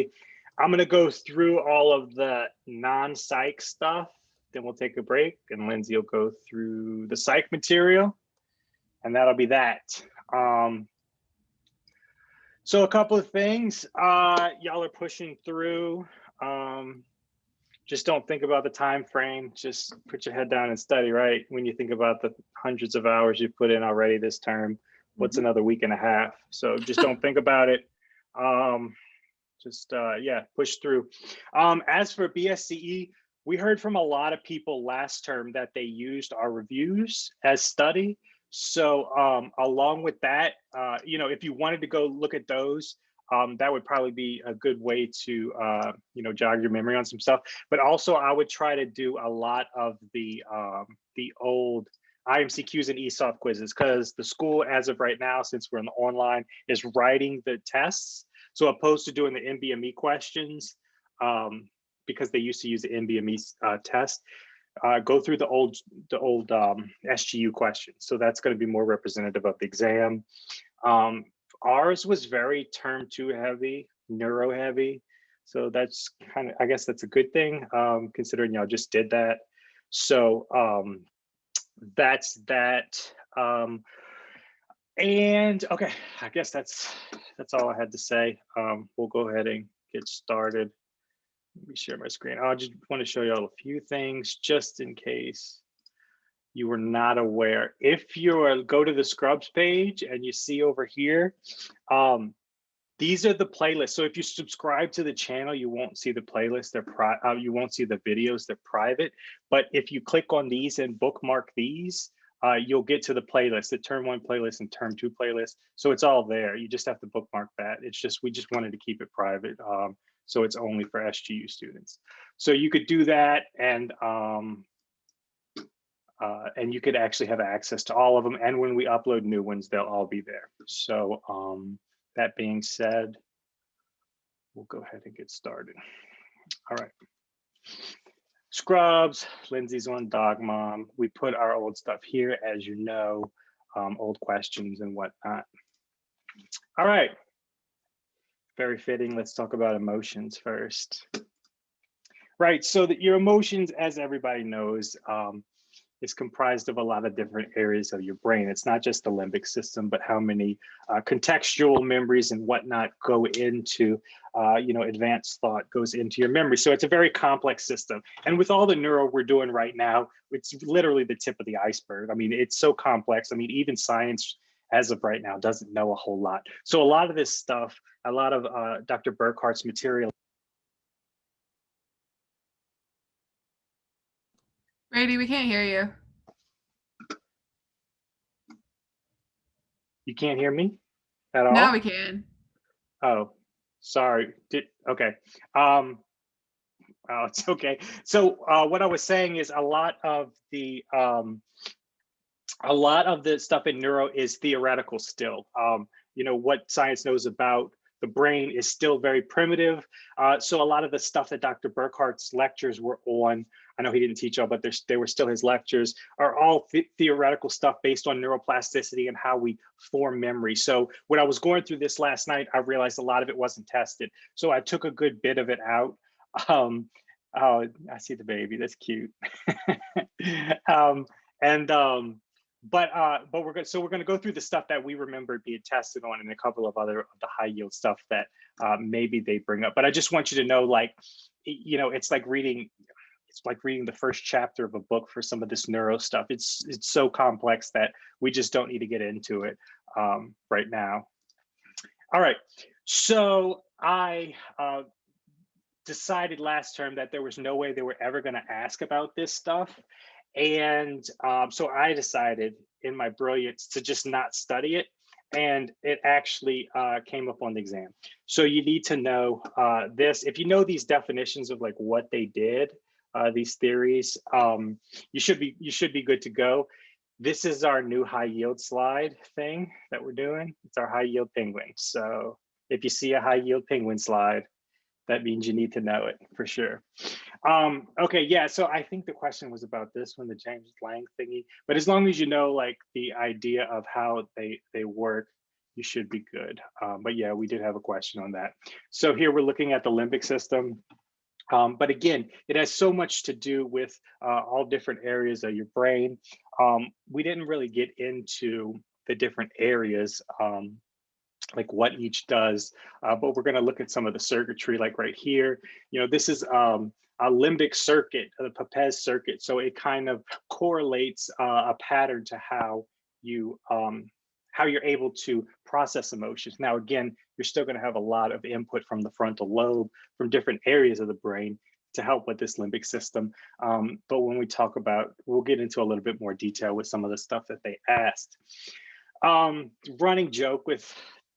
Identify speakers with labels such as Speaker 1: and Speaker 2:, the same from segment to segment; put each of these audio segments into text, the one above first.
Speaker 1: quickly. I'm going to go through all of the non-psych stuff, then we'll take a break, and Lindsey will go through the psych material, and that'll be that. So a couple of things, y'all are pushing through. Just don't think about the time frame. Just put your head down and study, right? When you think about the hundreds of hours you've put in already this term, what's another week and a half? So just don't think about it. Yeah, push through. As for BSCE, we heard from a lot of people last term that they used our reviews as study. So along with that, you know, if you wanted to go look at those, that would probably be a good way to, you know, jog your memory on some stuff. But also I would try to do a lot of the old IMCQs and ESOP quizzes, because the school, as of right now, since we're in the online, is writing the tests. So opposed to doing the NBME questions, because they used to use the NBME test, go through the old SGU questions. So that's going to be more representative of the exam. Ours was very term 2 heavy, neuro heavy. So that's kind of, I guess that's a good thing, considering y'all just did that. So that's that. And okay, I guess that's all I had to say. We'll go ahead and get started. Let me share my screen. I just want to show y'all a few things just in case you were not aware. If you go to the Scrubs page and you see over here, these are the playlists. So if you subscribe to the channel, you won't see the playlist. You won't see the videos. They're private. But if you click on these and bookmark these, you'll get to the playlist, the term 1 playlist and term 2 playlist. So it's all there. You just have to bookmark that. It's just, we just wanted to keep it private. So it's only for SGU students. So you could do that, and you could actually have access to all of them. And when we upload new ones, they'll all be there. So that being said, we'll go ahead and get started. All right. Scrubs, Lindsey's on Dog Mom. We put our old stuff here, as you know, old questions and whatnot. All right. Very fitting. Let's talk about emotions first. Right. So that your emotions, as everybody knows, is comprised of a lot of different areas of your brain. It's not just the limbic system, but how many contextual memories and whatnot go into, you know, advanced thought goes into your memory. So it's a very complex system. And with all the neuro we're doing right now, it's literally the tip of the iceberg. I mean, it's so complex. I mean, even science, as of right now, doesn't know a whole lot. So a lot of this stuff, a lot of Dr. Burkhart's material.
Speaker 2: Brady, we can't hear you.
Speaker 1: You can't hear me at all?
Speaker 2: Now we can.
Speaker 1: Oh, sorry. Okay. Oh, it's okay. So what I was saying is a lot of the stuff in neuro is theoretical still. You know, what science knows about the brain is still very primitive. So a lot of the stuff that Dr. Burkhart's lectures were on, I know he didn't teach all, but they were still his lectures, are all theoretical stuff based on neuroplasticity and how we form memory. So when I was going through this last night, I realized a lot of it wasn't tested. So I took a good bit of it out. Oh, I see the baby, that's cute. But we're gonna go through the stuff that we remember being tested on and a couple of other of the high yield stuff that maybe they bring up. But I just want you to know, like, you know, it's like reading the first chapter of a book for some of this neuro stuff. It's so complex that we just don't need to get into it right now. All right, so I decided last term that there was no way they were ever going to ask about this stuff. And so I decided in my brilliance to just not study it. And it actually came up on the exam. So you need to know this. If you know these definitions of like what they did, these theories, you should be good to go. This is our new high yield slide thing that we're doing. It's our high yield penguin. So if you see a high yield penguin slide, that means you need to know it for sure. Okay, yeah, so I think the question was about this one, the James Lang thingy, but as long as you know like the idea of how they work, you should be good. But yeah, we did have a question on that. So here we're looking at the limbic system. But again, it has so much to do with all different areas of your brain. We didn't really get into the different areas, like what each does, but we're going to look at some of the circuitry, like right here. This is a limbic circuit, the Papez circuit. So it kind of correlates a pattern to how you're able to process emotions. Now, again, you're still going to have a lot of input from the frontal lobe, from different areas of the brain to help with this limbic system. But when we talk about, we'll get into a little bit more detail with some of the stuff that they asked. Running joke with,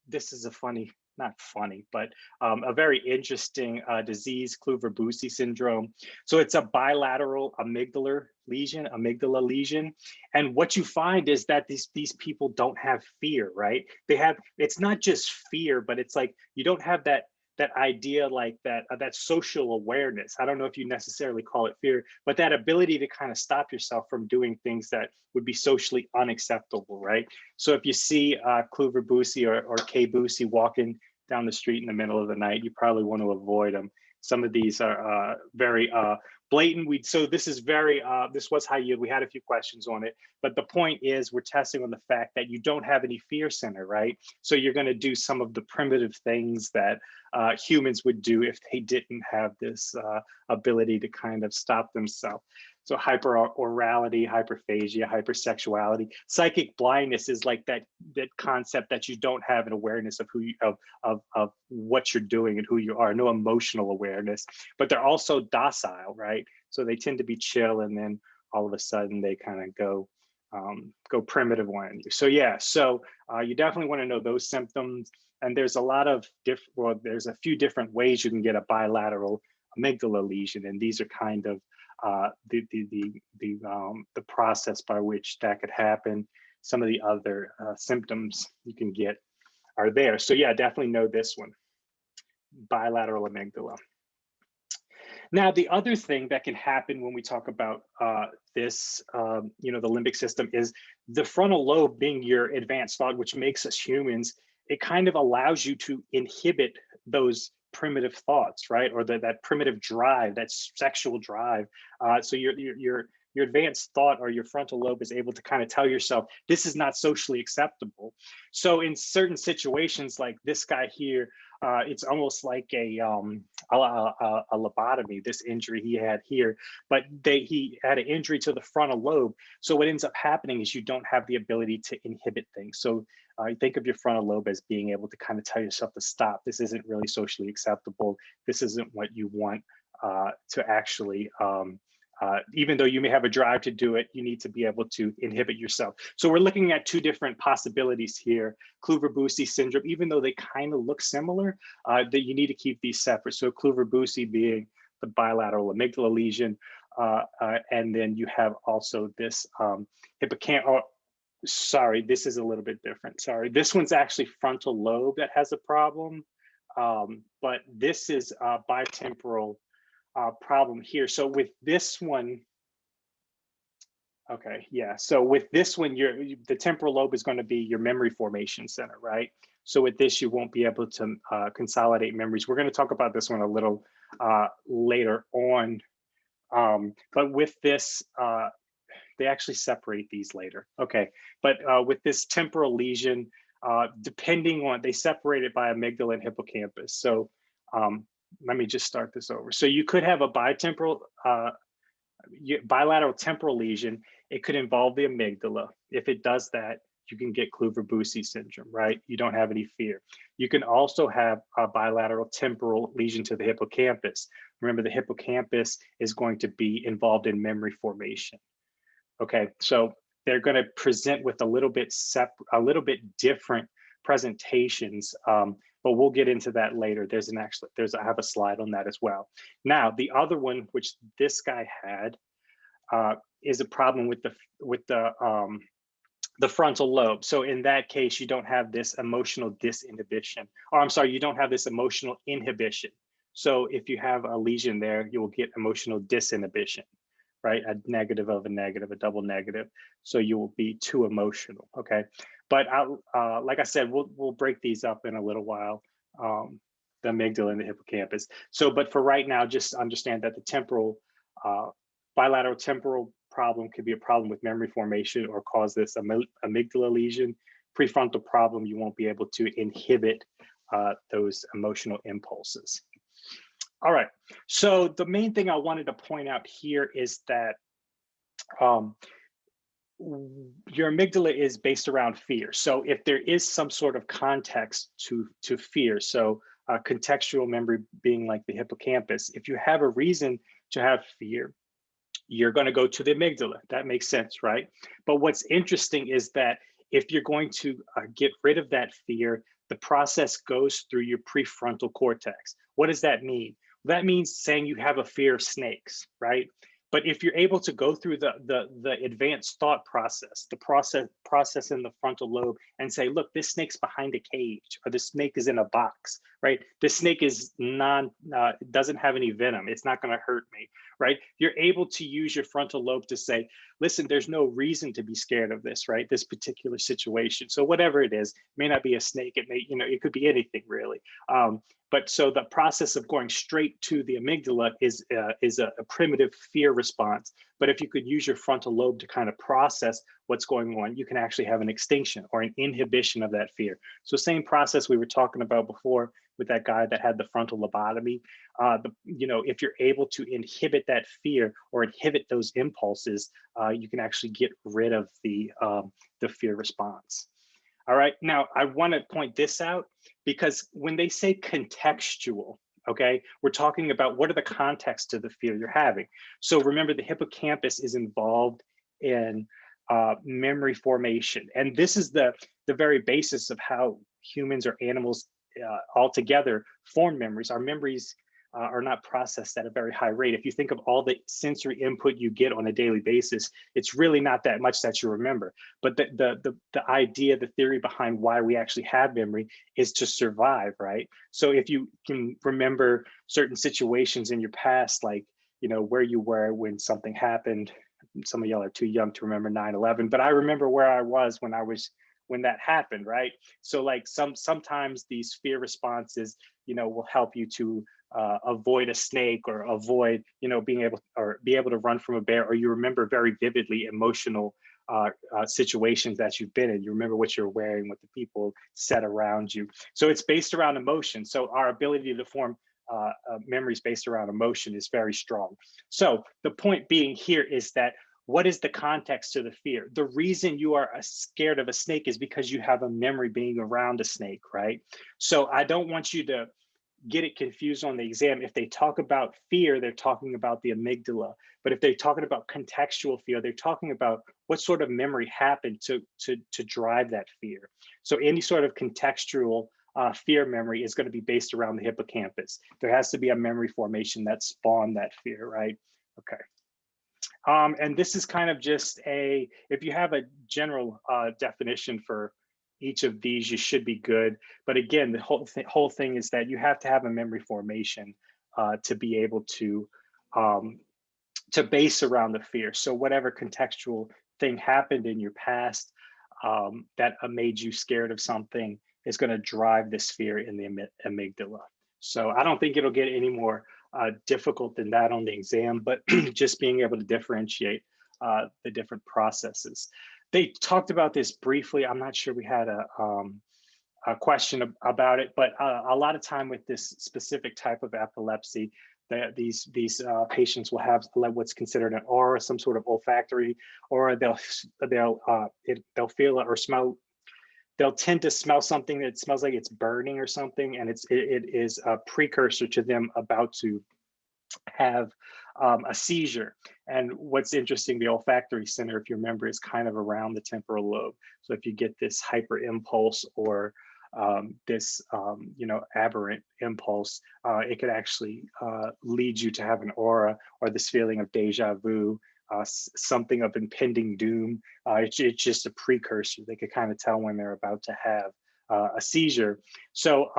Speaker 1: this is a funny, not funny, but a very interesting disease, Kluver-Bucy syndrome. So it's a bilateral amygdala lesion. And what you find is that these people don't have fear, right? It's not just fear, but it's like, you don't have that idea, like that social awareness. I don't know if you necessarily call it fear, but that ability to kind of stop yourself from doing things that would be socially unacceptable, right? So if you see Kluver-Bucy or K-Bucy walking down the street in the middle of the night, you probably want to avoid them. Some of these are very blatant. So this is this was high yield. We had a few questions on it, but the point is we're testing on the fact that you don't have any fear center, right? So you're going to do some of the primitive things that humans would do if they didn't have this ability to kind of stop themselves. So hyperorality, hyperphagia, hypersexuality. Psychic blindness is like that concept that you don't have an awareness of of what you're doing and who you are, no emotional awareness, but they're also docile, right? So they tend to be chill, and then all of a sudden they kind of go primitive on you. So yeah, so you definitely want to know those symptoms. And there's a lot of there's a few different ways you can get a bilateral amygdala lesion, and these are kind of the process by which that could happen. Some of the other symptoms you can get are there. So yeah, definitely know this one, bilateral amygdala. Now, the other thing that can happen when we talk about this, the limbic system, is the frontal lobe being your advanced thought, which makes us humans. It kind of allows you to inhibit those primitive thoughts, right? Or that primitive drive, that sexual drive. So your advanced thought, or your frontal lobe, is able to kind of tell yourself, this is not socially acceptable. So in certain situations like this guy here, it's almost like a lobotomy, this injury he had here, but he had an injury to the frontal lobe. So what ends up happening is you don't have the ability to inhibit things. So think of your frontal lobe as being able to kind of tell yourself to stop. This isn't really socially acceptable. This isn't what you want to actually, even though you may have a drive to do it, you need to be able to inhibit yourself. So we're looking at two different possibilities here. Kluver-Bucy syndrome, even though they kind of look similar, that you need to keep these separate. So Kluver-Bucy being the bilateral amygdala lesion, and then you have also this hippocampus. Sorry, this is a little bit different. Sorry, this one's actually frontal lobe that has a problem, but this is a bitemporal problem here. So with this one, okay, yeah. So with this one, the temporal lobe is going to be your memory formation center, right? So with this, you won't be able to consolidate memories. We're going to talk about this one a little later on, but with this, they actually separate these later. Okay, but with this temporal lesion, depending on, they separate it by amygdala and hippocampus. So let me just start this over. So you could have a bilateral temporal lesion. It could involve the amygdala. If it does that, you can get Kluver-Bucy syndrome, right? You don't have any fear. You can also have a bilateral temporal lesion to the hippocampus. Remember, the hippocampus is going to be involved in memory formation. Okay, so they're going to present with a little bit different presentations, but we'll get into that later. I have a slide on that as well. Now, the other one, which this guy had, is a problem with the frontal lobe. So in that case, you don't have this emotional disinhibition, or I'm sorry, you don't have this emotional inhibition. So if you have a lesion there, you will get emotional disinhibition, right? A negative of a negative, a double negative. So you will be too emotional, okay? But like I said, we'll break these up in a little while, the amygdala and the hippocampus. So, but for right now, just understand that the temporal, bilateral temporal problem could be a problem with memory formation or cause this amygdala lesion. Prefrontal problem, you won't be able to inhibit those emotional impulses. All right, so the main thing I wanted to point out here is that your amygdala is based around fear. So if there is some sort of context to fear, so contextual memory being like the hippocampus, if you have a reason to have fear, you're going to go to the amygdala. That makes sense, right? But what's interesting is that if you're going to get rid of that fear, the process goes through your prefrontal cortex. What does that mean? That means saying you have a fear of snakes, right? But if you're able to go through the advanced thought process, the process in the frontal lobe, and say, look, this snake's behind a cage, or the snake is in a box, right? This snake is doesn't have any venom. It's not going to hurt me, right? You're able to use your frontal lobe to say, listen, there's no reason to be scared of this, right? This particular situation. So whatever it is, it may not be a snake. It may, it could be anything really. But so the process of going straight to the amygdala is a primitive fear response. But if you could use your frontal lobe to kind of process what's going on, you can actually have an extinction or an inhibition of that fear. So same process we were talking about before with that guy that had the frontal lobotomy. If you're able to inhibit that fear or inhibit those impulses, you can actually get rid of the fear response. All right, now I want to point this out because when they say contextual, okay, we're talking about what are the contexts to the fear you're having. So remember, the hippocampus is involved in memory formation. And this is the very basis of how humans or animals altogether form memories. Our memories are not processed at a very high rate. If you think of all the sensory input you get on a daily basis, it's really not that much that you remember. But the idea, the theory behind why we actually have memory is to survive, right? So if you can remember certain situations in your past, like, where you were when something happened, some of y'all are too young to remember 9/11, but I remember where I was when that happened, right? So like sometimes these fear responses, will help you to avoid a snake or avoid, be able to run from a bear, or you remember very vividly emotional situations that you've been in. You remember what you're wearing, what the people said around you. So it's based around emotion. So our ability to form memories based around emotion is very strong. So the point being here is that what is the context to the fear? The reason you are scared of a snake is because you have a memory being around a snake, right? So I don't want you to get it confused on the exam. If they talk about fear, they're talking about the amygdala. But if they're talking about contextual fear, they're talking about what sort of memory happened to drive that fear. So any sort of contextual fear memory is going to be based around the hippocampus. There has to be a memory formation that spawned that fear, right? Okay. And this is kind of just if you have a general definition for each of these, you should be good. But again, the whole thing is that you have to have a memory formation to be able to base around the fear. So whatever contextual thing happened in your past that made you scared of something is going to drive this fear in the amygdala. So I don't think it'll get any more difficult than that on the exam, but just being able to differentiate the different processes. They talked about this briefly. I'm not sure we had a question about it, but a lot of time with this specific type of epilepsy, these patients will have what's considered an aura, some sort of olfactory, or they'll feel or smell. They'll tend to smell something that smells like it's burning or something, and it is a precursor to them about to have a seizure. And what's interesting, the olfactory center, if you remember, is kind of around the temporal lobe. So if you get this hyper impulse or this aberrant impulse, it could actually lead you to have an aura or this feeling of deja vu, something of impending doom. It's just a precursor. They could kind of tell when they're about to have a seizure. So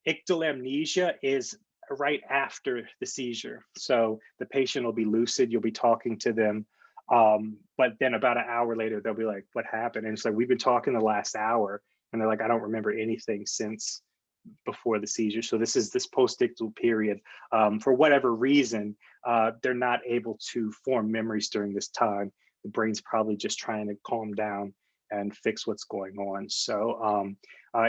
Speaker 1: Actile amnesia is right after the seizure. So the patient will be lucid. You'll be talking to them. But then about an hour later, they'll be like, what happened? And it's like, we've been talking the last hour. And they're like, I don't remember anything since before the seizure. So this is this postictal period. For whatever reason, they're not able to form memories during this time. The brain's probably just trying to calm down and fix what's going on. So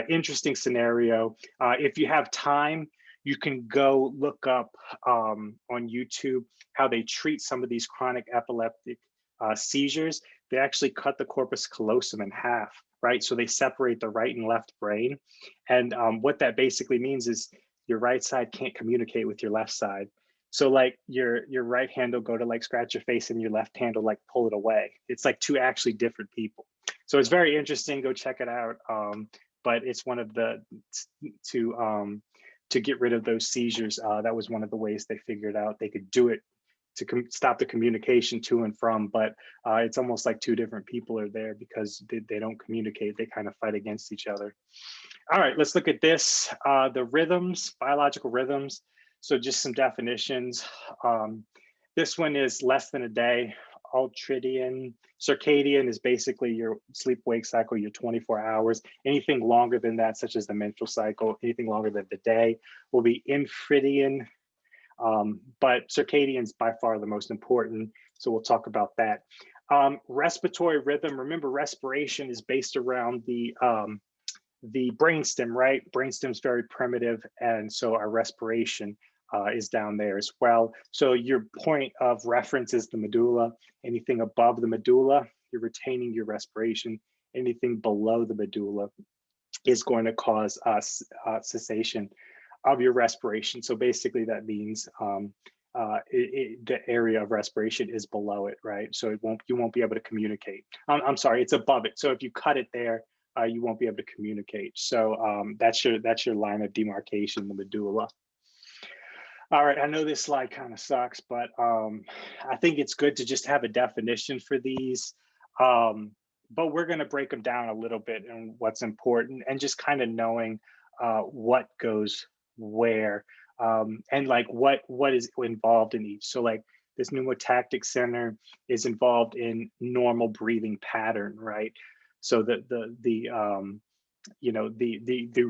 Speaker 1: interesting scenario. If you have time, you can go look up on YouTube how they treat some of these chronic epileptic seizures. They actually cut the corpus callosum in half, right? So they separate the right and left brain. And what that basically means is your right side can't communicate with your left side. So like your right hand will go to like scratch your face and your left hand will like pull it away. It's like two actually different people. So it's very interesting, go check it out. But it's one of the, to get rid of those seizures, that was one of the ways they figured out they could do it to stop the communication to and from, but it's almost like two different people are there because they don't communicate, they kind of fight against each other. All right, let's look at this, the rhythms, biological rhythms. So just some definitions. This one is less than a day. Ultradian, circadian is basically your sleep-wake cycle, your 24 hours. Anything longer than that, such as the menstrual cycle, anything longer than the day will be infradian. But circadian is by far the most important. So we'll talk about that. Respiratory rhythm, remember respiration is based around the brainstem, right? Brainstem's very primitive. And so our respiration is down there as well. So your point of reference is the medulla. Anything above the medulla, you're retaining your respiration. Anything below the medulla is going to cause cessation of your respiration. So basically that means the area of respiration is below it, right? So you won't be able to communicate. I'm sorry, it's above it. So if you cut it there, you won't be able to communicate. So that's your line of demarcation, the medulla. All right, I know this slide kind of sucks, but I think it's good to just have a definition for these. But we're going to break them down a little bit and what's important, and just kind of knowing what goes where, and like what is involved in each. So like this pneumotactic center is involved in normal breathing pattern, right? So the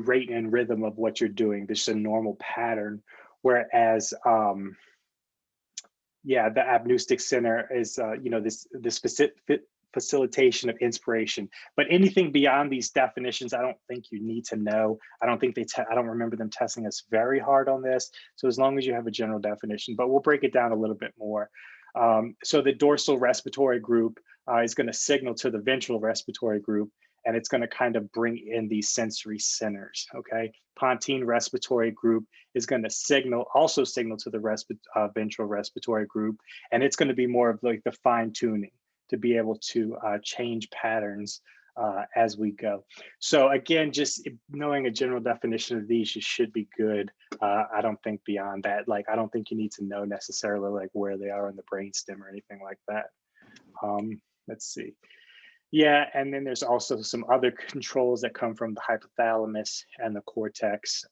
Speaker 1: rate and rhythm of what you're doing, this is a normal pattern. Whereas the apneustic center is this specific facilitation of inspiration. But anything beyond these definitions, I don't think you need to know. I don't think I don't remember them testing us very hard on this. So as long as you have a general definition, but we'll break it down a little bit more. So the dorsal respiratory group is going to signal to the ventral respiratory group, and it's going to kind of bring in these sensory centers, okay? Pontine respiratory group is going to also signal to the ventral respiratory group, and it's going to be more of like the fine tuning to be able to change patterns as we go. So again, just knowing a general definition of these, you should be good. I don't think beyond that, like I don't think you need to know necessarily like where they are in the brainstem or anything like that. Let's see. Yeah, and then there's also some other controls that come from the hypothalamus and the cortex,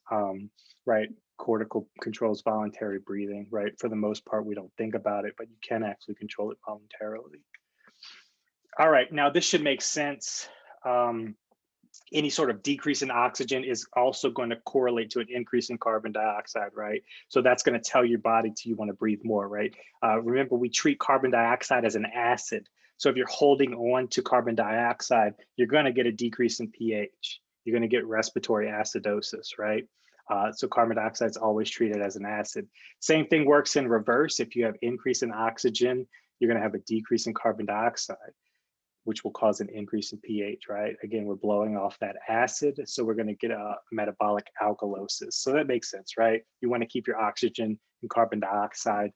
Speaker 1: right? Cortical controls voluntary breathing, right? For the most part, we don't think about it, but you can actually control it voluntarily. All right, now this should make sense. Any sort of decrease in oxygen is also going to correlate to an increase in carbon dioxide, right? So that's going to tell your body you want to breathe more, right? Remember, we treat carbon dioxide as an acid. So if you're holding on to carbon dioxide, you're going to get a decrease in pH. You're going to get respiratory acidosis, right? So carbon dioxide is always treated as an acid. Same thing works in reverse. If you have increase in oxygen, you're going to have a decrease in carbon dioxide, which will cause an increase in pH, right? Again, we're blowing off that acid, so we're going to get a metabolic alkalosis. So that makes sense, right? You want to keep your oxygen and carbon dioxide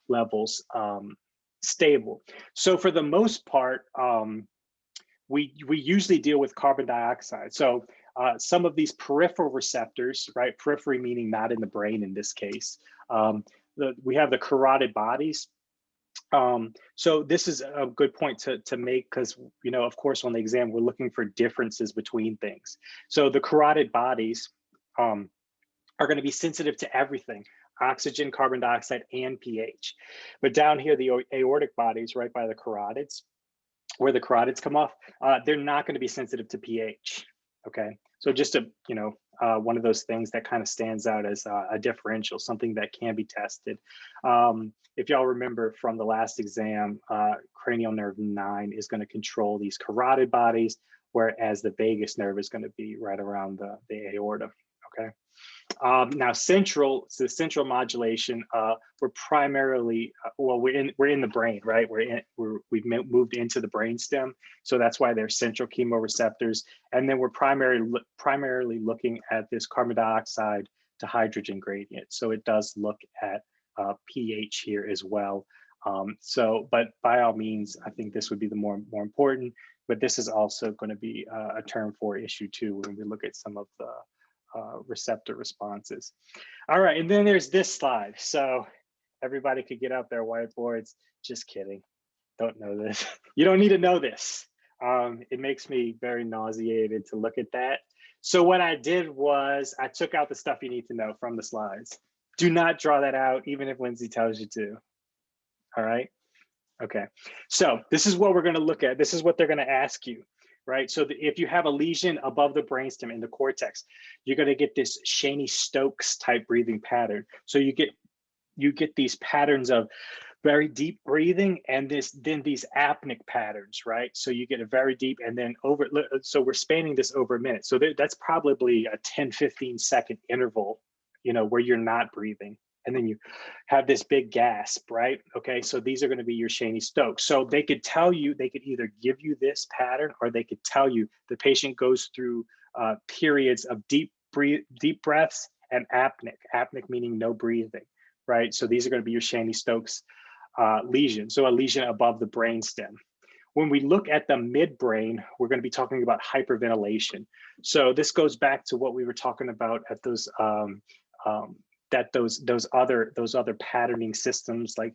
Speaker 1: levels stable. So for the most part, we usually deal with carbon dioxide. So some of these peripheral receptors, right? Periphery meaning not in the brain in this case. We have the carotid bodies. So this is a good point to make because, you know, of course, on the exam, we're looking for differences between things. So the carotid bodies are going to be sensitive to everything. oxygen, carbon dioxide, and pH. But down here, the aortic bodies right by the carotids, where the carotids come off, they're not going to be sensitive to pH. Okay, so just a one of those things that kind of stands out as a differential, something that can be tested. If y'all remember from the last exam, cranial nerve 9 is going to control these carotid bodies, whereas the vagus nerve is going to be right around the aorta. Okay. Now, central modulation. We're primarily well, we're in the brain, right? We've moved into the brainstem, so that's why there's central chemoreceptors, and then we're primarily looking at this carbon dioxide to hydrogen gradient. So it does look at pH here as well. But by all means, I think this would be the more important. But this is also going to be a term for issue 2 when we look at some of the receptor responses. All right, and then there's this slide. So everybody could get out their whiteboards. Just kidding. Don't know this. You don't need to know this. It makes me very nauseated to look at that. So what I did was I took out the stuff you need to know from the slides. Do not draw that out, even if Lindsey tells you to. All right. Okay. So this is what we're going to look at. This is what they're going to ask you. Right, so if you have a lesion above the brainstem in the cortex, you're going to get this Cheney-Stokes type breathing pattern. So you get these patterns of very deep breathing and then these apneic patterns, right? So you get a very deep and then so we're spanning this over a minute. So that's probably a 10-15 second interval, where you're not breathing. And then you have this big gasp, right? Okay, so these are going to be your Cheney-Stokes. So they could tell you, they could either give you this pattern, or they could tell you the patient goes through periods of deep breaths and apneic meaning no breathing, right? So these are going to be your Cheney-Stokes lesion. So a lesion above the brainstem. When we look at the midbrain, we're going to be talking about hyperventilation. So this goes back to what we were talking about at those those other patterning systems, like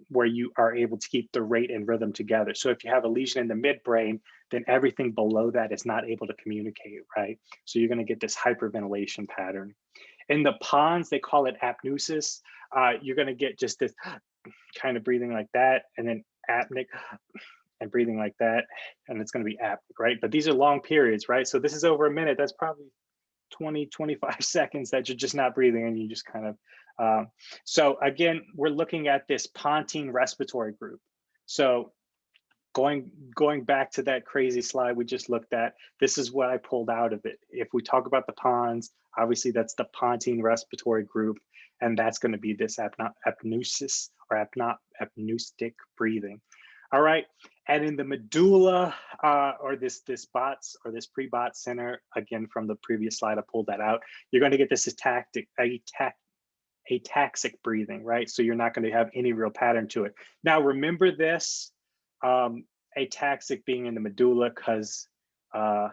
Speaker 1: where you are able to keep the rate and rhythm together. So if you have a lesion in the midbrain, then everything below that is not able to communicate, right? So you're going to get this hyperventilation pattern. In the pons, they call it apneusis. You're going to get just this kind of breathing like that, and then apneic and breathing like that, and it's going to be apneic, right? But these are long periods, right? So this is over a minute. That's probably 20-25 seconds that you're just not breathing, and you just kind of so again, we're looking at this pontine respiratory group. So going back to that crazy slide we just looked at, this is what I pulled out of it. If we talk about the pons, obviously that's the pontine respiratory group, and that's going to be this apneusis or apneustic breathing. All right, and in the medulla, or this BOTS or this pre-BOT center, again from the previous slide, I pulled that out. You're going to get this ataxic breathing, right? So you're not going to have any real pattern to it. Now remember this, ataxic being in the medulla, because I'll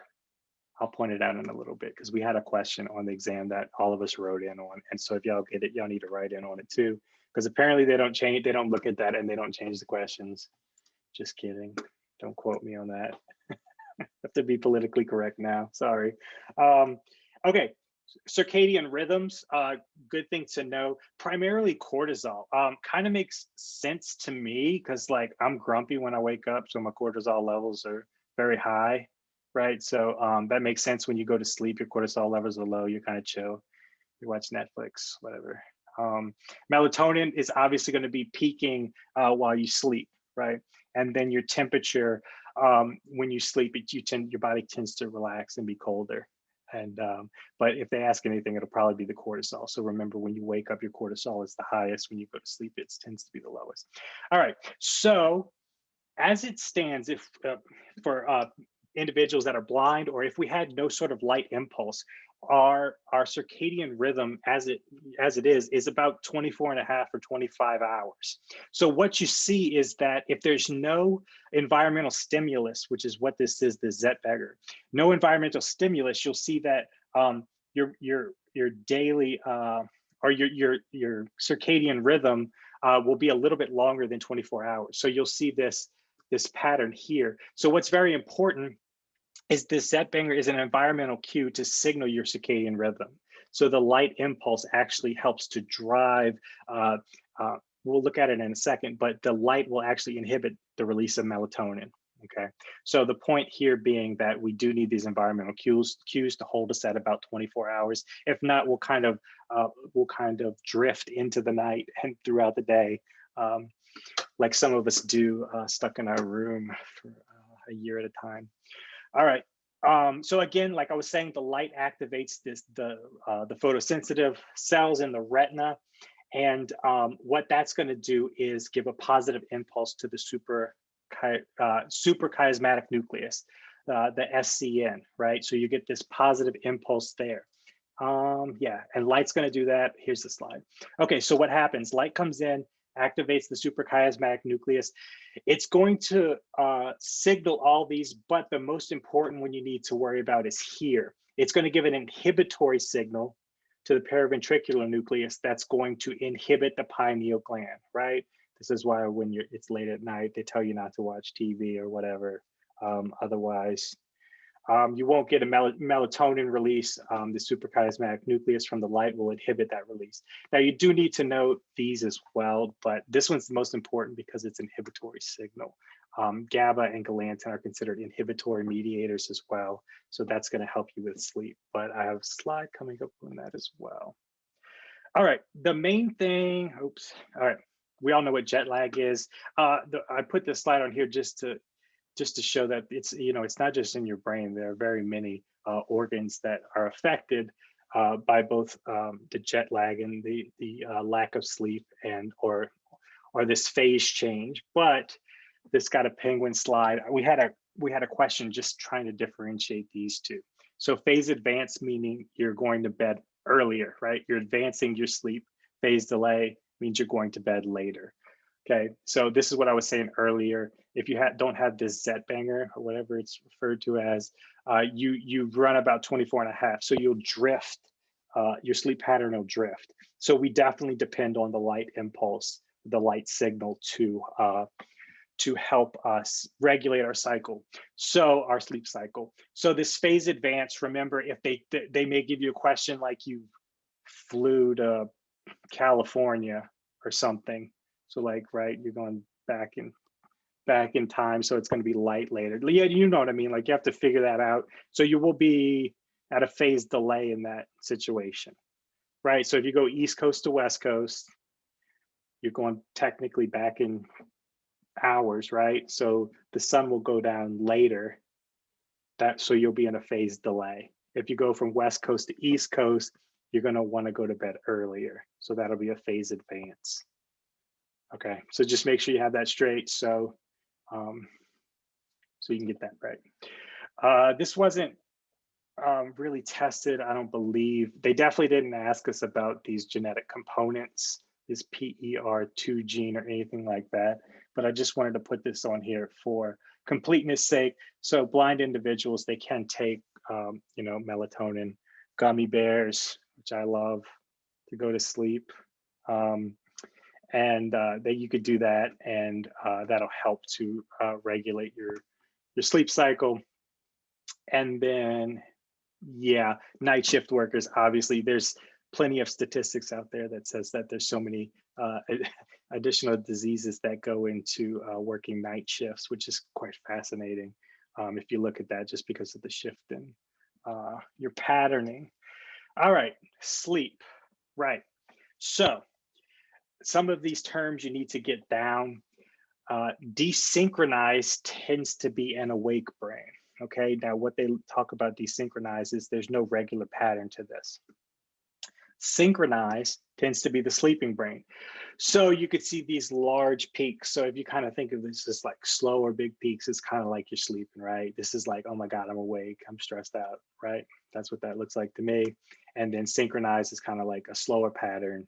Speaker 1: point it out in a little bit, because we had a question on the exam that all of us wrote in on, and so if y'all get it, y'all need to write in on it too, because apparently they don't look at that and they don't change the questions. Just kidding. Don't quote me on that. I have to be politically correct now. Sorry. Okay. Circadian rhythms, good thing to know. Primarily cortisol. Kind of makes sense to me, because like I'm grumpy when I wake up, so my cortisol levels are very high, right? So that makes sense. When you go to sleep, your cortisol levels are low. You're kind of chill. You watch Netflix, whatever. Melatonin is obviously going to be peaking while you sleep, right? And then your temperature, when you sleep, your body tends to relax and be colder. And but if they ask anything, it'll probably be the cortisol. So remember, when you wake up, your cortisol is the highest. When you go to sleep, it tends to be the lowest. All right. So as it stands, if for individuals that are blind, or if we had no sort of light impulse, our circadian rhythm as it is about 24.5 or 25 hours. So what you see is that if there's no environmental stimulus, which is what this is, the Zeitberger, no environmental stimulus, you'll see that your daily or your circadian rhythm will be a little bit longer than 24 hours. So you'll see this pattern here. So what's very important is this Zeitberger is an environmental cue to signal your circadian rhythm. So the light impulse actually helps to drive, we'll look at it in a second, but the light will actually inhibit the release of melatonin. Okay, so the point here being that we do need these environmental cues to hold us at about 24 hours. If not, we'll kind of drift into the night and throughout the day, like some of us do, stuck in our room for a year at a time. All right. So again, like I was saying, the light activates the photosensitive cells in the retina. And what that's going to do is give a positive impulse to the suprachiasmatic nucleus, the SCN, right? So you get this positive impulse there. Yeah, and light's going to do that. Here's the slide. Okay, so what happens? Light comes in, activates the suprachiasmatic nucleus. It's going to signal all these, but the most important one you need to worry about is here. It's going to give an inhibitory signal to the paraventricular nucleus that's going to inhibit the pineal gland, right? This is why when it's late at night, they tell you not to watch TV or whatever. Otherwise, you won't get a melatonin release. The suprachiasmatic nucleus from the light will inhibit that release. Now, you do need to note these as well, but this one's the most important because it's inhibitory signal. GABA and galantin are considered inhibitory mediators as well. So that's going to help you with sleep. But I have a slide coming up on that as well. All right, the main thing, oops. All right, we all know what jet lag is. I put this slide on here just to show that it's, it's not just in your brain. There are very many organs that are affected by both the jet lag and the lack of sleep and or this phase change. But this got a penguin slide. We had a question just trying to differentiate these two. So phase advance, meaning you're going to bed earlier, right? You're advancing your sleep. Phase delay means you're going to bed later. Okay, so this is what I was saying earlier. If you don't have this Z banger or whatever it's referred to as, you run about 24 and a half. So you'll drift, your sleep pattern will drift. So we definitely depend on the light impulse, the light signal to help us regulate our cycle. So our sleep cycle. So this phase advance, remember, if they may give you a question like you flew to California or something. So like, right, you're going back in time, so it's going to be light later. Yeah, you know what I mean? Like you have to figure that out. So you will be at a phase delay in that situation, right? So if you go East Coast to West Coast, you're going technically back in hours, right? So the sun will go down later. So you'll be in a phase delay. If you go from West Coast to East Coast, you're going to want to go to bed earlier. So that'll be a phase advance. Okay, so just make sure you have that straight so you can get that right. This wasn't really tested, I don't believe. They definitely didn't ask us about these genetic components, this PER2 gene or anything like that, but I just wanted to put this on here for completeness sake. So blind individuals, they can take, melatonin, gummy bears, which I love, to go to sleep. And that you could do that, and that'll help to regulate your sleep cycle. And then, yeah, night shift workers, obviously, there's plenty of statistics out there that says that there's so many additional diseases that go into working night shifts, which is quite fascinating if you look at that, just because of the shift in your patterning. All right, sleep, right. So some of these terms you need to get down. Desynchronized tends to be an awake brain. Okay, now what they talk about desynchronized is there's no regular pattern to this. Synchronized tends to be the sleeping brain. So you could see these large peaks. So if you kind of think of this as like slow or big peaks, it's kind of like you're sleeping, right? This is like, oh my God, I'm awake, I'm stressed out, right? That's what that looks like to me. And then synchronized is kind of like a slower pattern.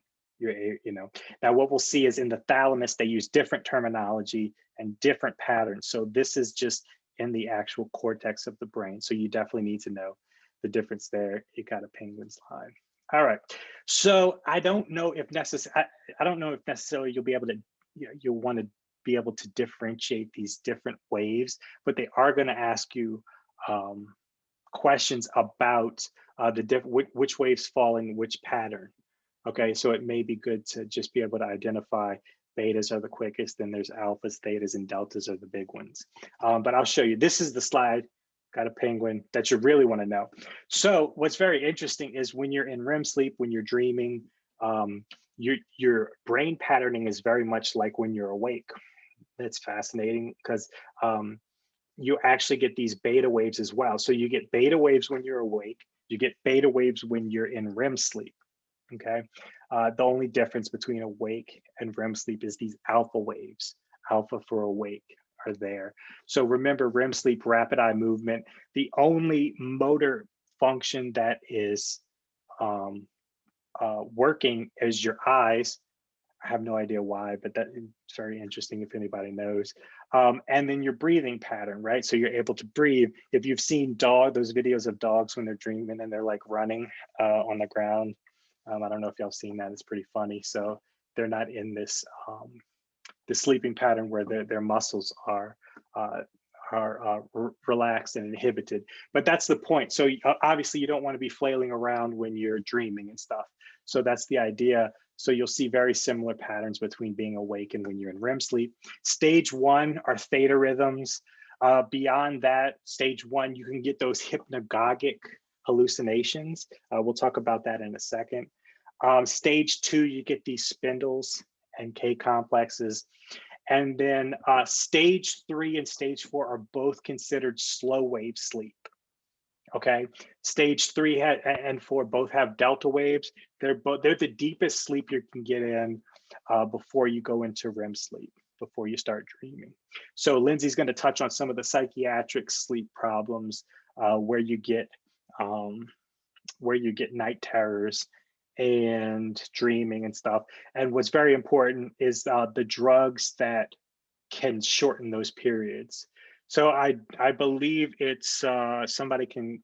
Speaker 1: Now what we'll see is in the thalamus, they use different terminology and different patterns. So this is just in the actual cortex of the brain. So you definitely need to know the difference there. You got a penguin slide. All right. So I don't know if necessarily you'll be able to, you'll want to be able to differentiate these different waves, but they are going to ask you questions about which waves fall in which pattern. Okay, so it may be good to just be able to identify betas are the quickest, then there's alphas, thetas, and deltas are the big ones. But I'll show you. This is the slide. Got a penguin that you really want to know. So what's very interesting is when you're in REM sleep, when you're dreaming, your brain patterning is very much like when you're awake. That's fascinating because you actually get these beta waves as well. So you get beta waves when you're awake. You get beta waves when you're in REM sleep. Okay. The only difference between awake and REM sleep is these alpha waves. Alpha for awake are there. So remember, REM sleep, rapid eye movement. The only motor function that is working is your eyes. I have no idea why, but that is very interesting if anybody knows. And then your breathing pattern, right? So you're able to breathe. If you've seen those videos of dogs when they're dreaming and they're like running on the ground, I don't know if y'all seen that. It's pretty funny. So they're not in this the sleeping pattern where their muscles are relaxed and inhibited. But that's the point. So obviously you don't want to be flailing around when you're dreaming and stuff. So that's the idea. So you'll see very similar patterns between being awake and when you're in REM sleep. Stage 1 are theta rhythms. Beyond that, stage 1, you can get those hypnagogic hallucinations. We'll talk about that in a second. Stage 2, you get these spindles and K complexes. And then stage 3 and stage 4 are both considered slow wave sleep. Okay, stage 3 and 4 both have delta waves. They're the deepest sleep you can get in before you go into REM sleep, before you start dreaming. So Lindsey's going to touch on some of the psychiatric sleep problems where you get night terrors and dreaming and stuff. And what's very important is the drugs that can shorten those periods. So I believe it's, somebody can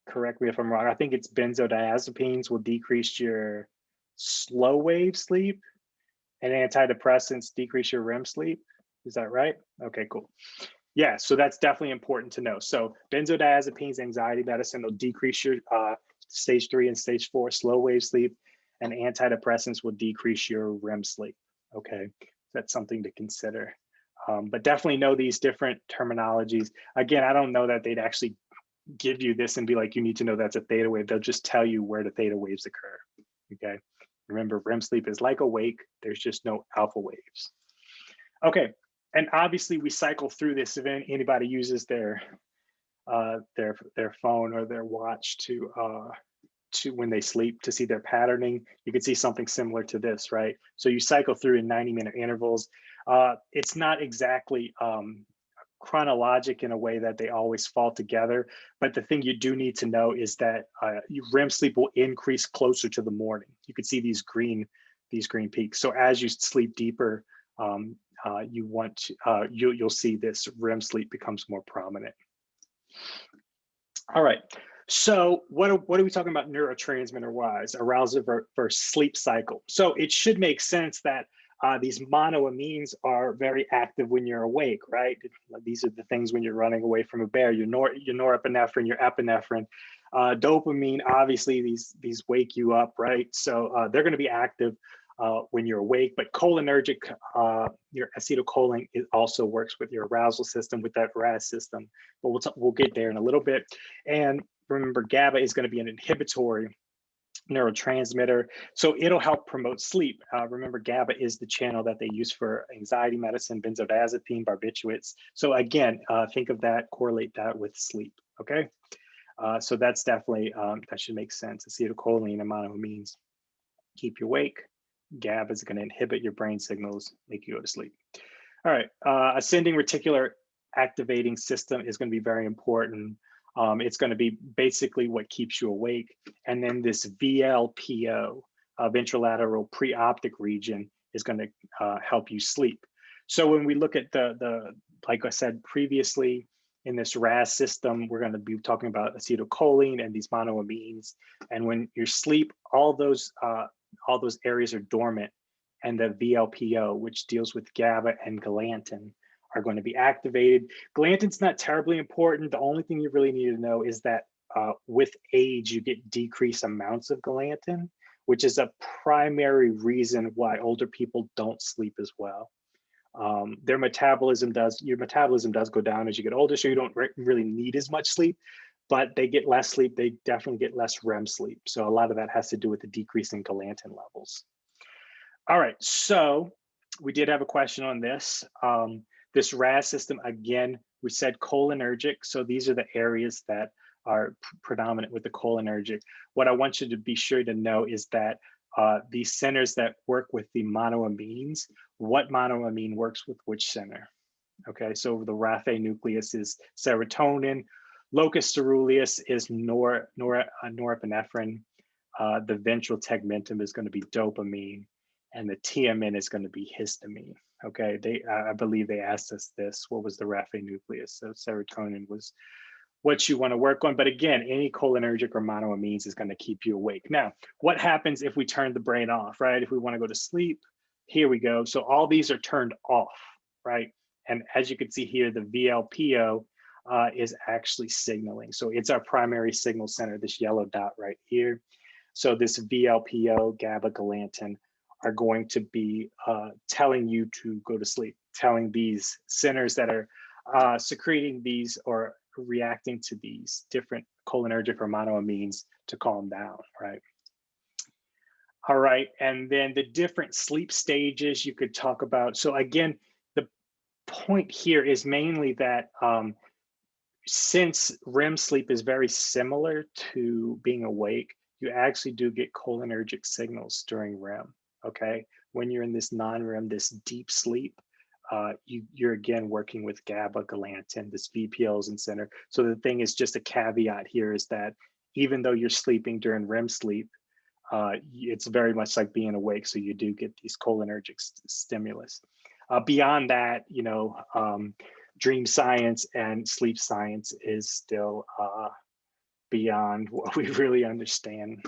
Speaker 1: correct me if I'm wrong, I think it's benzodiazepines will decrease your slow wave sleep and antidepressants decrease your REM sleep. Is that right? Okay, cool. Yeah, so that's definitely important to know. So benzodiazepines, anxiety medicine will decrease your stage 3 and stage 4 slow wave sleep, and antidepressants will decrease your REM sleep. Okay, that's something to consider. But definitely know these different terminologies. Again, I don't know that they'd actually give you this and be like, you need to know that's a theta wave. They'll just tell you where the theta waves occur. Okay, remember, REM sleep is like awake. There's just no alpha waves. Okay, and obviously we cycle through this if anybody uses their phone or their watch to when they sleep to see their patterning. You can see something similar to this, right? So you cycle through in 90-minute intervals. It's not exactly chronologic in a way that they always fall together, but the thing you do need to know is that REM sleep will increase closer to the morning. You can see these green peaks. So as you sleep deeper, you'll see this REM sleep becomes more prominent. All right. So what are we talking about neurotransmitter wise, arousal versus sleep cycle? So it should make sense that these monoamines are very active when you're awake, right? These are the things when you're running away from a bear, your norepinephrine, your epinephrine. Dopamine, obviously these wake you up, right? So they're gonna be active when you're awake, but cholinergic, your acetylcholine, it also works with your arousal system, with that RAS system, but we'll get there in a little bit. And remember, GABA is going to be an inhibitory neurotransmitter, so it'll help promote sleep. Remember, GABA is the channel that they use for anxiety medicine, benzodiazepine, barbiturates. So again, think of that, correlate that with sleep, okay? So that's definitely, that should make sense. Acetylcholine and monoamines keep you awake. GABA is going to inhibit your brain signals, make you go to sleep. All right, ascending reticular activating system is going to be very important. It's going to be basically what keeps you awake. And then this VLPO, ventrolateral preoptic region, is going to help you sleep. So when we look at the like I said previously, in this RAS system, we're going to be talking about acetylcholine and these monoamines. And when you sleep, all those areas are dormant, and the VLPO, which deals with GABA and galantin, are going to be activated. Galantin's not terribly important. The only thing you really need to know is that with age, you get decreased amounts of galantin, which is a primary reason why older people don't sleep as well. Your metabolism does go down as you get older, so you don't really need as much sleep, but they get less sleep. They definitely get less REM sleep. So a lot of that has to do with the decrease in galantin levels. All right, so we did have a question on this. This RAS system, again, we said cholinergic. So these are the areas that are predominant with the cholinergic. What I want you to be sure to know is that these centers that work with the monoamines, what monoamine works with which center? Okay, so the raphe nucleus is serotonin, locus ceruleus is norepinephrine, the ventral tegmentum is going to be dopamine, and the TMN is going to be histamine. Okay, I believe they asked us this, what was the raphe nucleus? So serotonin was what you want to work on. But again, any cholinergic or monoamines is going to keep you awake. Now, what happens if we turn the brain off, right? If we want to go to sleep, here we go. So all these are turned off, right? And as you can see here, the VLPO is actually signaling. So it's our primary signal center, this yellow dot right here. So this VLPO, GABA, galantin are going to be telling you to go to sleep, telling these centers that are secreting these or reacting to these different cholinergic or monoamines to calm down, right? All right, and then the different sleep stages you could talk about. So again, the point here is mainly that since REM sleep is very similar to being awake, you actually do get cholinergic signals during REM, okay? When you're in this non-REM, this deep sleep, you're again working with GABA, galantin, this VPLs and center. So the thing is, just a caveat here is that even though you're sleeping during REM sleep, it's very much like being awake. So you do get these cholinergic stimulus. Beyond that, you know, dream science and sleep science is still beyond what we really understand.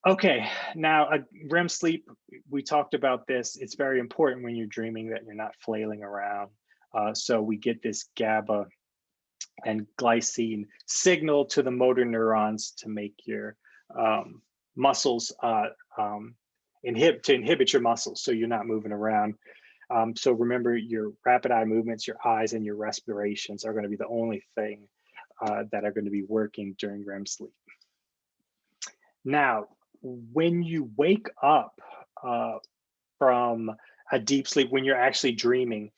Speaker 1: Okay, now REM sleep, we talked about this. It's very important when you're dreaming that you're not flailing around. So we get this GABA and glycine signal to the motor neurons to make your muscles, inhibit your muscles so you're not moving around. So remember, your rapid eye movements, your eyes and your respirations are going to be the only thing that are going to be working during REM sleep. Now, when you wake up from a deep sleep, when you're actually dreaming,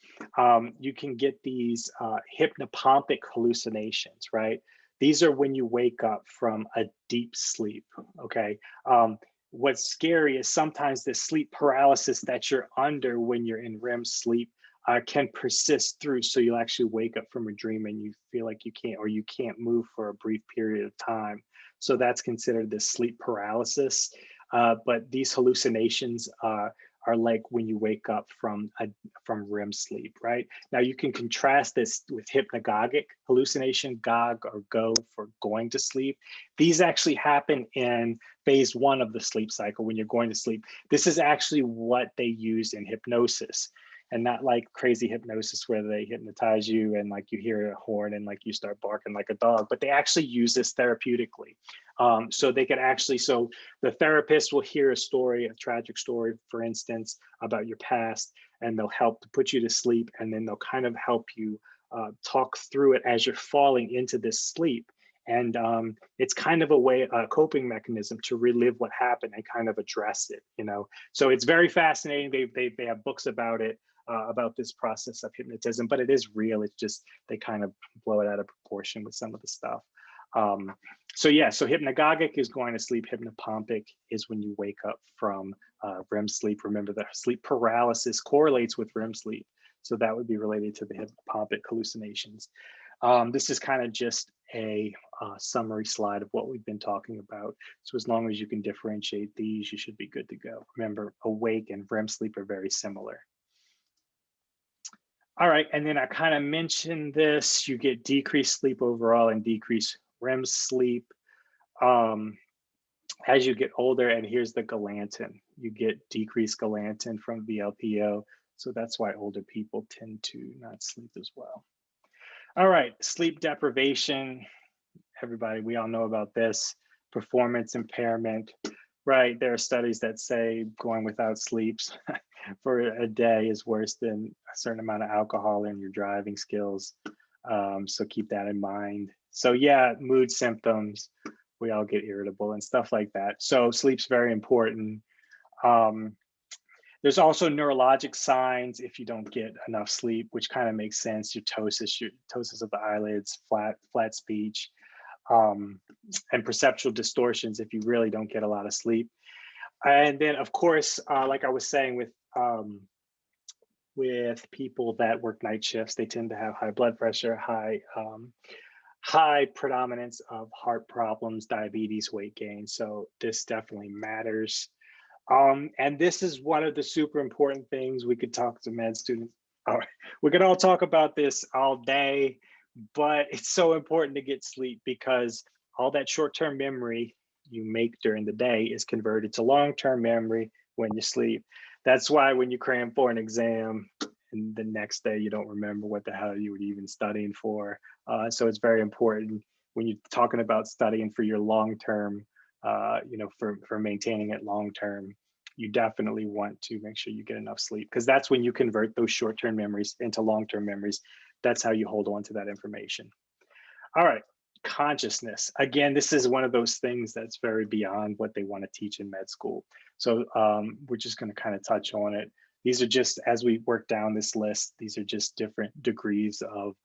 Speaker 1: you can get these hypnopompic hallucinations, right? These are when you wake up from a deep sleep, okay? What's scary is sometimes the sleep paralysis that you're under when you're in REM sleep can persist through. So you'll actually wake up from a dream and you feel like you can't move for a brief period of time. So that's considered the sleep paralysis. But these hallucinations are like when you wake up from REM sleep, right? Now you can contrast this with hypnagogic hallucination, GOG or go for going to sleep. These actually happen in phase 1 of the sleep cycle when you're going to sleep. This is actually what they use in hypnosis, and not like crazy hypnosis where they hypnotize you and like you hear a horn and like you start barking like a dog, but they actually use this therapeutically. So they can actually, so the therapist will hear a story, a tragic story, for instance, about your past, and they'll help to put you to sleep, and then they'll kind of help you talk through it as you're falling into this sleep. And it's kind of a coping mechanism to relive what happened and kind of address it, you know? So it's very fascinating. They have books about it, about this process of hypnotism, but it is real. It's just, they kind of blow it out of proportion with some of the stuff. So yeah, so hypnagogic is going to sleep. Hypnopompic is when you wake up from REM sleep. Remember that sleep paralysis correlates with REM sleep. So that would be related to the hypnopompic hallucinations. This is kind of just a summary slide of what we've been talking about. So as long as you can differentiate these, you should be good to go. Remember, awake and REM sleep are very similar. All right, and then I kind of mentioned this, you get decreased sleep overall and decreased REM sleep as you get older. And here's the galantin. You get decreased galantin from VLPO. So that's why older people tend to not sleep as well. All right, sleep deprivation. Everybody, we all know about this. Performance impairment, right? There are studies that say going without sleeps for a day is worse than a certain amount of alcohol in your driving skills. So keep that in mind. So yeah, mood symptoms, we all get irritable and stuff like that. So sleep's very important. There's also neurologic signs if you don't get enough sleep, which kind of makes sense. Your ptosis of the eyelids, flat speech, and perceptual distortions if you really don't get a lot of sleep. And then, of course, like I was saying, with people that work night shifts, they tend to have high blood pressure, high predominance of heart problems, diabetes, weight gain. So this definitely matters. And this is one of the super important things. We could talk to med students. We could all talk about this all day, but it's so important to get sleep because all that short-term memory you make during the day is converted to long-term memory when you sleep. That's why when you cram for an exam and the next day you don't remember what the hell you were even studying for. So it's very important when you're talking about studying for your long-term, for maintaining it long-term, you definitely want to make sure you get enough sleep because that's when you convert those short-term memories into long-term memories. That's how you hold on to that information. All right, consciousness. Again, this is one of those things that's very beyond what they want to teach in med school. So we're just going to kind of touch on it. These are just, as we work down this list, these are just different degrees of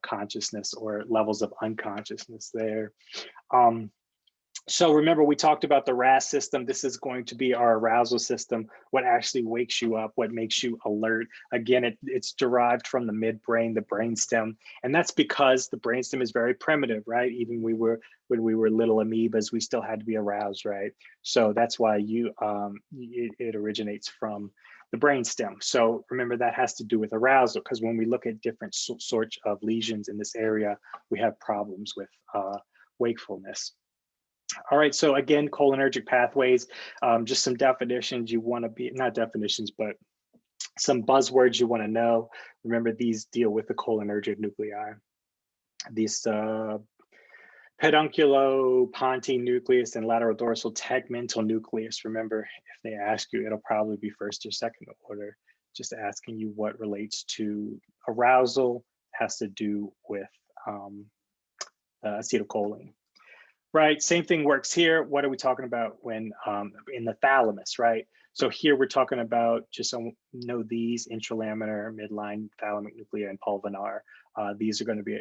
Speaker 1: consciousness or levels of unconsciousness there. So remember, we talked about the RAS system. This is going to be our arousal system, what actually wakes you up, what makes you alert. Again, it's derived from the midbrain, the brainstem. And that's because the brainstem is very primitive, right? Even when we were little amoebas, we still had to be aroused, right? So that's why it originates from the brainstem. So remember, that has to do with arousal, because when we look at different sorts of lesions in this area, we have problems with wakefulness. All right, so again, cholinergic pathways, just some definitions you want to be, not definitions, but some buzzwords you want to know. Remember, these deal with the cholinergic nuclei. These pedunculo-pontine nucleus and lateral dorsal tegmental nucleus. Remember, if they ask you, it'll probably be first or second order. Just asking you what relates to arousal has to do with acetylcholine. Right, same thing works here. What are we talking about when in the thalamus, right? So here we're talking about, just so know, these intralaminar, midline, thalamic nuclei, and pulvinar. These are going to be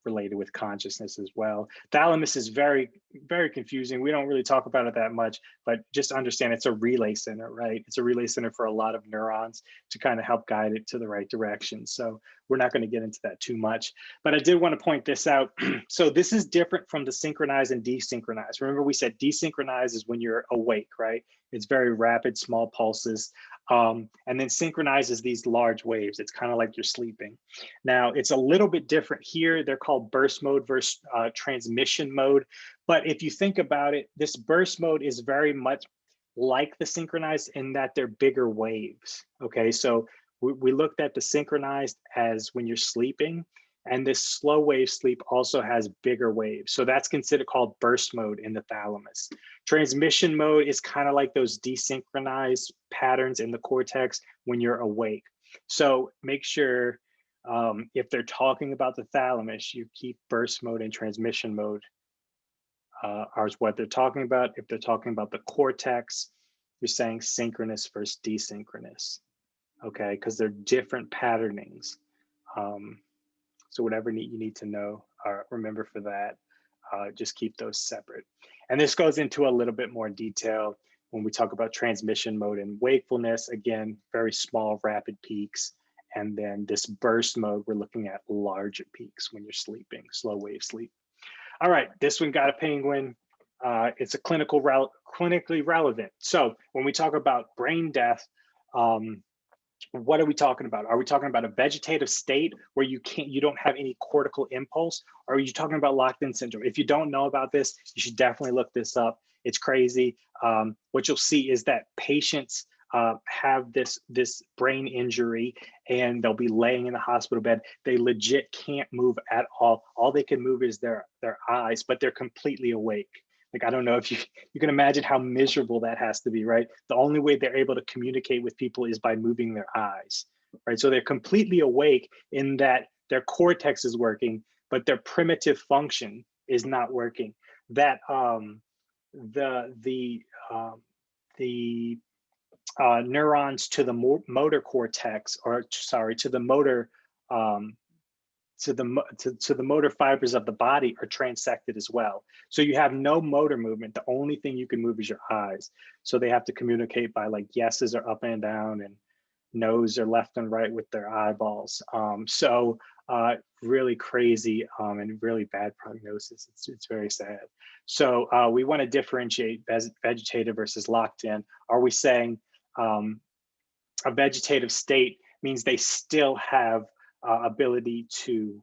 Speaker 1: related with consciousness as well. Thalamus is very, very confusing. We don't really talk about it that much, but just understand it's a relay center, right? It's a relay center for a lot of neurons to kind of help guide it to the right direction. So we're not going to get into that too much, but I did want to point this out. So this is different from the synchronized and desynchronized. Remember, we said desynchronized is when you're awake, right? It's very rapid, small pulses. And then synchronized is these large waves. It's kind of like you're sleeping. Now, it's a little bit different here. They're called burst mode versus transmission mode. But if you think about it, this burst mode is very much like the synchronized in that they're bigger waves. Okay, so we looked at the synchronized as when you're sleeping, and this slow wave sleep also has bigger waves. So that's considered called burst mode in the thalamus. Transmission mode is kind of like those desynchronized patterns in the cortex when you're awake. So make sure if they're talking about the thalamus, you keep burst mode and transmission mode are what they're talking about. If they're talking about the cortex, you're saying synchronous versus desynchronous. Okay, because they're different patternings. So whatever you need to know, remember for that, just keep those separate. And this goes into a little bit more detail when we talk about transmission mode and wakefulness. Again, very small, rapid peaks. And then this burst mode, we're looking at larger peaks when you're sleeping, slow wave sleep. All right, this one got a penguin. It's a clinically relevant. So when we talk about brain death, what are we talking about? Are we talking about a vegetative state where you don't have any cortical impulse? Or are you talking about locked-in syndrome? If you don't know about this, you should definitely look this up. It's crazy. What you'll see is that patients have this brain injury and they'll be laying in the hospital bed. They legit can't move at all. All they can move is their eyes, but they're completely awake. Like, I don't know if you can imagine how miserable that has to be, right? The only way they're able to communicate with people is by moving their eyes, right? So they're completely awake in that their cortex is working, but their primitive function is not working. That the neurons to the motor cortex, or sorry, to the motor to the motor fibers of the body are transected as well. So you have no motor movement. The only thing you can move is your eyes. So they have to communicate by like yeses or up and down, and no's or left and right with their eyeballs. Really crazy and really bad prognosis. It's very sad. So we want to differentiate vegetative versus locked in. Are we saying a vegetative state means they still have ability to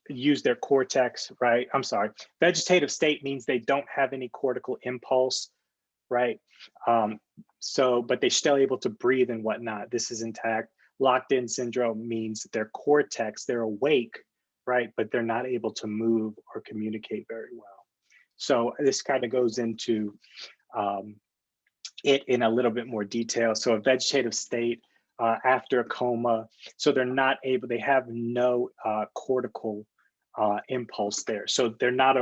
Speaker 1: use their cortex, right? I'm sorry. Vegetative state means they don't have any cortical impulse, right? But they're still able to breathe and whatnot. This is intact. Locked in syndrome means their cortex, they're awake, right? But they're not able to move or communicate very well. So this kind of goes into it in a little bit more detail. So a vegetative state after a coma, so they're not able, they have no cortical impulse there. So they're not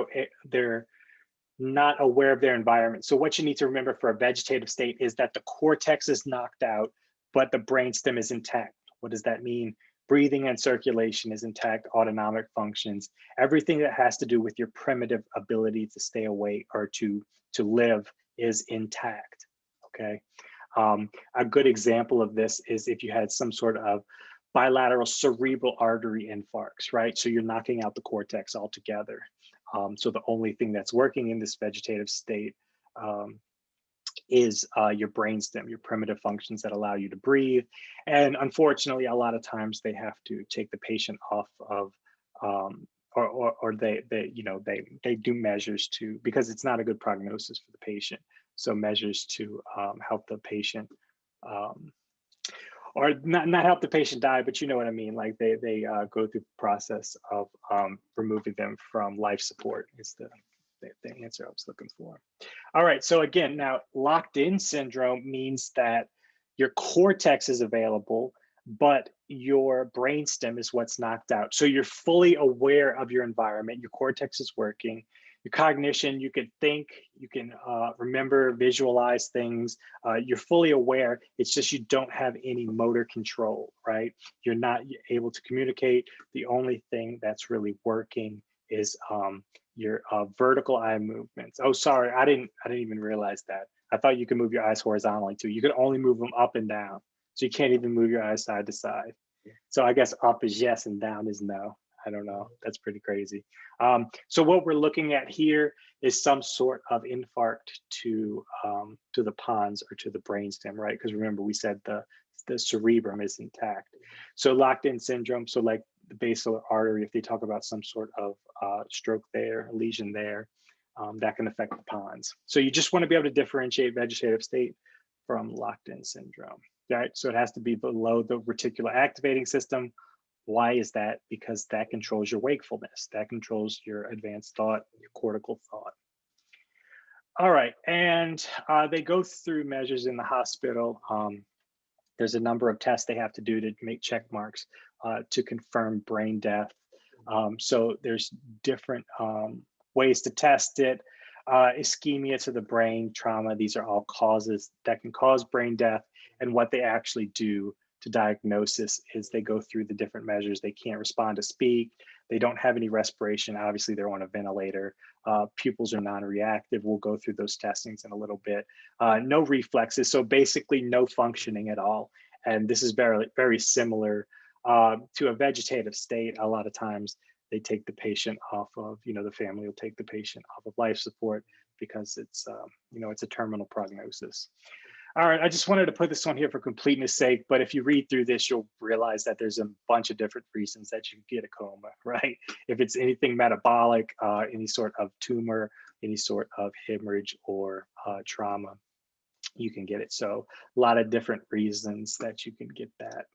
Speaker 1: aware of their environment. So what you need to remember for a vegetative state is that the cortex is knocked out, but the brainstem is intact. What does that mean? Breathing and circulation is intact, autonomic functions, everything that has to do with your primitive ability to stay awake or to live is intact, okay? A good example of this is if you had some sort of bilateral cerebral artery infarcts, right? So you're knocking out the cortex altogether. So the only thing that's working in this vegetative state is your brainstem, your primitive functions that allow you to breathe. And unfortunately, a lot of times they have to take the patient off of, or they do measures to, because it's not a good prognosis for the patient. So measures to help the patient, or not help the patient die, but you know what I mean. Like they go through the process of removing them from life support is the answer I was looking for. All right, so again, now locked in syndrome means that your cortex is available, but your brainstem is what's knocked out. So you're fully aware of your environment, your cortex is working, your cognition, you can think, you can remember, visualize things, you're fully aware, it's just you don't have any motor control, right? You're not able to communicate. The only thing that's really working is your vertical eye movements. Oh, sorry, I didn't even realize that. I thought you could move your eyes horizontally too. You could only move them up and down. So you can't even move your eyes side to side. So I guess up is yes and down is no. I don't know, that's pretty crazy. So what we're looking at here is some sort of infarct to the pons or to the brainstem, right? Because remember we said the cerebrum is intact. So locked in syndrome, so like the basal artery, if they talk about some sort of stroke there, a lesion there, that can affect the pons. So you just want to be able to differentiate vegetative state from locked in syndrome, right? So it has to be below the reticular activating system. Why is that? Because that controls your wakefulness, that controls your advanced thought, your cortical thought. All right, and they go through measures in the hospital. There's a number of tests they have to do to make check marks to confirm brain death. So there's different ways to test it. Ischemia to the brain, trauma, these are all causes that can cause brain death. And what they actually do to diagnosis is they go through the different measures. They can't respond to speak. They don't have any respiration. Obviously, they're on a ventilator. Pupils are non-reactive. We'll go through those testings in a little bit. No reflexes, so basically no functioning at all. And this is very, very similar to a vegetative state. A lot of times they take the patient off of, the family will take the patient off of life support because it's, it's a terminal prognosis. All right, I just wanted to put this on here for completeness sake, but if you read through this, you'll realize that there's a bunch of different reasons that you can get a coma, right? If it's anything metabolic, any sort of tumor, any sort of hemorrhage or trauma. you can get it. So a lot of different reasons that you can get that.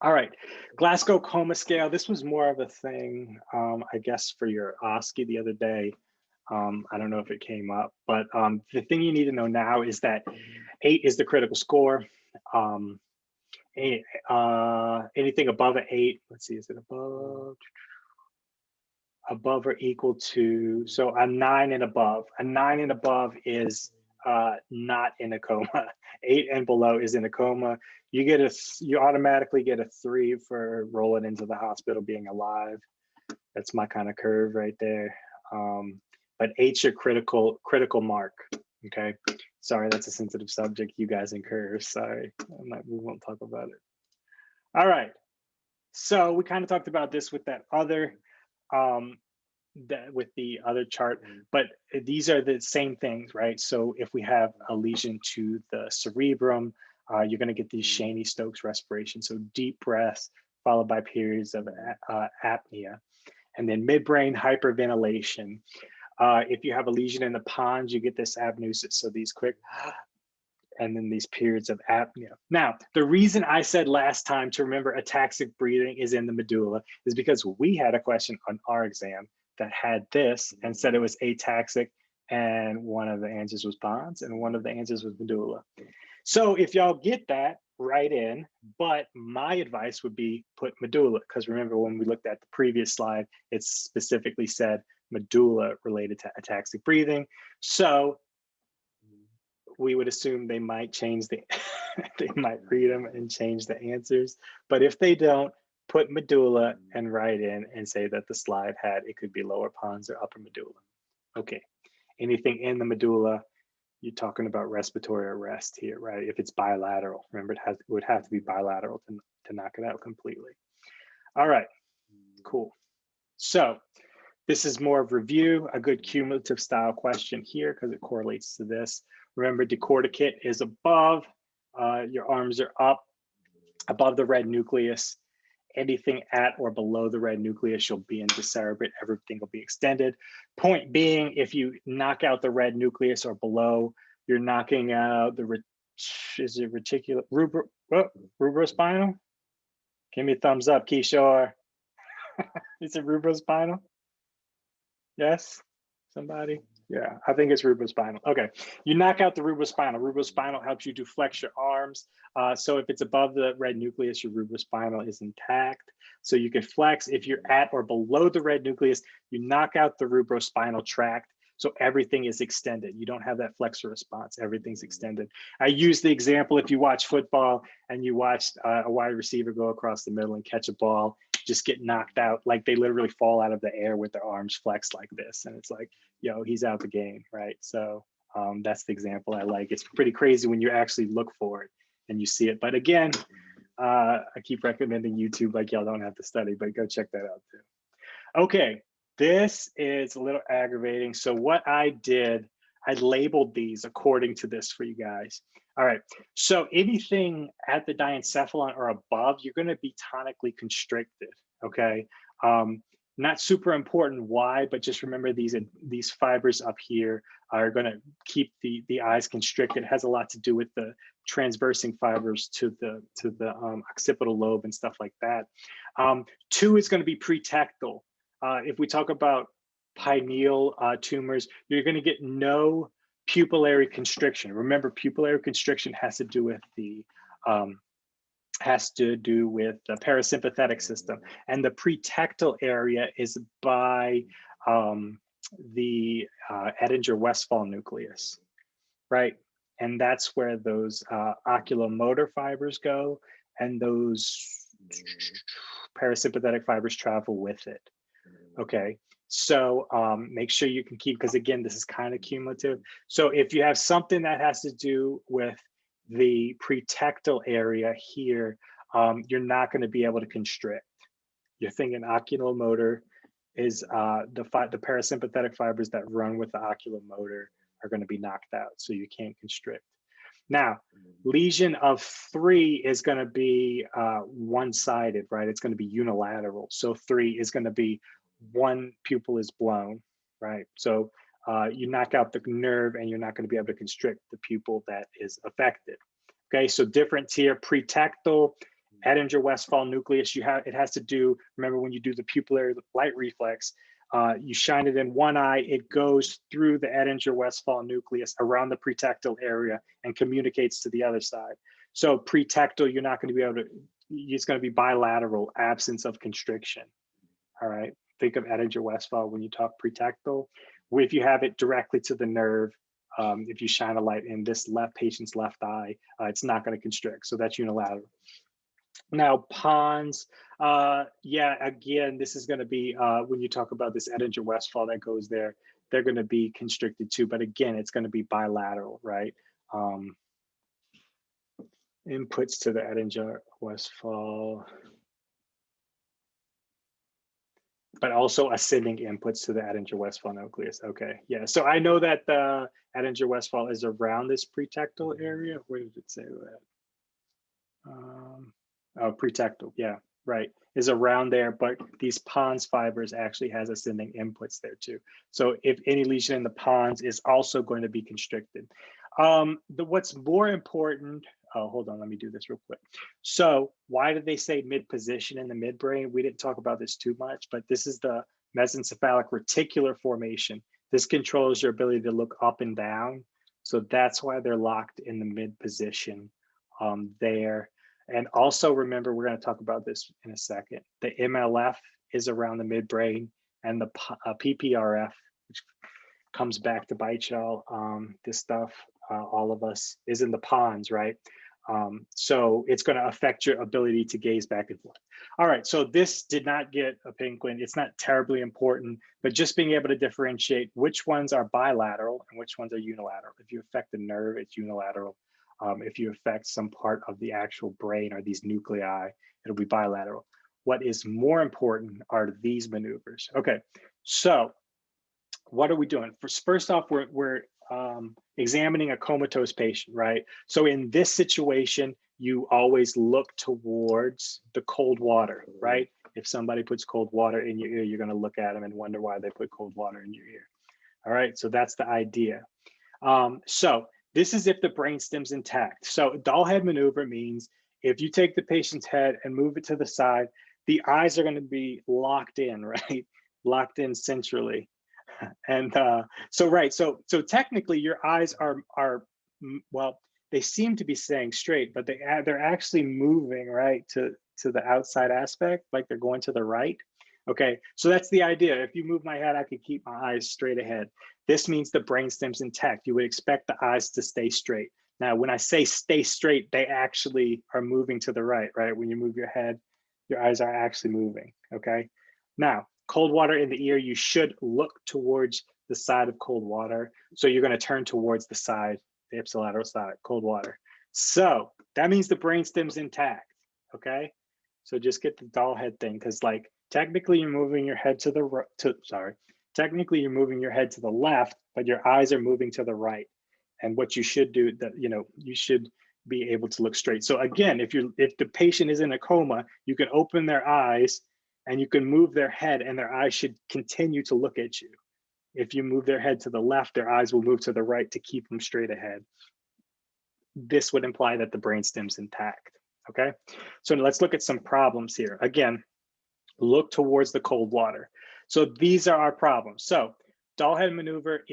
Speaker 1: All right, Glasgow Coma Scale. This was more of a thing, I guess, for your OSCE the other day. I don't know if it came up, but the thing you need to know now is that 8 is the critical score. Anything above an 8, let's see, is it above or equal to, so a 9 and above. A 9 and above is not in a coma. 8 and below is in a coma. You automatically get a 3 for rolling into the hospital being alive. That's my kind of curve right there. But 8's your critical mark. Okay. Sorry, that's a sensitive subject. You guys in curves. Sorry, we won't talk about it. All right. So we kind of talked about this with that other with the other chart, but these are the same things, right? So if we have a lesion to the cerebrum, you're going to get these Shaney-Stokes respiration. So deep breaths followed by periods of apnea, and then midbrain hyperventilation. If you have a lesion in the pons, you get this apneusis. So these quick, and then these periods of apnea. Now, the reason I said last time to remember ataxic breathing is in the medulla is because we had a question on our exam that had this and said it was ataxic, and one of the answers was pons and one of the answers was medulla. So if y'all get that, write in, but my advice would be put medulla, because remember when we looked at the previous slide, it specifically said medulla related to ataxic breathing. So we would assume they might change the, they might read them and change the answers. But if they don't, put medulla and write in and say that the slide had, it could be lower pons or upper medulla. Okay, anything in the medulla, you're talking about respiratory arrest here, right? If it's bilateral, remember it would have to be bilateral to knock it out completely. All right, cool. So this is more of review, a good cumulative style question here because it correlates to this. Remember, decorticate is above, your arms are up, above the red nucleus. Anything at or below the red nucleus, you'll be in decerebrate, everything will be extended. Point being, if you knock out the red nucleus or below, you're knocking out the, is it reticular, rubrospinal? Give me a thumbs up, Kishore. Is it rubrospinal? Yes, somebody? Yeah, I think it's rubrospinal. Okay, you knock out the rubrospinal. Rubrospinal helps you to flex your arms. So if it's above the red nucleus, your rubrospinal is intact. So you can flex. If you're at or below the red nucleus, you knock out the rubrospinal tract. So everything is extended. You don't have that flexor response. Everything's extended. I use the example if you watch football and you watch a wide receiver go across the middle and catch a ball, just get knocked out, like they literally fall out of the air with their arms flexed like this. And it's like, yo, he's out the game, right? So that's the example I like. It's pretty crazy when you actually look for it and you see it. But again, I keep recommending YouTube, like y'all don't have to study, but go check that out too. Okay, this is a little aggravating. So what I did, I labeled these according to this for you guys. All right, so anything at the diencephalon or above, you're gonna be tonically constricted, okay? Not super important why, but just remember these fibers up here are gonna keep the eyes constricted. It has a lot to do with the transversing fibers to the occipital lobe and stuff like that. 2 is gonna be pretectal. If we talk about pineal tumors, you're gonna get no pupillary constriction. Remember, pupillary constriction has to do with the parasympathetic system, and the pretectal area is by the Edinger-Westphal nucleus, right? And that's where those oculomotor fibers go, and those parasympathetic fibers travel with it. Okay. So make sure you can keep, because again, this is kind of cumulative. So if you have something that has to do with the pretectal area here, you're not going to be able to constrict. You're thinking oculomotor is the parasympathetic fibers that run with the oculomotor are going to be knocked out, so you can't constrict. Now, lesion of 3 is going to be one-sided, right? It's going to be unilateral. So 3 is going to be one pupil is blown, right? So you knock out the nerve and you're not going to be able to constrict the pupil that is affected. Okay, so difference here, pretectal, Edinger-Westphal nucleus, it has to do, remember when you do the pupillary light reflex, you shine it in one eye, it goes through the Edinger-Westphal nucleus around the pretectal area and communicates to the other side. So pretectal, you're not going to be able to, it's going to be bilateral, absence of constriction. All right, think of Edinger-Westphal when you talk pretectal. If you have it directly to the nerve, if you shine a light in this patient's left eye, it's not going to constrict. So that's unilateral. Now, pons, yeah, again, this is going to be, when you talk about this Edinger-Westphal that goes there, they're going to be constricted too. But again, it's going to be bilateral, right? Inputs to the Edinger-Westphal, but also ascending inputs to the Edinger-Westphal nucleus. Okay, yeah. So I know that the Edinger-Westphal is around this pretectal area. Where did it say that? Oh, pretectal, yeah, right, is around there, but these pons fibers actually has ascending inputs there too. So if any lesion in the pons is also going to be constricted. What's more important, oh, hold on, let me do this real quick. So why did they say mid-position in the midbrain? We didn't talk about this too much, but this is the mesencephalic reticular formation. This controls your ability to look up and down. So that's why they're locked in the mid-position there. And also remember, we're going to talk about this in a second. The MLF is around the midbrain, and the PPRF, which comes back to bite y'all, this stuff, all of us, is in the pons, right? So it's going to affect your ability to gaze back and forth. All right, so this did not get a penguin. It's not terribly important, but just being able to differentiate which ones are bilateral and which ones are unilateral. If you affect the nerve, it's unilateral. If you affect some part of the actual brain or these nuclei, it'll be bilateral. What is more important are these maneuvers. Okay, so what are we doing? First off, we're examining a comatose patient, right? So in this situation, you always look towards the cold water, right? If somebody puts cold water in your ear, you're going to look at them and wonder why they put cold water in your ear. All right, so that's the idea. So this is if the brainstem's intact. So doll head maneuver means if you take the patient's head and move it to the side, the eyes are going to be locked in, right? Locked in centrally. And so technically your eyes are well, they seem to be staying straight, but they're actually moving, right, to the outside aspect, like they're going to the right. Okay, so that's the idea. If you move my head, I could keep my eyes straight ahead. This means the brainstem's intact. You would expect the eyes to stay straight. Now, when I say stay straight, they actually are moving to the right, right? When you move your head, your eyes are actually moving, okay? Now, cold water in the ear, you should look towards the side of cold water. So you're gonna turn towards the side, the ipsilateral side, cold water. So that means the brainstem's intact, okay? So just get the doll head thing, because like, technically you're moving your head to the technically you're moving your head to the left, but your eyes are moving to the right. And what you should do, that you should be able to look straight. So again, if the patient is in a coma, you can open their eyes and you can move their head and their eyes should continue to look at you. If you move their head to the left, their eyes will move to the right to keep them straight ahead. This would imply that the brainstem's intact, okay? So let's look at some problems here. Again, look towards the cold water. So these are our problems. So doll head maneuver,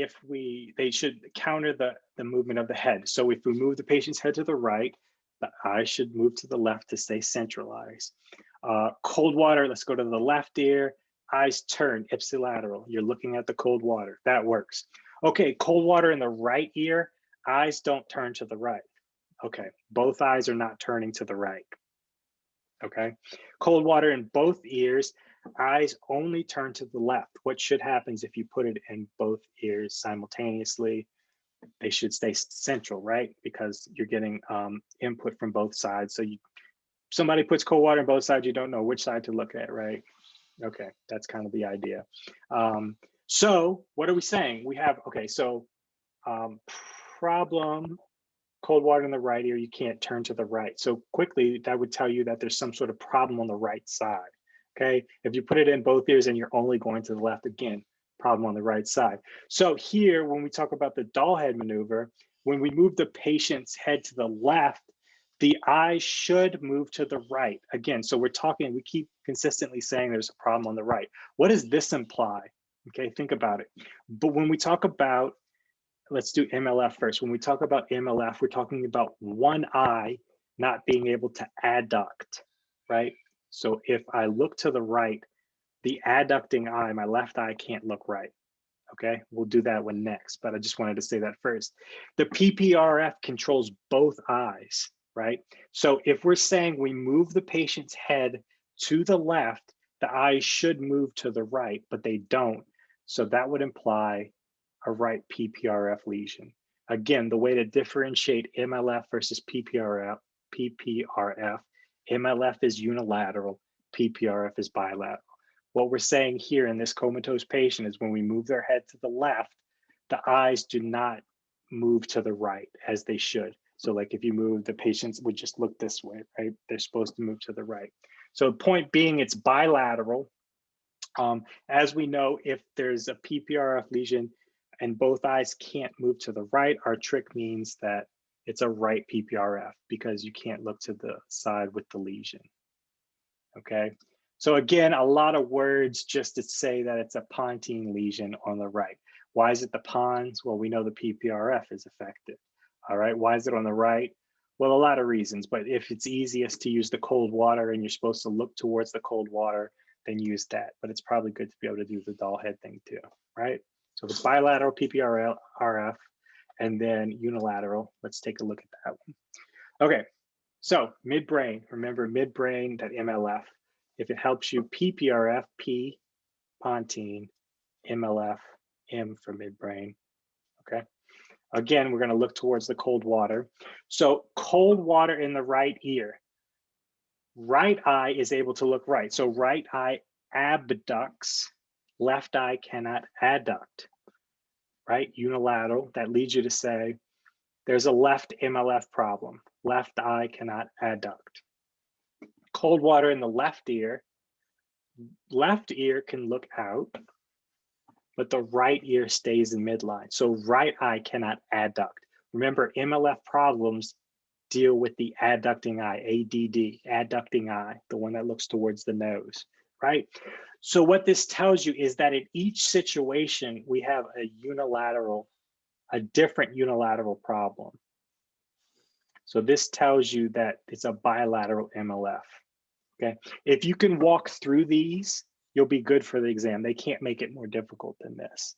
Speaker 1: they should counter the movement of the head. So if we move the patient's head to the right, the eye should move to the left to stay centralized. Cold water, let's go to the left ear, eyes turn ipsilateral. You're looking at the cold water, that works. Okay, cold water in the right ear, eyes don't turn to the right. Okay, both eyes are not turning to the right. Okay, cold water in both ears, eyes only turn to the left. What should happen is if you put it in both ears simultaneously, they should stay central, right? Because you're getting input from both sides. So somebody puts cold water in both sides, you don't know which side to look at, right? Okay, that's kind of the idea. So what are we saying? We have, okay, so problem, cold water in the right ear, you can't turn to the right. So quickly, that would tell you that there's some sort of problem on the right side, okay? If you put it in both ears and you're only going to the left, again, problem on the right side. So here, when we talk about the doll head maneuver, when we move the patient's head to the left, the eye should move to the right. Again, so we keep consistently saying there's a problem on the right. What does this imply? Okay, think about it. But when we talk about, let's do MLF first. When we talk about MLF, we're talking about one eye not being able to adduct, right? So if I look to the right, the adducting eye, my left eye, can't look right. Okay, we'll do that one next, but I just wanted to say that first. The PPRF controls both eyes, right? So if we're saying we move the patient's head to the left, the eyes should move to the right, but they don't. So that would imply a right PPRF lesion. Again, the way to differentiate MLF versus PPRF, MLF is unilateral, PPRF is bilateral. What we're saying here in this comatose patient is when we move their head to the left, the eyes do not move to the right as they should. So like if you move, the patients would just look this way, right? They're supposed to move to the right. So the point being, it's bilateral. As we know, if there's a PPRF lesion and both eyes can't move to the right, our trick means that it's a right PPRF because you can't look to the side with the lesion, okay? So again, a lot of words just to say that it's a pontine lesion on the right. Why is it the pons? Well, we know the PPRF is affected, all right? Why is it on the right? Well, a lot of reasons, but if it's easiest to use the cold water and you're supposed to look towards the cold water, then use that. But it's probably good to be able to do the doll head thing too, right? So the bilateral PPRF and then unilateral. Let's take a look at that one. Okay, so midbrain, remember midbrain, that MLF. If it helps you, PPRF, P, pontine, MLF, M for midbrain, okay? Again, we're gonna look towards the cold water. So cold water in the right ear. Right eye is able to look right. So right eye abducts, left eye cannot adduct, right? Unilateral, that leads you to say, there's a left MLF problem. Left eye cannot adduct. Cold water in the left ear can look out, but the right ear stays in midline. So right eye cannot adduct. Remember, MLF problems deal with the adducting eye, ADD, adducting eye, the one that looks towards the nose, right? So what this tells you is that in each situation, we have a different unilateral problem. So this tells you that it's a bilateral MLF, okay? If you can walk through these, you'll be good for the exam. They can't make it more difficult than this,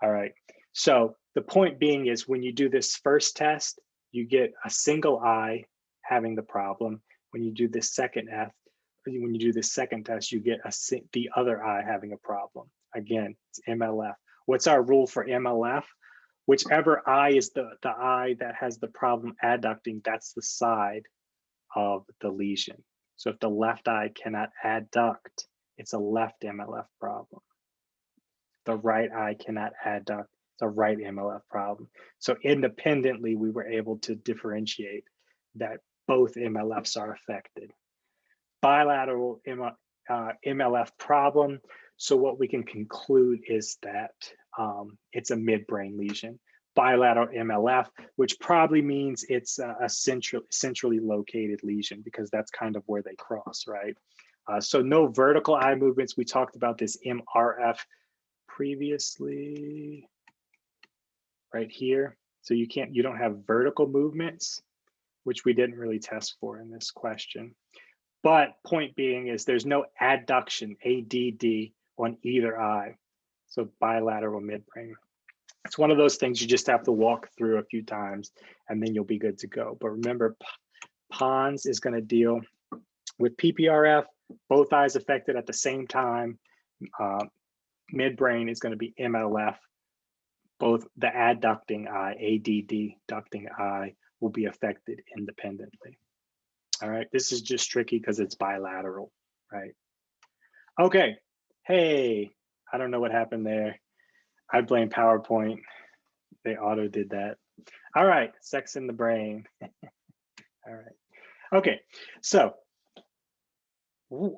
Speaker 1: all right? So the point being is when you do this first test, you get a single eye having the problem. When you do this second test, you get the other eye having a problem. Again, it's MLF. What's our rule for MLF? Whichever eye is the eye that has the problem adducting, that's the side of the lesion. So if the left eye cannot adduct, it's a left MLF problem. The right eye cannot adduct, it's a right MLF problem. So independently, we were able to differentiate that both MLFs are affected. Bilateral MLF problem. So what we can conclude is that it's a midbrain lesion. Bilateral MLF, which probably means it's a centrally located lesion because that's kind of where they cross, right? So no vertical eye movements. We talked about this MRF previously, right here. So you don't have vertical movements, which we didn't really test for in this question. But point being is there's no adduction, ADD, on either eye. So bilateral midbrain. It's one of those things you just have to walk through a few times and then you'll be good to go. But remember, PONS is going to deal with PPRF, both eyes affected at the same time. Midbrain is going to be MLF. Both the adducting eye, ADD ducting eye, will be affected independently. All right, this is just tricky because it's bilateral, right? Okay, hey, I don't know what happened there. I blame PowerPoint. They auto did that. All right, sex in the brain. All right, okay, so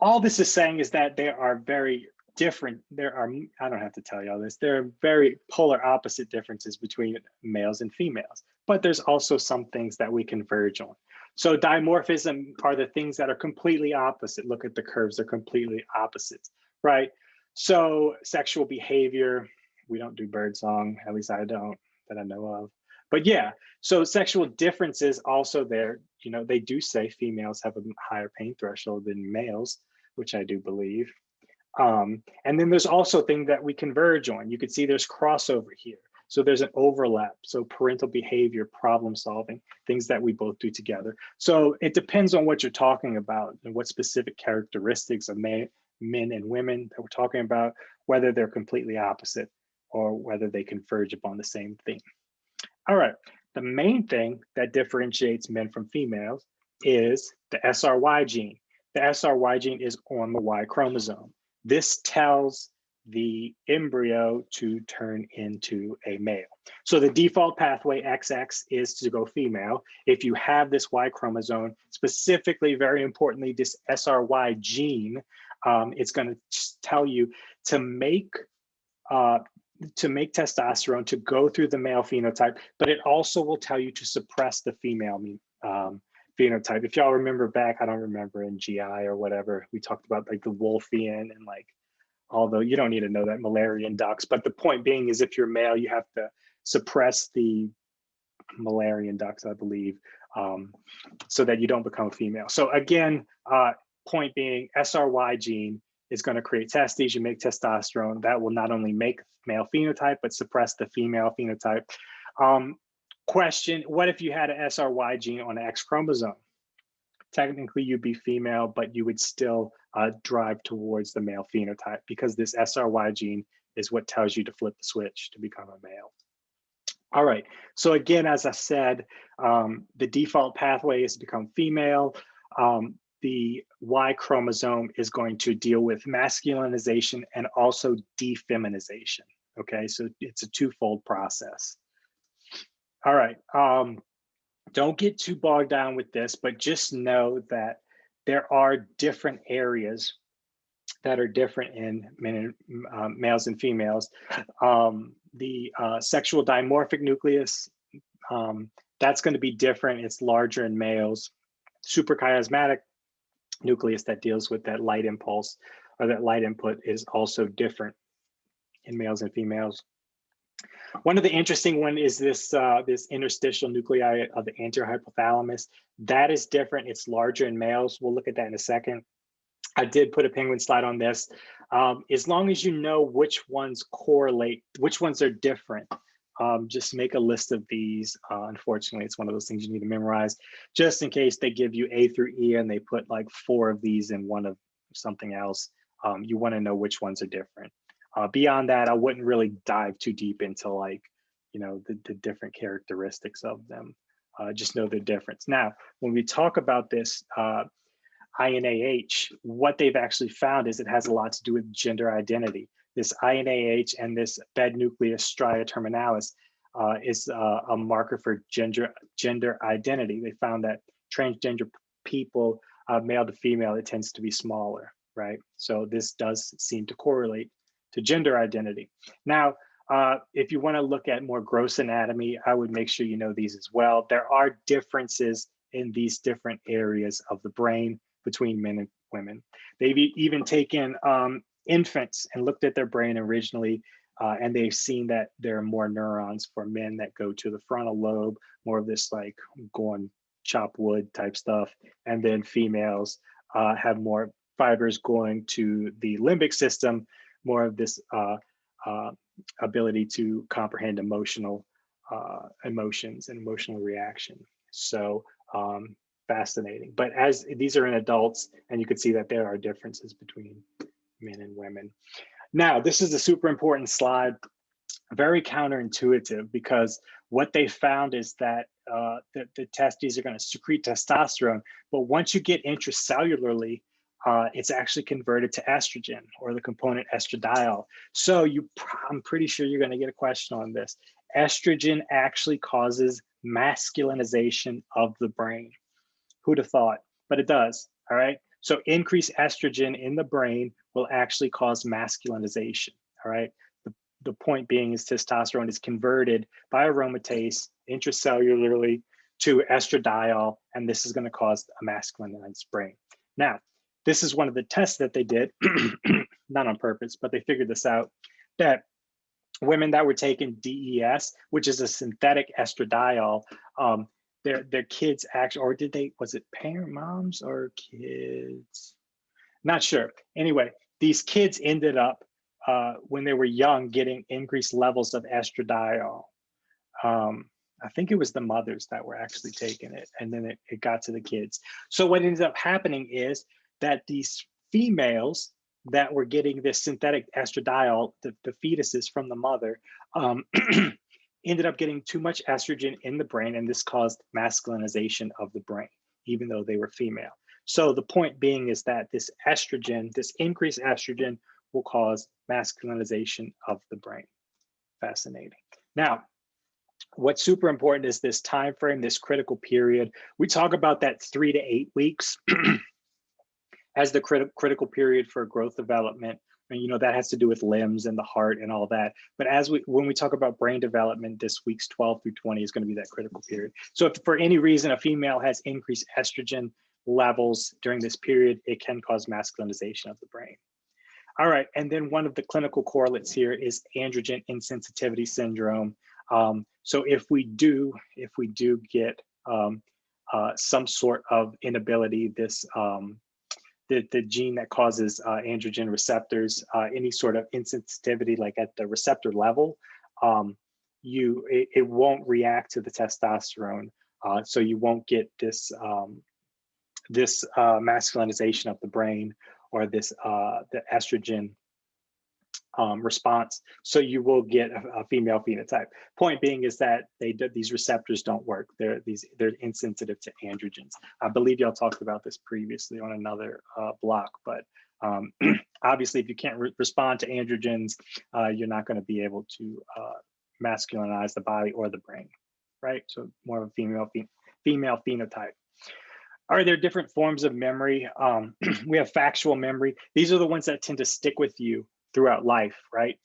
Speaker 1: all this is saying is that there are very different, I don't have to tell you all this, there are very polar opposite differences between males and females, but there's also some things that we converge on. So dimorphism are the things that are completely opposite. Look at the curves, they're completely opposites, right? So sexual behavior, we don't do birdsong, at least I don't, that I know of. But yeah, so sexual differences also there, you know, they do say females have a higher pain threshold than males, which I do believe. And then there's also things that we converge on. You can see there's crossover here. So there's an overlap. So parental behavior, problem solving, things that we both do together. So it depends on what you're talking about and what specific characteristics of men and women that we're talking about, whether they're completely opposite or whether they converge upon the same thing. All right, the main thing that differentiates men from females is the SRY gene. The SRY gene is on the Y chromosome. This tells the embryo to turn into a male. So the default pathway XX is to go female. If you have this Y chromosome, specifically, very importantly, this SRY gene, it's going to tell you to make testosterone to go through the male phenotype, but it also will tell you to suppress the female phenotype. If y'all remember back, I don't remember in GI or whatever, we talked about like the Wolffian and like, although you don't need to know that Müllerian ducts, but the point being is if you're male, you have to suppress the Müllerian ducts, I believe, so that you don't become a female. So again, point being SRY gene is going to create testes, you make testosterone, that will not only make male phenotype, but suppress the female phenotype. Question, what if you had an SRY gene on the X chromosome? Technically you'd be female, but you would still drive towards the male phenotype because this SRY gene is what tells you to flip the switch to become a male. All right, so again, as I said, the default pathway is to become female. The Y chromosome is going to deal with masculinization and also defeminization, okay? So it's a twofold process. All right, don't get too bogged down with this, but just know that there are different areas that are different in males and females. The sexual dimorphic nucleus, that's going to be different. It's larger in males. Suprachiasmatic nucleus that deals with that light impulse or that light input is also different in males and females. One of the interesting one is this this interstitial nuclei of the anterior hypothalamus. That is different. It's larger in males. We'll look at that in a second. I did put a penguin slide on this. As long as you know which ones correlate, which ones are different, just make a list of these. Unfortunately, it's one of those things you need to memorize, just in case they give you A through E and they put like 4 of these in one of something else. You want to know which ones are different. Beyond that, I wouldn't really dive too deep into like, you know, the different characteristics of them. Just know the difference. Now, when we talk about this INAH, what they've actually found is it has a lot to do with gender identity. This INAH and this bed nucleus stria terminalis is a marker for gender identity. They found that transgender people, male to female, it tends to be smaller, right? So this does seem to correlate to gender identity. Now, if you want to look at more gross anatomy, I would make sure you know these as well. There are differences in these different areas of the brain between men and women. They've even taken infants and looked at their brain originally, and they've seen that there are more neurons for men that go to the frontal lobe, more of this like go on chop wood type stuff, and then females have more fibers going to the limbic system, more of this ability to comprehend emotional emotions and emotional reaction. So fascinating. But as these are in adults, and you can see that there are differences between men and women. Now, this is a super important slide, very counterintuitive, because what they found is that the testes are going to secrete testosterone, but once you get intracellularly, it's actually converted to estrogen or the component estradiol. So I'm pretty sure you're going to get a question on this. Estrogen actually causes masculinization of the brain. Who'd have thought? But it does, all right? So increased estrogen in the brain will actually cause masculinization, all right? The point being is testosterone is converted by aromatase intracellularly to estradiol, and this is going to cause a masculinized brain. Now, this is one of the tests that they did, not on purpose, but they figured this out, that women that were taking DES, which is a synthetic estradiol, their kids actually, or was it parent moms or kids? Not sure. Anyway, these kids ended up, when they were young, getting increased levels of estradiol. I think it was the mothers that were actually taking it, and then it got to the kids. So what ended up happening is that these females that were getting this synthetic estradiol, the fetuses from the mother, ended up getting too much estrogen in the brain, and this caused masculinization of the brain, even though they were female. So the point being is that this estrogen, this increased estrogen, will cause masculinization of the brain. Fascinating. Now, what's super important is this time frame, this critical period. We talk about that 3 to 8 weeks as the critical period for growth development. And, you know, that has to do with limbs and the heart and all that. But when we talk about brain development, this weeks 12 through 20 is going to be that critical period. So if for any reason a female has increased estrogen levels during this period, it can cause masculinization of the brain. All right, and then one of the clinical correlates here is androgen insensitivity syndrome. So if we do get some sort of inability, this the gene that causes androgen receptors, any sort of insensitivity, like at the receptor level, it won't react to the testosterone, so you won't get this masculinization of the brain, or this the estrogen response. So you will get a female phenotype. Point being is that these receptors don't work. They're insensitive to androgens. I believe y'all talked about this previously on another block, but obviously if you can't respond to androgens, you're not going to be able to masculinize the body or the brain, right? So more of a female phenotype. All right, there are different forms of memory. We have factual memory. These are the ones that tend to stick with you throughout life, right?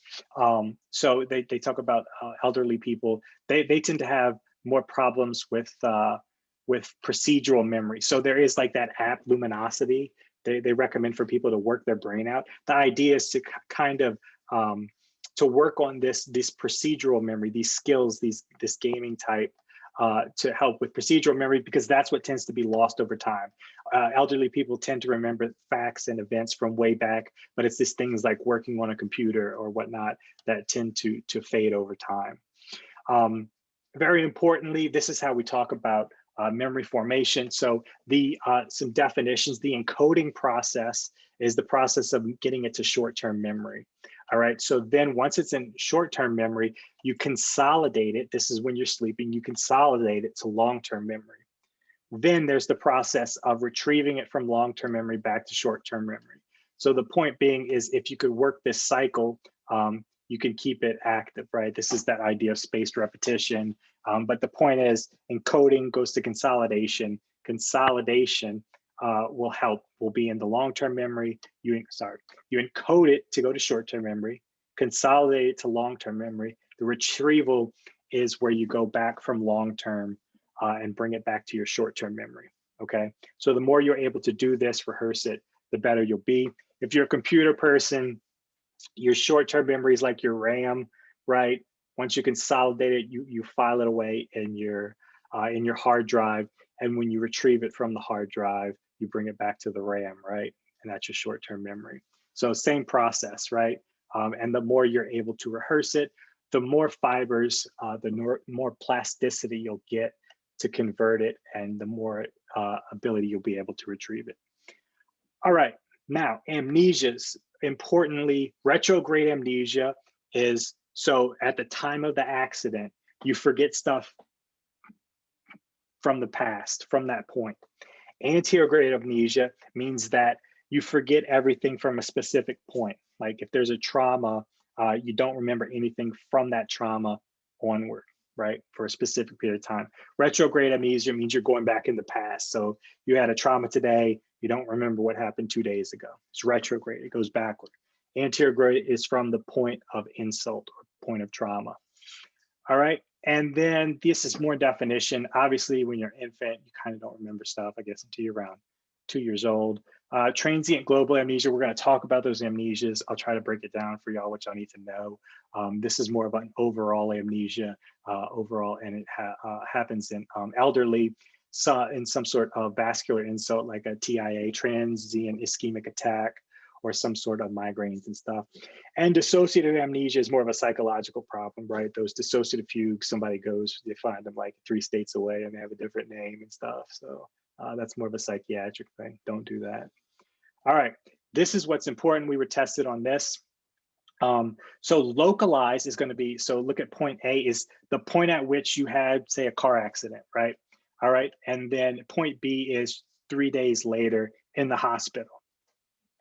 Speaker 1: So they talk about elderly people. They tend to have more problems with procedural memory. So there is like that app Luminosity. They recommend for people to work their brain out. The idea is to kind of to work on this procedural memory, these skills, this gaming type, to help with procedural memory, because that's what tends to be lost over time. Elderly people tend to remember facts and events from way back, but it's these things like working on a computer or whatnot that tend to fade over time. Very importantly, this is how we talk about memory formation. So some definitions: the encoding process is the process of getting it to short-term memory. All right, so then once it's in short-term memory, you consolidate it. This is when you're sleeping, you consolidate it to long-term memory. Then there's the process of retrieving it from long-term memory back to short-term memory. So the point being is, if you could work this cycle, you can keep it active, right? This is that idea of spaced repetition. But the point is, encoding goes to consolidation. Consolidation will be in the long-term memory. You encode it to go to short-term memory, consolidate it to long-term memory. The retrieval is where you go back from long-term and bring it back to your short-term memory, okay? So the more you're able to do this, rehearse it, the better you'll be. If you're a computer person, your short-term memory is like your RAM, right? Once you consolidate it, you file it away in your hard drive, and when you retrieve it from the hard drive, you bring it back to the RAM, right? And that's your short-term memory. So same process, right? And the more you're able to rehearse it, the more fibers, the more plasticity you'll get to convert it, and the more ability you'll be able to retrieve it. All right, now amnesias. Importantly, retrograde amnesia is, so at the time of the accident, you forget stuff from the past, from that point. Anterograde amnesia means that you forget everything from a specific point. Like if there's a trauma, you don't remember anything from that trauma onward, right, for a specific period of time. Retrograde amnesia means you're going back in the past. So you had a trauma today, you don't remember what happened 2 days ago. It's retrograde, it goes backward. Anterograde is from the point of insult or point of trauma. All right, and then this is more definition. Obviously, when you're an infant, you kind of don't remember stuff, I guess, until you're around 2 years old. Transient global amnesia, we're going to talk about those amnesias. I'll try to break it down for y'all, what y'all need to know. This is more about an overall amnesia, and it happens in elderly, in some sort of vascular insult like a TIA, transient ischemic attack, or some sort of migraines and stuff. And dissociative amnesia is more of a psychological problem, right? Those dissociative fugues, somebody goes, they find them like 3 states away and they have a different name and stuff. So that's more of a psychiatric thing. Don't do that. All right, this is what's important. We were tested on this. So localized is going to be, so look at point A is the point at which you had, say, a car accident, right? All right, and then point B is 3 days later in the hospital.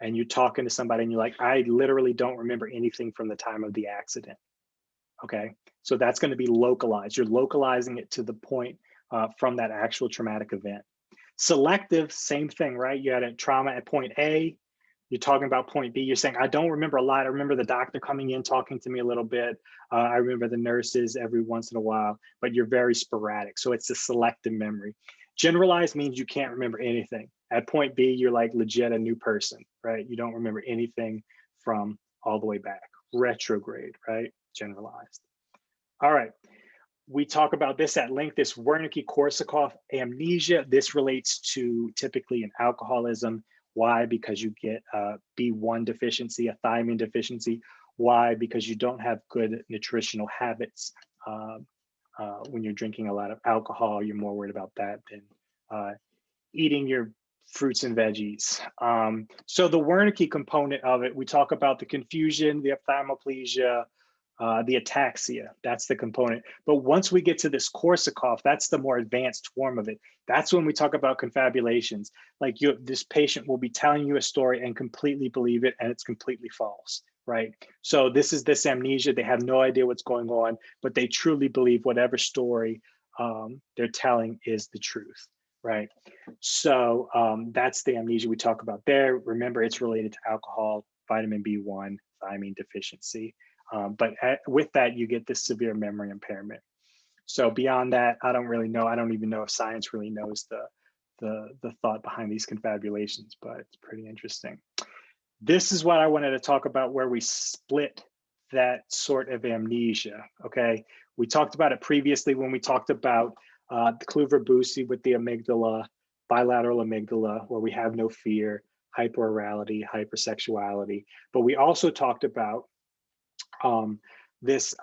Speaker 1: And you're talking to somebody and you're like, I literally don't remember anything from the time of the accident. Okay, so that's going to be localized. You're localizing it to the point from that actual traumatic event. Selective, same thing, right? You had a trauma at point A, you're talking about point B, you're saying, I don't remember a lot. I remember the doctor coming in, talking to me a little bit. I remember the nurses every once in a while, but you're very sporadic. So it's a selective memory. Generalized means you can't remember anything. At point B, you're like legit a new person, right? You don't remember anything from all the way back. Retrograde, right? Generalized. All right. We talk about this at length, this Wernicke-Korsakoff amnesia. This relates to typically in alcoholism. Why? Because you get a B1 deficiency, a thiamine deficiency. Why? Because you don't have good nutritional habits. When you're drinking a lot of alcohol, you're more worried about that than eating your fruits and veggies. So the Wernicke component of it, we talk about the confusion, the ophthalmoplegia, the ataxia, that's the component. But once we get to this Korsakoff, that's the more advanced form of it. That's when we talk about confabulations. Like this patient will be telling you a story and completely believe it, and it's completely false, right? So this is this amnesia. They have no idea what's going on, but they truly believe whatever story they're telling is the truth, right? So that's the amnesia we talk about there. Remember, it's related to alcohol, vitamin B1, thiamine deficiency. But with that, you get this severe memory impairment. So beyond that, I don't really know. I don't even know if science really knows the thought behind these confabulations, but it's pretty interesting. This is what I wanted to talk about, where we split that sort of amnesia, okay? We talked about it previously when we talked about the Kluver-Bucy with the amygdala, bilateral amygdala, where we have no fear, hyperorality, hypersexuality. But we also talked about this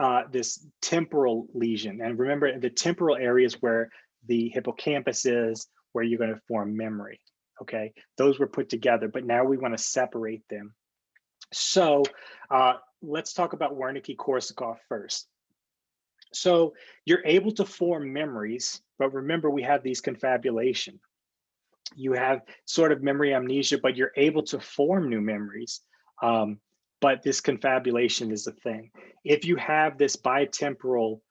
Speaker 1: temporal lesion. And remember, the temporal areas where the hippocampus is, where you're going to form memory, okay? Those were put together, but now we want to separate them. So let's talk about Wernicke-Korsakoff first. So you're able to form memories, but remember, we have these confabulation. You have sort of memory amnesia, but you're able to form new memories. But this confabulation is a thing. If you have this bilateral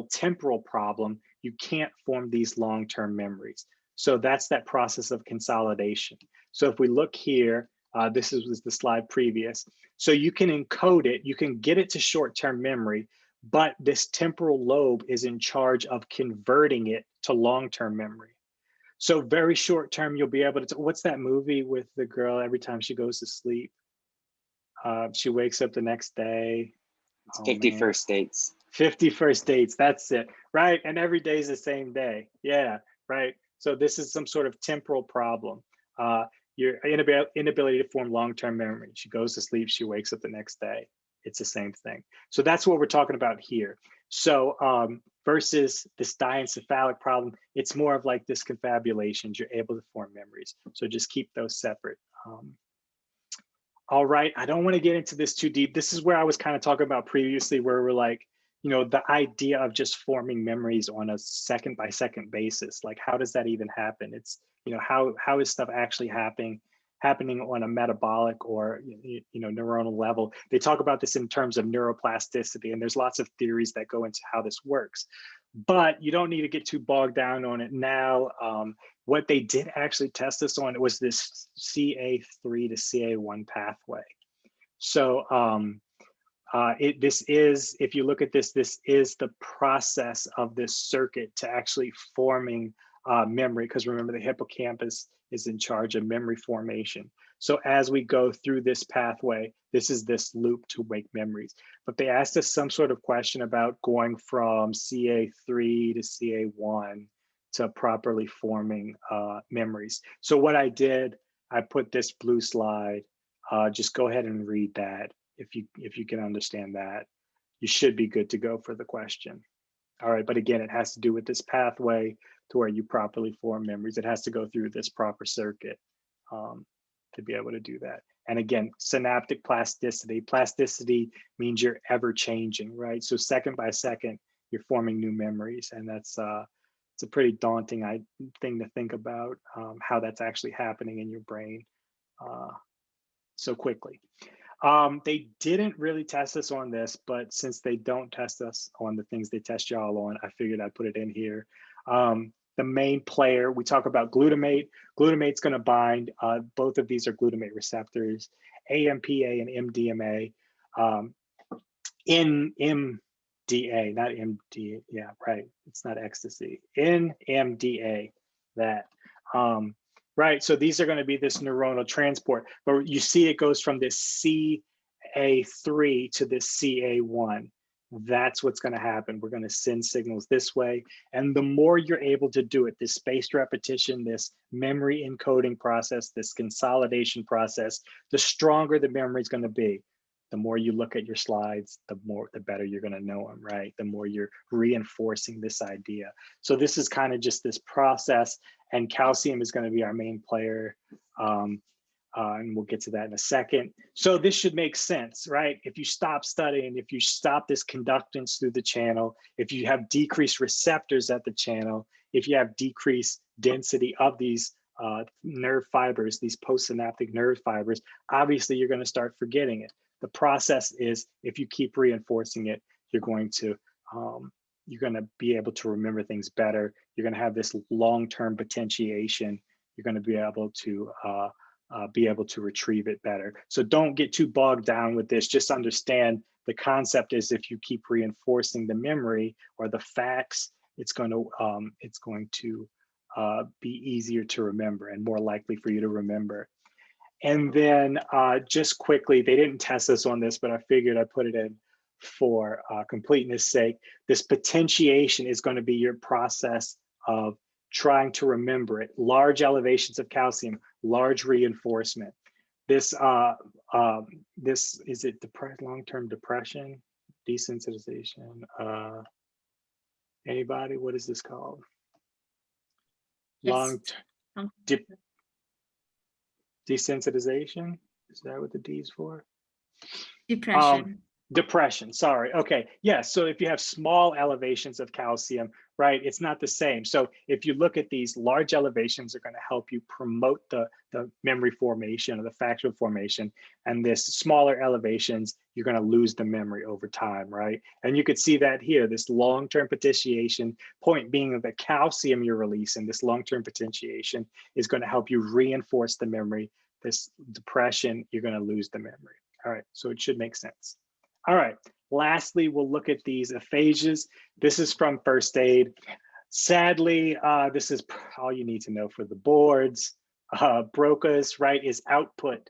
Speaker 1: temporal problem, you can't form these long-term memories. So that's that process of consolidation. So if we look here, this was the slide previous. So you can encode it, you can get it to short-term memory, but this temporal lobe is in charge of converting it to long-term memory. So very short-term, you'll be able to, what's that movie with the girl every time she goes to sleep? She wakes up the next day.
Speaker 3: It's 50 First Dates.
Speaker 1: 50 First Dates, that's it, right? And every day is the same day. Yeah, right. So this is some sort of temporal problem. Your inability to form long-term memory. She goes to sleep, she wakes up the next day. It's the same thing. So that's what we're talking about here. So versus this diencephalic problem, it's more of like this confabulations. You're able to form memories. So just keep those separate. All right, I don't want to get into this too deep. This is where I was kind of talking about previously, where we're like, you know, the idea of just forming memories on a second by second basis. Like, how does that even happen? It's, you know, how is stuff actually happening? happening on a metabolic or neuronal level. They talk about this in terms of neuroplasticity, and there's lots of theories that go into how this works. But you don't need to get too bogged down on it now. What they did actually test this on was this CA3 to CA1 pathway. So this is, if you look at this, this is the process of this circuit to actually forming memory, because remember the hippocampus is in charge of memory formation. So as we go through this pathway, this is this loop to make memories. But they asked us some sort of question about going from CA3 to CA1 to properly forming memories. So what I did, I put this blue slide. Just go ahead and read that. If you can understand that, you should be good to go for the question. All right, but again, it has to do with this pathway to where you properly form memories. It has to go through this proper circuit to be able to do that. And again, synaptic plasticity. Plasticity means you're ever changing, right? So second by second, you're forming new memories, and that's it's a pretty daunting thing to think about, how that's actually happening in your brain so quickly. They didn't really test us on this, but since they don't test us on the things they test y'all on, I figured I'd put it in here. The main player, we talk about glutamate. Glutamate's going to bind, both of these are glutamate receptors, AMPA and MDMA. In MDA, not MD, yeah, right, it's not ecstasy. In MDA, that. Right, so these are going to be this neuronal transport, but you see it goes from this CA3 to this CA1. That's what's going to happen. We're going to send signals this way. And the more you're able to do it, this spaced repetition, this memory encoding process, this consolidation process, the stronger the memory is going to be. The more you look at your slides, the better you're going to know them, right? The more you're reinforcing this idea. So this is kind of just this process, and calcium is going to be our main player. And we'll get to that in a second. So this should make sense, right? If you stop studying, if you stop this conductance through the channel, if you have decreased receptors at the channel, if you have decreased density of these nerve fibers, these postsynaptic nerve fibers, obviously you're going to start forgetting it. The process is, if you keep reinforcing it, you're going to be able to remember things better. You're going to have this long-term potentiation. You're going to be able to retrieve it better. So don't get too bogged down with this. Just understand the concept is, if you keep reinforcing the memory or the facts, it's going to be easier to remember and more likely for you to remember. And then just quickly, they didn't test us on this, but I figured I'd put it in for completeness sake. This potentiation is going to be your process of trying to remember it. Large elevations of calcium, large reinforcement. This is it long-term depression, desensitization. Anybody? What is this called? Long-term desensitization. Is that what the D is for?
Speaker 2: Depression.
Speaker 1: Depression, sorry. Okay, yeah, so if you have small elevations of calcium, right, it's not the same. So if you look at these, large elevations are going to help you promote the memory formation or the factual formation, and this smaller elevations, you're going to lose the memory over time, right? And you could see that here, this long-term potentiation, point being that the calcium you're releasing, this long-term potentiation is going to help you reinforce the memory. This depression, you're going to lose the memory. All right, so it should make sense. All right, lastly, we'll look at these aphasias. This is from first aid. Sadly, this is all you need to know for the boards. Broca's, right, is output.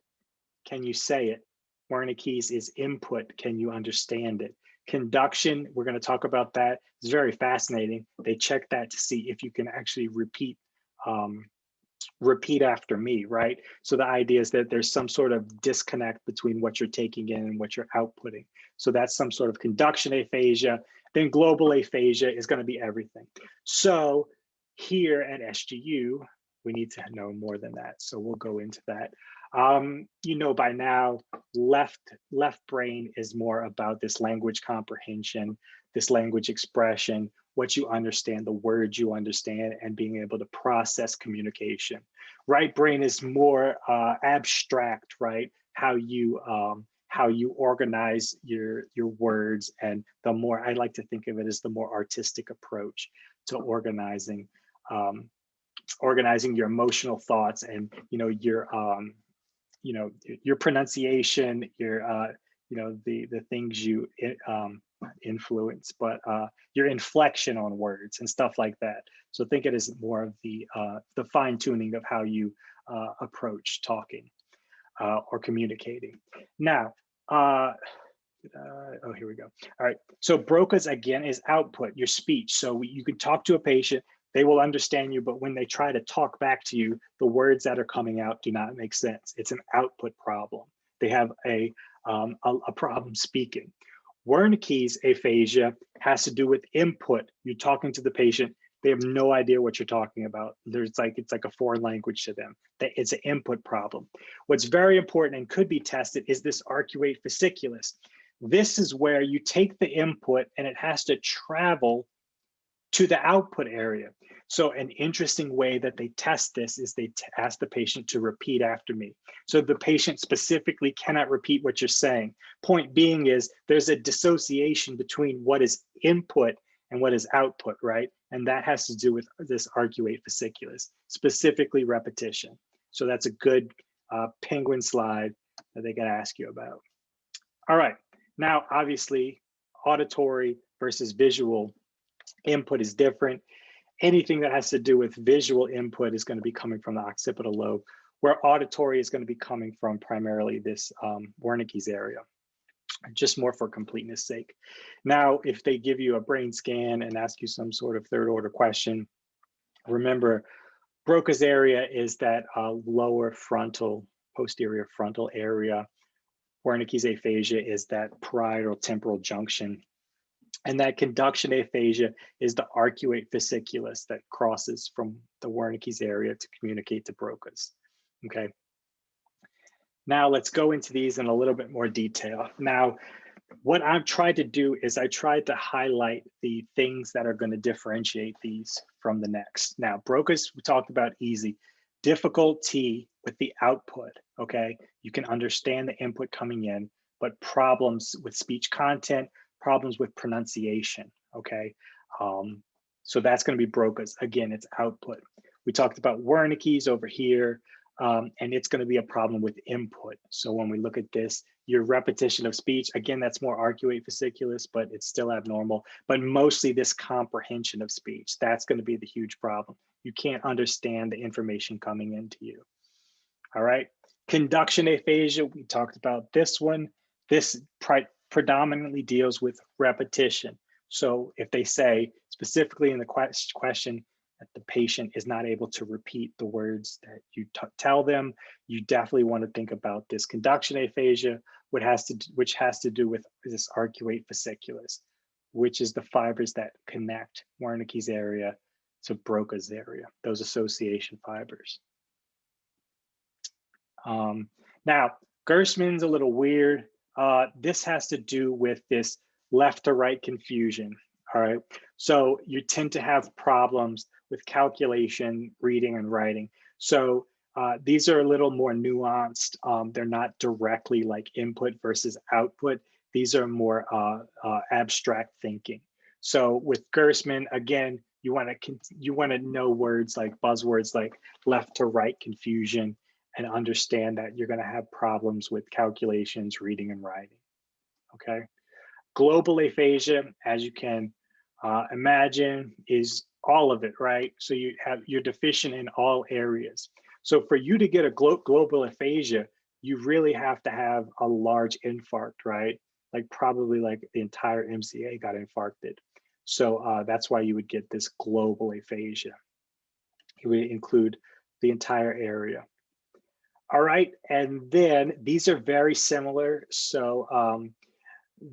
Speaker 1: Can you say it? Wernicke's is input. Can you understand it? Conduction, we're going to talk about that. It's very fascinating. They check that to see if you can actually repeat after me, right? So the idea is that there's some sort of disconnect between what you're taking in and what you're outputting. So that's some sort of conduction aphasia. Then global aphasia is going to be everything. So here at SGU, we need to know more than that. So we'll go into that. You know by now, left brain is more about this language comprehension, this language expression. what you understand, the words you understand, and being able to process communication. Right brain is more abstract, right? How you organize your words, and the more, I like to think of it as the more artistic approach to organizing your emotional thoughts, and your pronunciation, your the things you influence, but your inflection on words and stuff like that. So think it as more of the fine tuning of how you approach talking or communicating. Now, oh, here we go. All right. So Broca's again is output, your speech. So you can talk to a patient, they will understand you, but when they try to talk back to you, the words that are coming out do not make sense. It's an output problem. They have a problem speaking. Wernicke's aphasia has to do with input. You're talking to the patient, they have no idea what you're talking about. It's like a foreign language to them. It's an input problem. What's very important and could be tested is this arcuate fasciculus. This is where you take the input and it has to travel to the output area. So an interesting way that they test this is they ask the patient to repeat after me. So the patient specifically cannot repeat what you're saying. Point being is there's a dissociation between what is input and what is output, right? And that has to do with this arcuate fasciculus, specifically repetition. So that's a good penguin slide that they can ask you about. All right, now obviously auditory versus visual input is different. Anything that has to do with visual input is going to be coming from the occipital lobe, where auditory is going to be coming from primarily this Wernicke's area, just more for completeness sake. Now, if they give you a brain scan and ask you some sort of third order question, remember Broca's area is that lower frontal, posterior frontal area. Wernicke's aphasia is that parietal temporal junction. And that conduction aphasia is the arcuate fasciculus that crosses from the Wernicke's area to communicate to Broca's. Okay. Now let's go into these in a little bit more detail. Now, what I've tried to do is I tried to highlight the things that are going to differentiate these from the next. Now, Broca's, we talked about easy. Difficulty with the output, okay? You can understand the input coming in, but problems with speech content, problems with pronunciation, okay? So that's going to be Broca's. Again, it's output. We talked about Wernicke's over here, and it's going to be a problem with input. So when we look at this, your repetition of speech, again, that's more arcuate fasciculus, but it's still abnormal. But mostly this comprehension of speech, that's going to be the huge problem. You can't understand the information coming into you. All right. Conduction aphasia, we talked about this one. This predominantly deals with repetition. So if they say specifically in the question that the patient is not able to repeat the words that you tell them, you definitely want to think about this conduction aphasia, which has to do with this arcuate fasciculus, which is the fibers that connect Wernicke's area to Broca's area, those association fibers. Now, Gerstmann's a little weird. This has to do with this left to right confusion, all right? So you tend to have problems with calculation, reading, and writing. So these are a little more nuanced. They're not directly like input versus output. These are more abstract thinking. So with Gerstmann, again, you want to know words like buzzwords like left to right confusion, and understand that you're going to have problems with calculations, reading, and writing. Okay. Global aphasia, as you can imagine, is all of it, right? So you're deficient in all areas. So for you to get a global aphasia, you really have to have a large infarct, right? Like probably like the entire MCA got infarcted. So that's why you would get this global aphasia. It would include the entire area. All right, and then these are very similar. So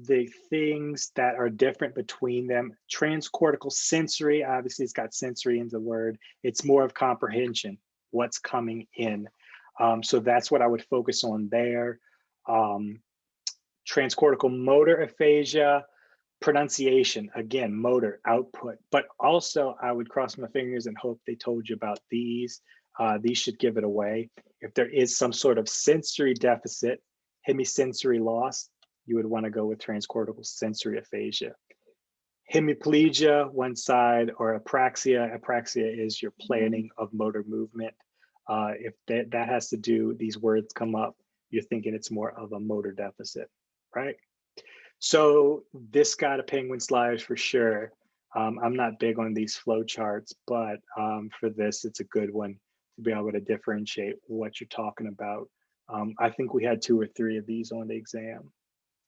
Speaker 1: the things that are different between them, transcortical sensory, obviously it's got sensory in the word. It's more of comprehension, what's coming in. So that's what I would focus on there. Transcortical motor aphasia, Pronunciation, again, motor, output, but also I would cross my fingers and hope they told you about these. These should give it away. If there is some sort of sensory deficit, hemisensory loss, you would want to go with transcortical sensory aphasia. Hemiplegia, one side, or apraxia. Apraxia is your planning of motor movement. If that has to do, these words come up, you're thinking it's more of a motor deficit, right? So this got a penguin slide for sure. I'm not big on these flow charts, but for this, it's a good one to be able to differentiate what you're talking about. I think we had 2 or 3 of these on the exam.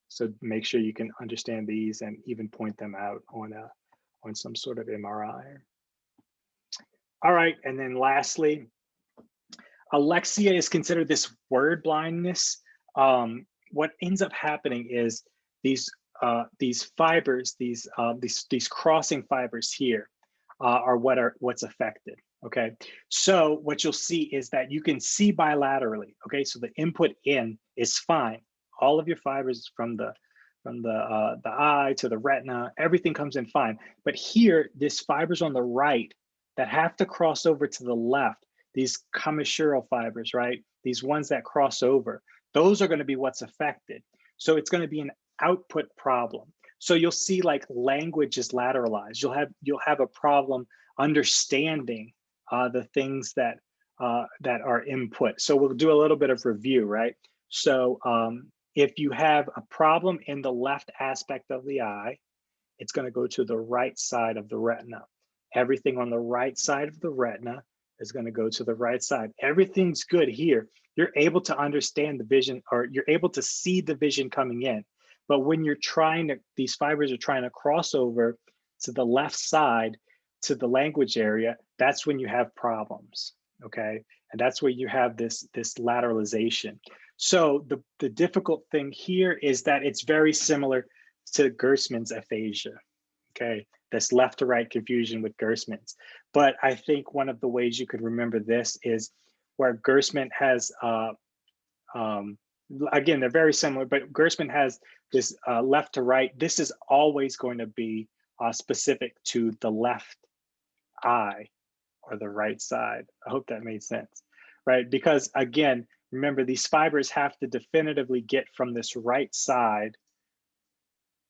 Speaker 1: So make sure you can understand these and even point them out on some sort of MRI. All right, and then lastly, alexia is considered this word blindness. What ends up happening is these fibers, these crossing fibers here are what's affected. Okay, so what you'll see is that you can see bilaterally. Okay, so the input in is fine. All of your fibers from the eye to the retina, everything comes in fine. But here, this fibers on the right that have to cross over to the left, these commissural fibers, right? These ones that cross over, those are going to be what's affected. So it's going to be an output problem. So you'll see like language is lateralized. You'll have a problem understanding the things that are input. So we'll do a little bit of review, right? So if you have a problem in the left aspect of the eye, it's going to go to the right side of the retina. Everything on the right side of the retina is going to go to the right side. Everything's good here. You're able to understand the vision, or you're able to see the vision coming in. But when you're trying to, these fibers are trying to cross over to the left side, to the language area, that's when you have problems, okay? And that's where you have this lateralization. So the difficult thing here is that it's very similar to Gerstmann's aphasia, okay? This left to right confusion with Gerstmann's. But I think one of the ways you could remember this is where Gerstmann has, again, they're very similar, but Gerstmann has this left to right. This is always going to be specific to the left eye or the right side. I hope that made sense, right? Because again, remember, these fibers have to definitively get from this right side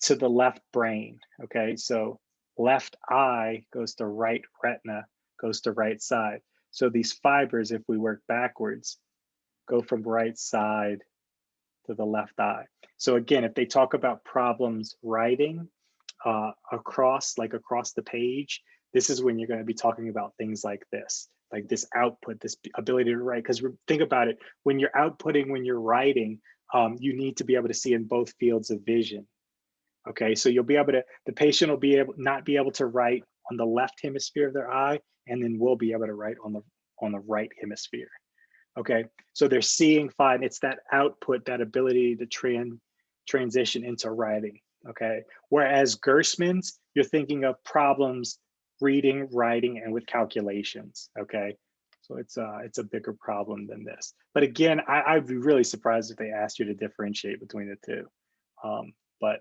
Speaker 1: to the left brain, okay? So left eye goes to right retina, goes to right side. So these fibers, if we work backwards, go from right side to the left eye. So again, if they talk about problems writing across the page, this is when you're going to be talking about things like this output, this ability to write. Because think about it, when you're outputting, when you're writing, you need to be able to see in both fields of vision. Okay, so you'll be able to, the patient will not be able to write on the left hemisphere of their eye, and then we'll be able to write on the right hemisphere. Okay, so they're seeing fine. It's that output, that ability to transition into writing. Okay, whereas Gerstmann's, you're thinking of problems reading, writing, and with calculations. Okay, so it's a bigger problem than this. But again, I'd be really surprised if they asked you to differentiate between the two. But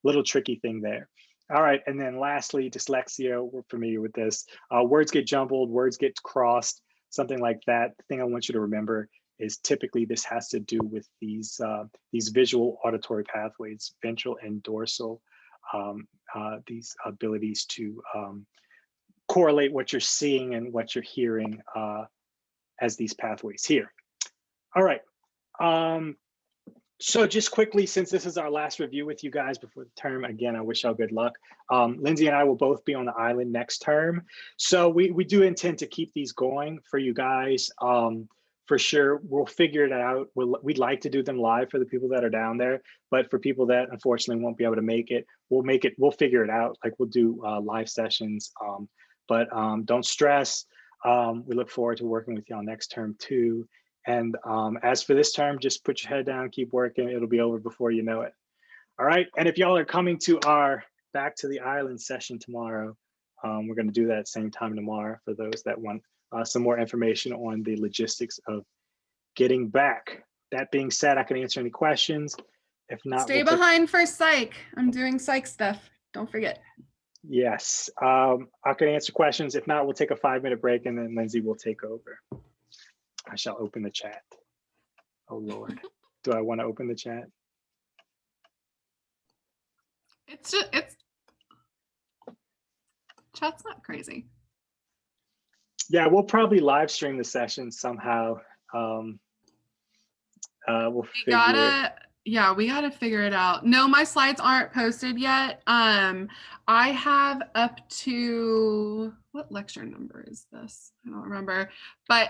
Speaker 1: little tricky thing there. All right, and then lastly, dyslexia. We're familiar with this. Words get jumbled, words get crossed, something like that. The thing I want you to remember is typically this has to do with these visual auditory pathways, ventral and dorsal, these abilities to correlate what you're seeing and what you're hearing as these pathways here. All right. So just quickly, since this is our last review with you guys before the term, again, I wish y'all good luck. Lindsey and I will both be on the island next term. So we do intend to keep these going for you guys. For sure, we'll figure it out. We'd like to do them live for the people that are down there, but for people that unfortunately won't be able to make it, we'll figure it out. Like we'll do live sessions, but don't stress. We look forward to working with y'all next term too. And as for this term, just put your head down, keep working. It'll be over before you know it. All right. And if y'all are coming to our Back to the Island session tomorrow, we're going to do that at the same time tomorrow for those that want some more information on the logistics of getting back. That being said, I can answer any questions. If not,
Speaker 2: Stay
Speaker 1: we'll take-
Speaker 2: behind for psych. I'm doing psych stuff. Don't forget.
Speaker 1: Yes, I can answer questions. If not, we'll take a 5-minute break and then Lindsey will take over. I shall open the chat. Oh Lord, do I want to open the chat?
Speaker 4: It's chat's not crazy.
Speaker 1: Yeah, we'll probably live stream the session somehow. We'll
Speaker 4: We
Speaker 1: figure.
Speaker 4: we gotta figure it out. No, my slides aren't posted yet. I have up to, what lecture number is this? I don't remember. But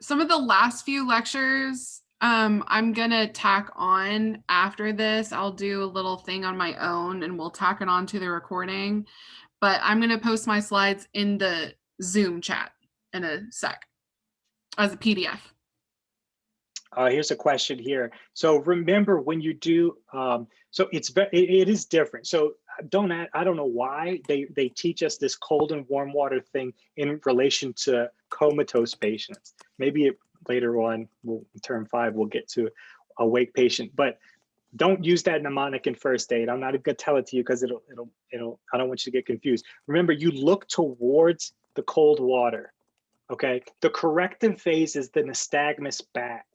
Speaker 4: some of the last few lectures, I'm gonna tack on after this. I'll do a little thing on my own and we'll tack it on to the recording. But I'm gonna post my slides in the Zoom chat in a sec as a PDF.
Speaker 1: Here's a question here. So remember when you do, so it is different. So I don't know why they teach us this cold and warm water thing in relation to comatose patients. Maybe later on, in term 5, we'll get to awake patient, but don't use that mnemonic in first aid. I'm not gonna tell it to you because it'll, I don't want you to get confused. Remember, you look towards the cold water, okay? The corrective phase is the nystagmus back.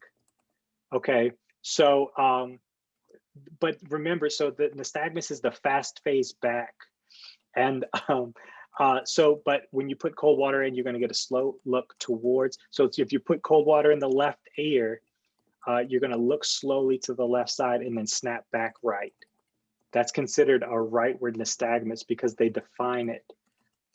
Speaker 1: Okay, so, but remember, so the nystagmus is the fast phase back. And but when you put cold water in, you're gonna get a slow look towards. So if you put cold water in the left ear, you're gonna look slowly to the left side and then snap back right. That's considered a rightward nystagmus because they define it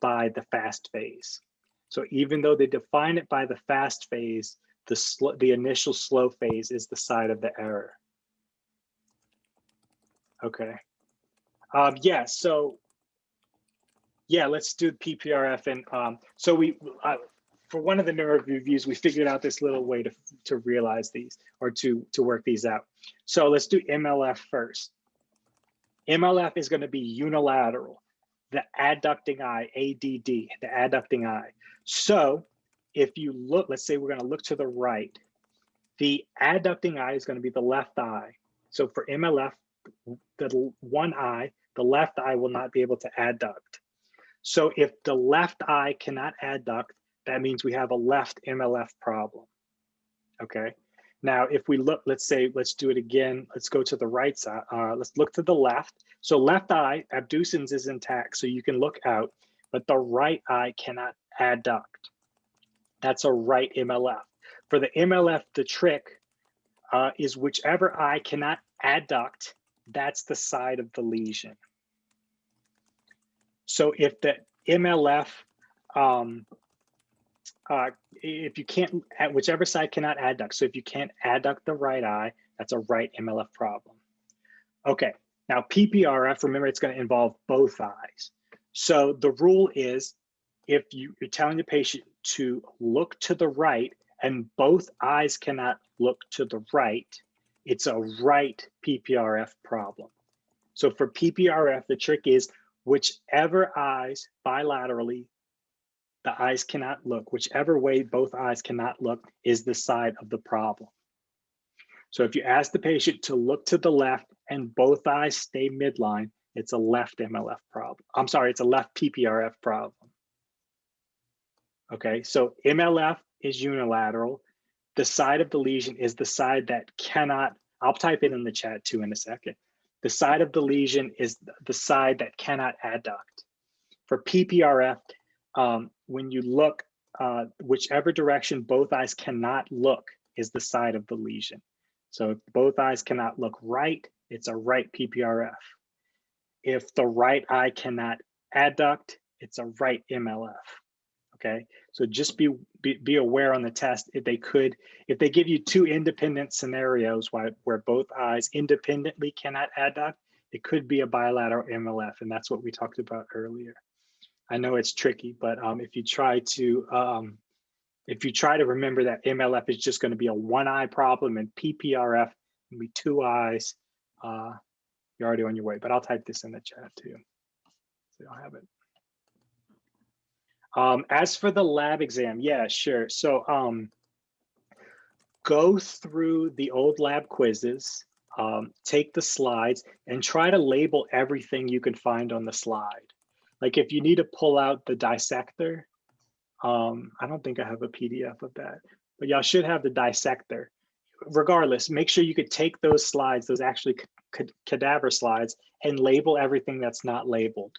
Speaker 1: by the fast phase. So even though they define it by the fast phase, the initial slow phase is the side of the error. Okay. Yeah, so yeah, let's do PPRF. And so we, for one of the neuro reviews, we figured out this little way to realize these or to work these out. So let's do MLF first. MLF is going to be unilateral, the adducting eye, ADD, the adducting eye. So if you look, let's say we're going to look to the right, the adducting eye is going to be the left eye. So for MLF, the one eye, the left eye will not be able to adduct. So if the left eye cannot adduct, that means we have a left MLF problem. Okay. Now, if we look, let's do it again. Let's go to the right side. Let's look to the left. So left eye, abducens is intact, so you can look out, but the right eye cannot adduct. That's a right MLF. For the MLF, the trick is whichever eye cannot adduct, that's the side of the lesion. So if the MLF, if you can't, whichever side cannot adduct, so if you can't adduct the right eye, that's a right MLF problem. Okay, now PPRF, remember it's going to involve both eyes. So the rule is if you're telling the patient to look to the right and both eyes cannot look to the right, it's a right PPRF problem. So for PPRF, the trick is whichever eyes bilaterally, the eyes cannot look, whichever way both eyes cannot look is the side of the problem. So if you ask the patient to look to the left and both eyes stay midline, it's a left MLF problem. I'm sorry, it's a left PPRF problem. Okay, so MLF is unilateral. The side of the lesion is the side that cannot, I'll type it in the chat too in a second. The side of the lesion is the side that cannot adduct. For PPRF, when you look, whichever direction both eyes cannot look is the side of the lesion. So if both eyes cannot look right, it's a right PPRF. If the right eye cannot adduct, it's a right MLF. Okay, so just be aware on the test if they give you two independent scenarios where both eyes independently cannot adduct, it could be a bilateral MLF, and that's what we talked about earlier. I know it's tricky, but if you try to remember that MLF is just going to be a one eye problem and PPRF can be two eyes, you're already on your way. But I'll type this in the chat too, so you'll have it. As for the lab exam, yeah, sure. So go through the old lab quizzes. take the slides and try to label everything you can find on the slide. Like if you need to pull out the dissector, I don't think I have a PDF of that, but y'all should have the dissector. Regardless, make sure you could take those slides, those actually cadaver slides, and label everything that's not labeled.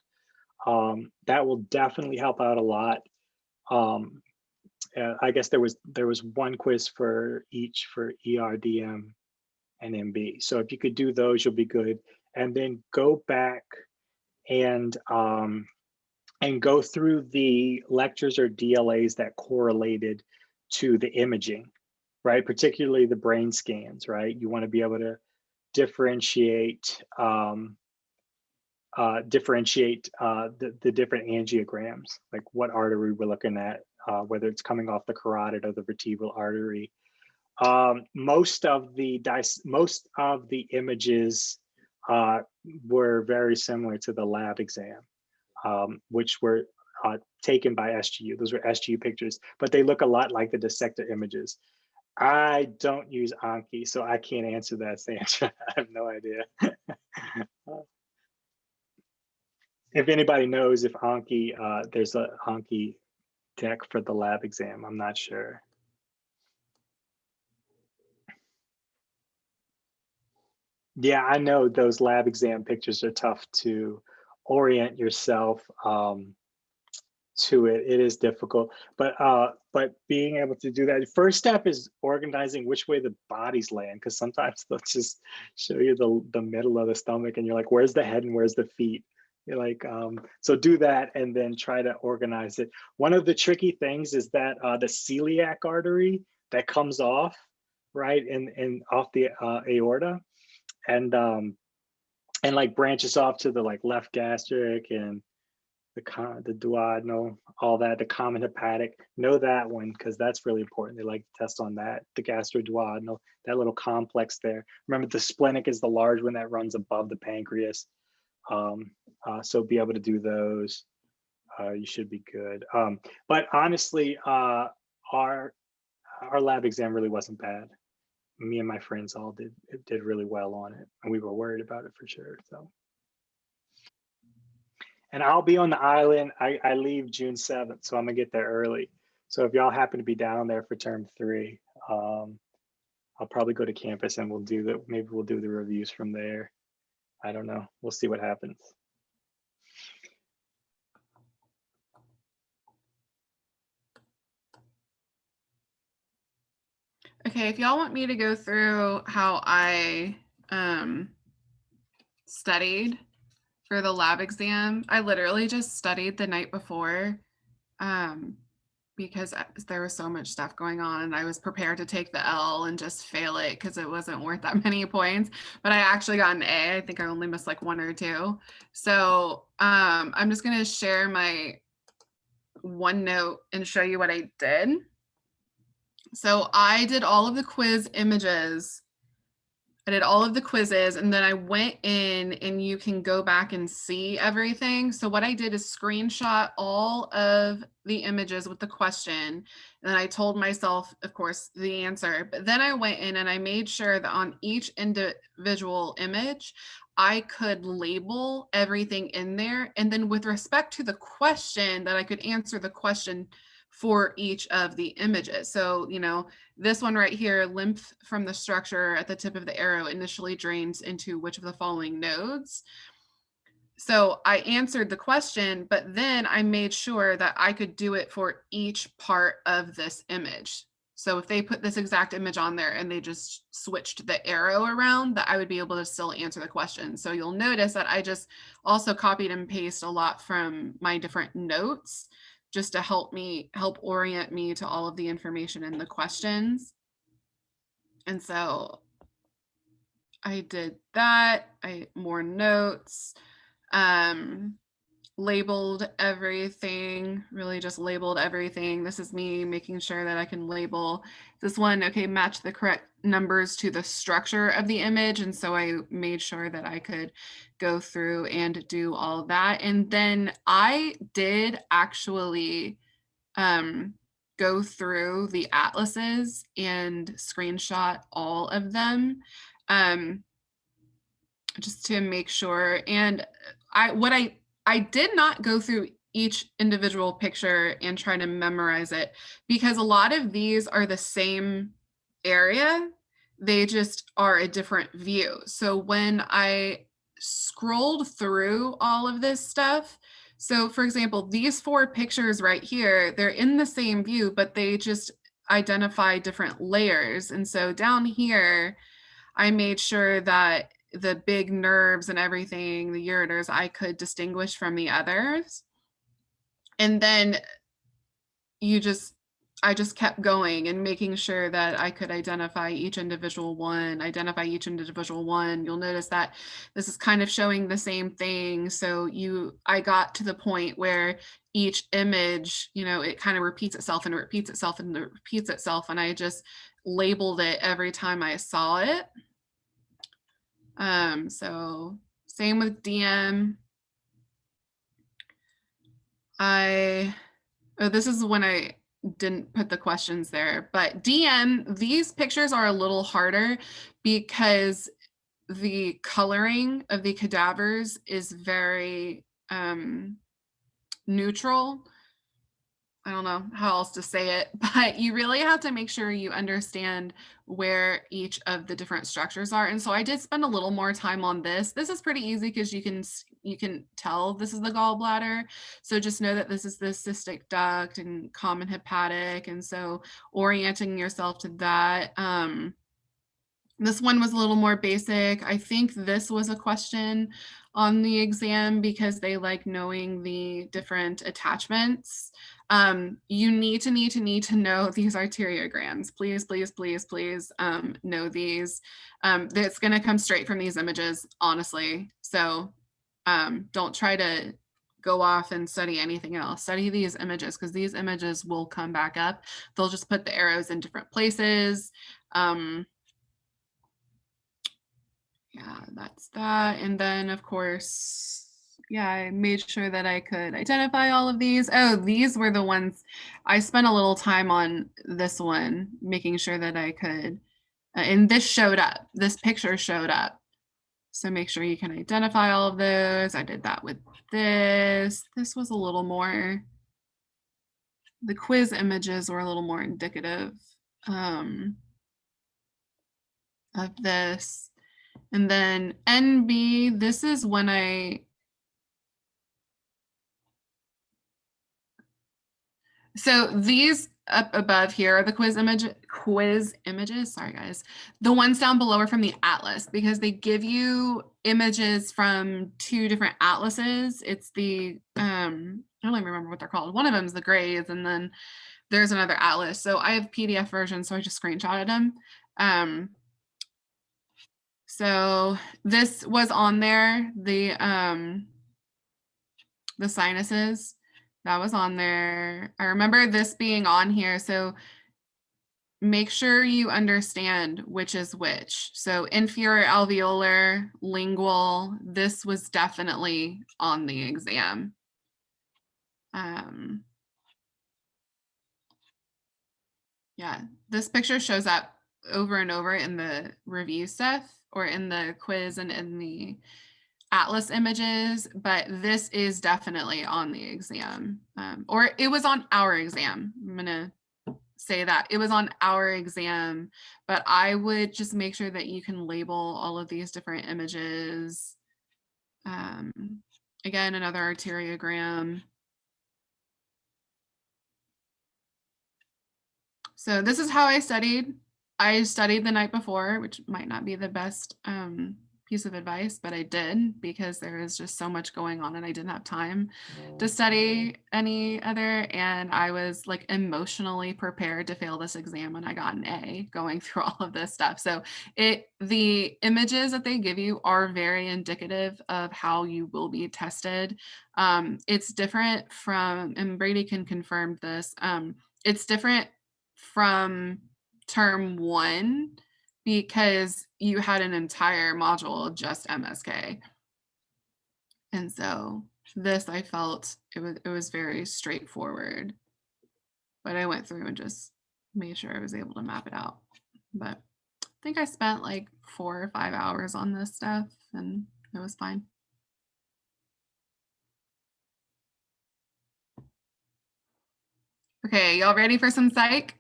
Speaker 1: That will definitely help out a lot. I guess there was one quiz for each for ER, DM, and MB. So if you could do those, you'll be good. And then go back and go through the lectures or DLAs that correlated to the imaging, right? Particularly the brain scans, right? You want to be able to differentiate the different angiograms, like what artery we're looking at, whether it's coming off the carotid or the vertebral artery. Most of the images were very similar to the lab exam, which were taken by SGU. Those were SGU pictures, but they look a lot like the dissector images. I don't use Anki, so I can't answer that, Sandra. I have no idea. If anybody knows if Anki, there's a Anki deck for the lab exam, I'm not sure. Yeah, I know those lab exam pictures are tough to orient yourself to it. It is difficult, but being able to do that, first step is organizing which way the bodies land, because sometimes they'll just show you the middle of the stomach and you're like, where's the head and where's the feet? You're like, so do that and then try to organize it. One of the tricky things is that the celiac artery that comes off, right, and off the aorta, and like branches off to the like left gastric and the duodenal, all that, the common hepatic. Know that one because that's really important. They like to test on that, the gastroduodenal, that little complex there. Remember, the splenic is the large one that runs above the pancreas. So be able to do those. You should be good. But honestly, our lab exam really wasn't bad. Me and my friends all did really well on it, and we were worried about it for sure. So, and I'll be on the island. I leave June 7th, so I'm gonna get there early. So if y'all happen to be down there for term 3, I'll probably go to campus and maybe we'll do the reviews from there. I don't know. We'll see what happens.
Speaker 4: Okay, if y'all want me to go through how I studied for the lab exam, I literally just studied the night before because there was so much stuff going on and I was prepared to take the L and just fail it because it wasn't worth that many points. But I actually got an A. I think I only missed like 1 or 2. So I'm just gonna share my OneNote and show you what I did. So I did all of the quiz images. I did all of the quizzes and then I went in and you can go back and see everything. So what I did is screenshot all of the images with the question. And then I told myself, of course, the answer. But then I went in and I made sure that on each individual image, I could label everything in there. And then with respect to the question, that I could answer the question for each of the images. So, this one right here, lymph from the structure at the tip of the arrow initially drains into which of the following nodes? So I answered the question, but then I made sure that I could do it for each part of this image. So if they put this exact image on there and they just switched the arrow around, that I would be able to still answer the question. So you'll notice that I just also copied and pasted a lot from my different notes just to help orient me to all of the information in the questions. And so I did that. More notes, labeled everything, really just labeled everything. This is me making sure that I can label this one. Okay, match the correct numbers to the structure of the image. And so I made sure that I could go through and do all that. And then I did actually go through the atlases and screenshot all of them. just to make sure. And I did not go through each individual picture and try to memorize it, because a lot of these are the same area. They just are a different view. So when I scrolled through all of this stuff, so for example, these 4 pictures right here, they're in the same view, but they just identify different layers. And so down here, I made sure that the big nerves and everything, the ureters, I could distinguish from the others. And then I just kept going and making sure that I could identify each individual one. You'll notice that this is kind of showing the same thing. So I got to the point where each image, it kind of repeats itself and repeats itself and repeats itself. And I just labeled it every time I saw it. So same with DM. This is when I didn't put the questions there, but DM, these pictures are a little harder because the coloring of the cadavers is very neutral. I don't know how else to say it, but you really have to make sure you understand where each of the different structures are. And so I did spend a little more time on this. This is pretty easy because you can tell this is the gallbladder. So just know that this is the cystic duct and common hepatic. And so orienting yourself to that. This one was a little more basic. I think this was a question on the exam because they like knowing the different attachments. You need to know these arteriograms. Please know these. It's going to come straight from these images, honestly. So don't try to go off and study anything else. Study these images because these images will come back up. They'll just put the arrows in different places. Yeah, that's that. And then of course, yeah, I made sure that I could identify all of these. Oh, these were the ones I spent a little time on this one, making sure that I could, and this showed up, this picture showed up. So make sure you can identify all of those. I did that with this. This was a little more, the quiz images were a little more indicative of this. And then NB, this is when so these up above here are the quiz images, sorry guys. The ones down below are from the atlas because they give you images from 2 different atlases. It's the, I don't even remember what they're called. One of them is the grades and then there's another atlas. So I have PDF version, so I just screenshotted them. So this was on there, the sinuses, that was on there. I remember this being on here. So make sure you understand which is which. So inferior alveolar, lingual, this was definitely on the exam. Yeah, this picture shows up over and over in the review stuff or in the quiz and in the atlas images, but this is definitely on the exam, or it was on our exam. I'm gonna say that it was on our exam, but I would just make sure that you can label all of these different images. Again, another arteriogram. So this is how I studied. I studied the night before, which might not be the best piece of advice, but I did because there was just so much going on and I didn't have time to study any other. And I was like emotionally prepared to fail this exam and I got an A going through all of this stuff. So the images that they give you are very indicative of how you will be tested. It's different from, and Brady can confirm this, it's different from term 1 because you had an entire module of just MSK. And so this, I felt it was very straightforward, but I went through and just made sure I was able to map it out. But I think I spent like 4 or 5 hours on this stuff. and it was fine. Okay, y'all ready for some psych?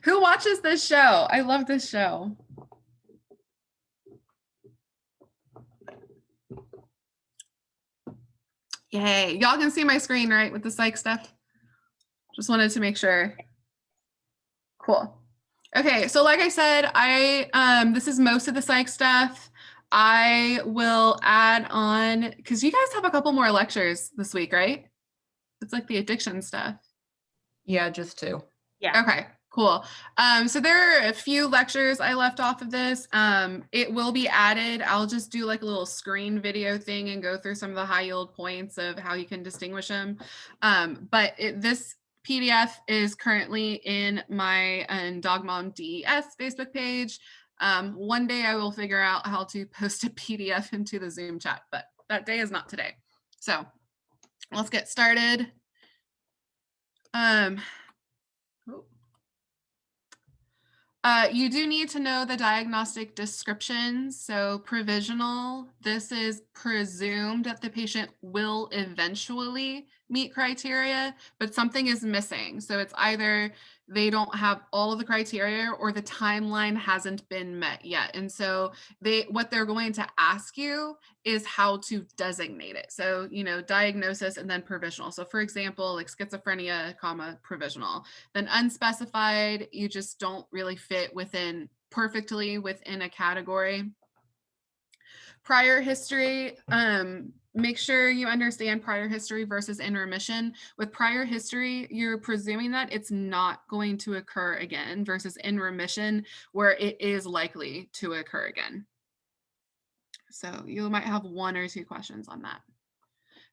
Speaker 4: Who watches this show? I love this show. Yay, y'all can see my screen, right, with the psych stuff? Just wanted to make sure. Cool. Okay, so like I said, this is most of the psych stuff. I will add on, because you guys have a couple more lectures this week, right? It's like the addiction stuff.
Speaker 5: Yeah, just 2.
Speaker 2: Yeah.
Speaker 4: Okay, cool. So there are a few lectures I left off of this. It will be added. I'll just do like a little screen video thing and go through some of the high yield points of how you can distinguish them. But this PDF is currently in my Dog Mom DES Facebook page. One day I will figure out how to post a PDF into the Zoom chat, but that day is not today. So let's get started. You do need to know the diagnostic descriptions. So provisional, this is presumed that the patient will eventually meet criteria, but something is missing. So it's either they don't have all of the criteria or the timeline hasn't been met yet. And so what they're going to ask you is how to designate it. So, diagnosis and then provisional. So for example, like schizophrenia, comma, provisional. Then unspecified, you just don't really fit perfectly within a category. Prior history, make sure you understand prior history versus in remission. With prior history, you're presuming that it's not going to occur again versus in remission where it is likely to occur again. So you might have 1 or 2 questions on that.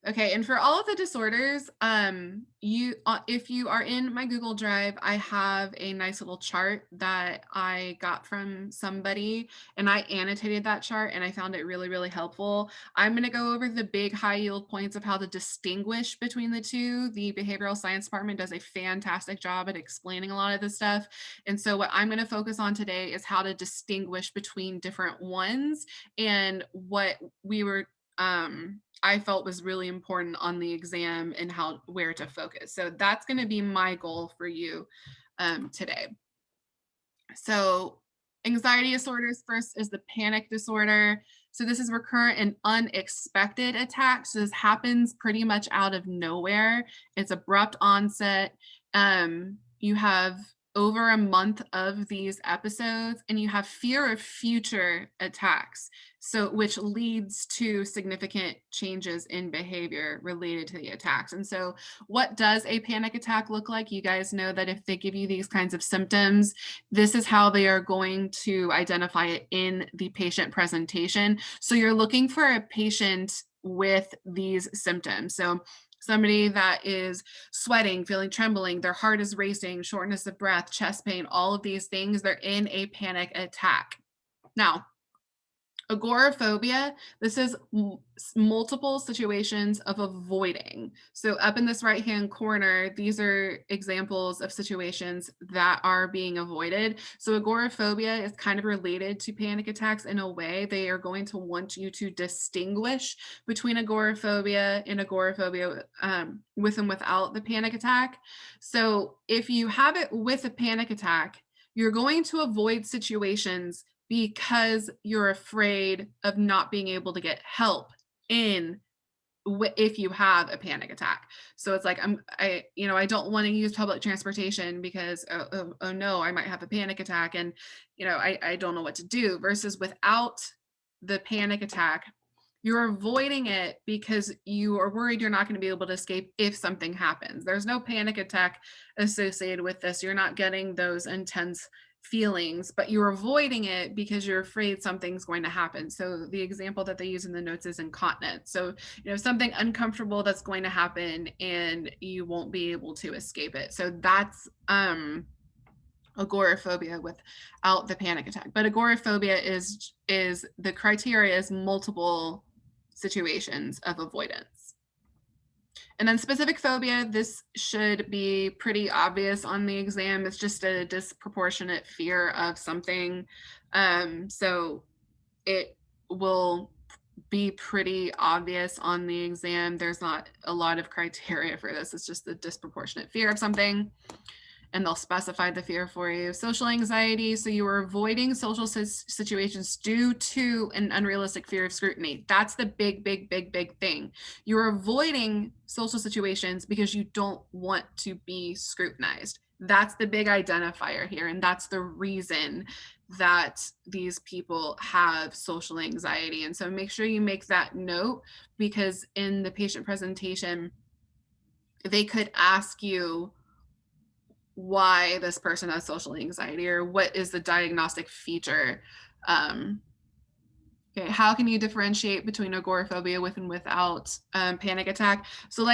Speaker 4: Okay, and for all of the disorders, if you are in my Google Drive, I have a nice little chart that I got from somebody, and I annotated that chart, and I found it really, really helpful. I'm going to go over the big high yield points of how to distinguish between the two. The behavioral science department does a fantastic job at explaining a lot of this stuff. And so what I'm going to focus on today is how to distinguish between different ones and what I felt was really important on the exam and where to focus. So that's going to be my goal for you today. So anxiety disorders, first is the panic disorder. So this is recurrent and unexpected attacks. So this happens pretty much out of nowhere. It's abrupt onset. You have over a month of these episodes, and you have fear of future attacks, which leads to significant changes in behavior related to the attacks. And so what does a panic attack look like? You guys know that if they give you these kinds of symptoms, this is how they are going to identify it in the patient presentation. So you're looking for a patient with these symptoms. So somebody that is sweating, feeling trembling, their heart is racing, shortness of breath, chest pain, all of these things, they're in a panic attack. Now, agoraphobia, this is multiple situations of avoiding. So up in this right-hand corner, these are examples of situations that are being avoided. So agoraphobia is kind of related to panic attacks in a way. They are going to want you to distinguish between agoraphobia and agoraphobia with and without the panic attack. So if you have it with a panic attack, you're going to avoid situations because you're afraid of not being able to get help if you have a panic attack. So it's like, I don't want to use public transportation because, oh no, I might have a panic attack and, I don't know what to do, versus without the panic attack, you're avoiding it because you are worried you're not going to be able to escape if something happens. There's no panic attack associated with this. You're not getting those intense feelings, but you're avoiding it because you're afraid something's going to happen. So the example that they use in the notes is incontinence. So, something uncomfortable that's going to happen and you won't be able to escape it. So that's agoraphobia without the panic attack. But agoraphobia is the criteria is multiple situations of avoidance. And then specific phobia, this should be pretty obvious on the exam. It's just a disproportionate fear of something. So it will be pretty obvious on the exam. There's not a lot of criteria for this. It's just the disproportionate fear of something, and they'll specify the fear for you. Social anxiety, so you are avoiding social situations due to an unrealistic fear of scrutiny. That's the big thing. You're avoiding social situations because you don't want to be scrutinized. That's the big identifier here, and that's the reason that these people have social anxiety. And so make sure you make that note, because in the patient presentation, they could ask you why this person has social anxiety, or what is the diagnostic feature. Okay, how can you differentiate between agoraphobia with and without panic attack? So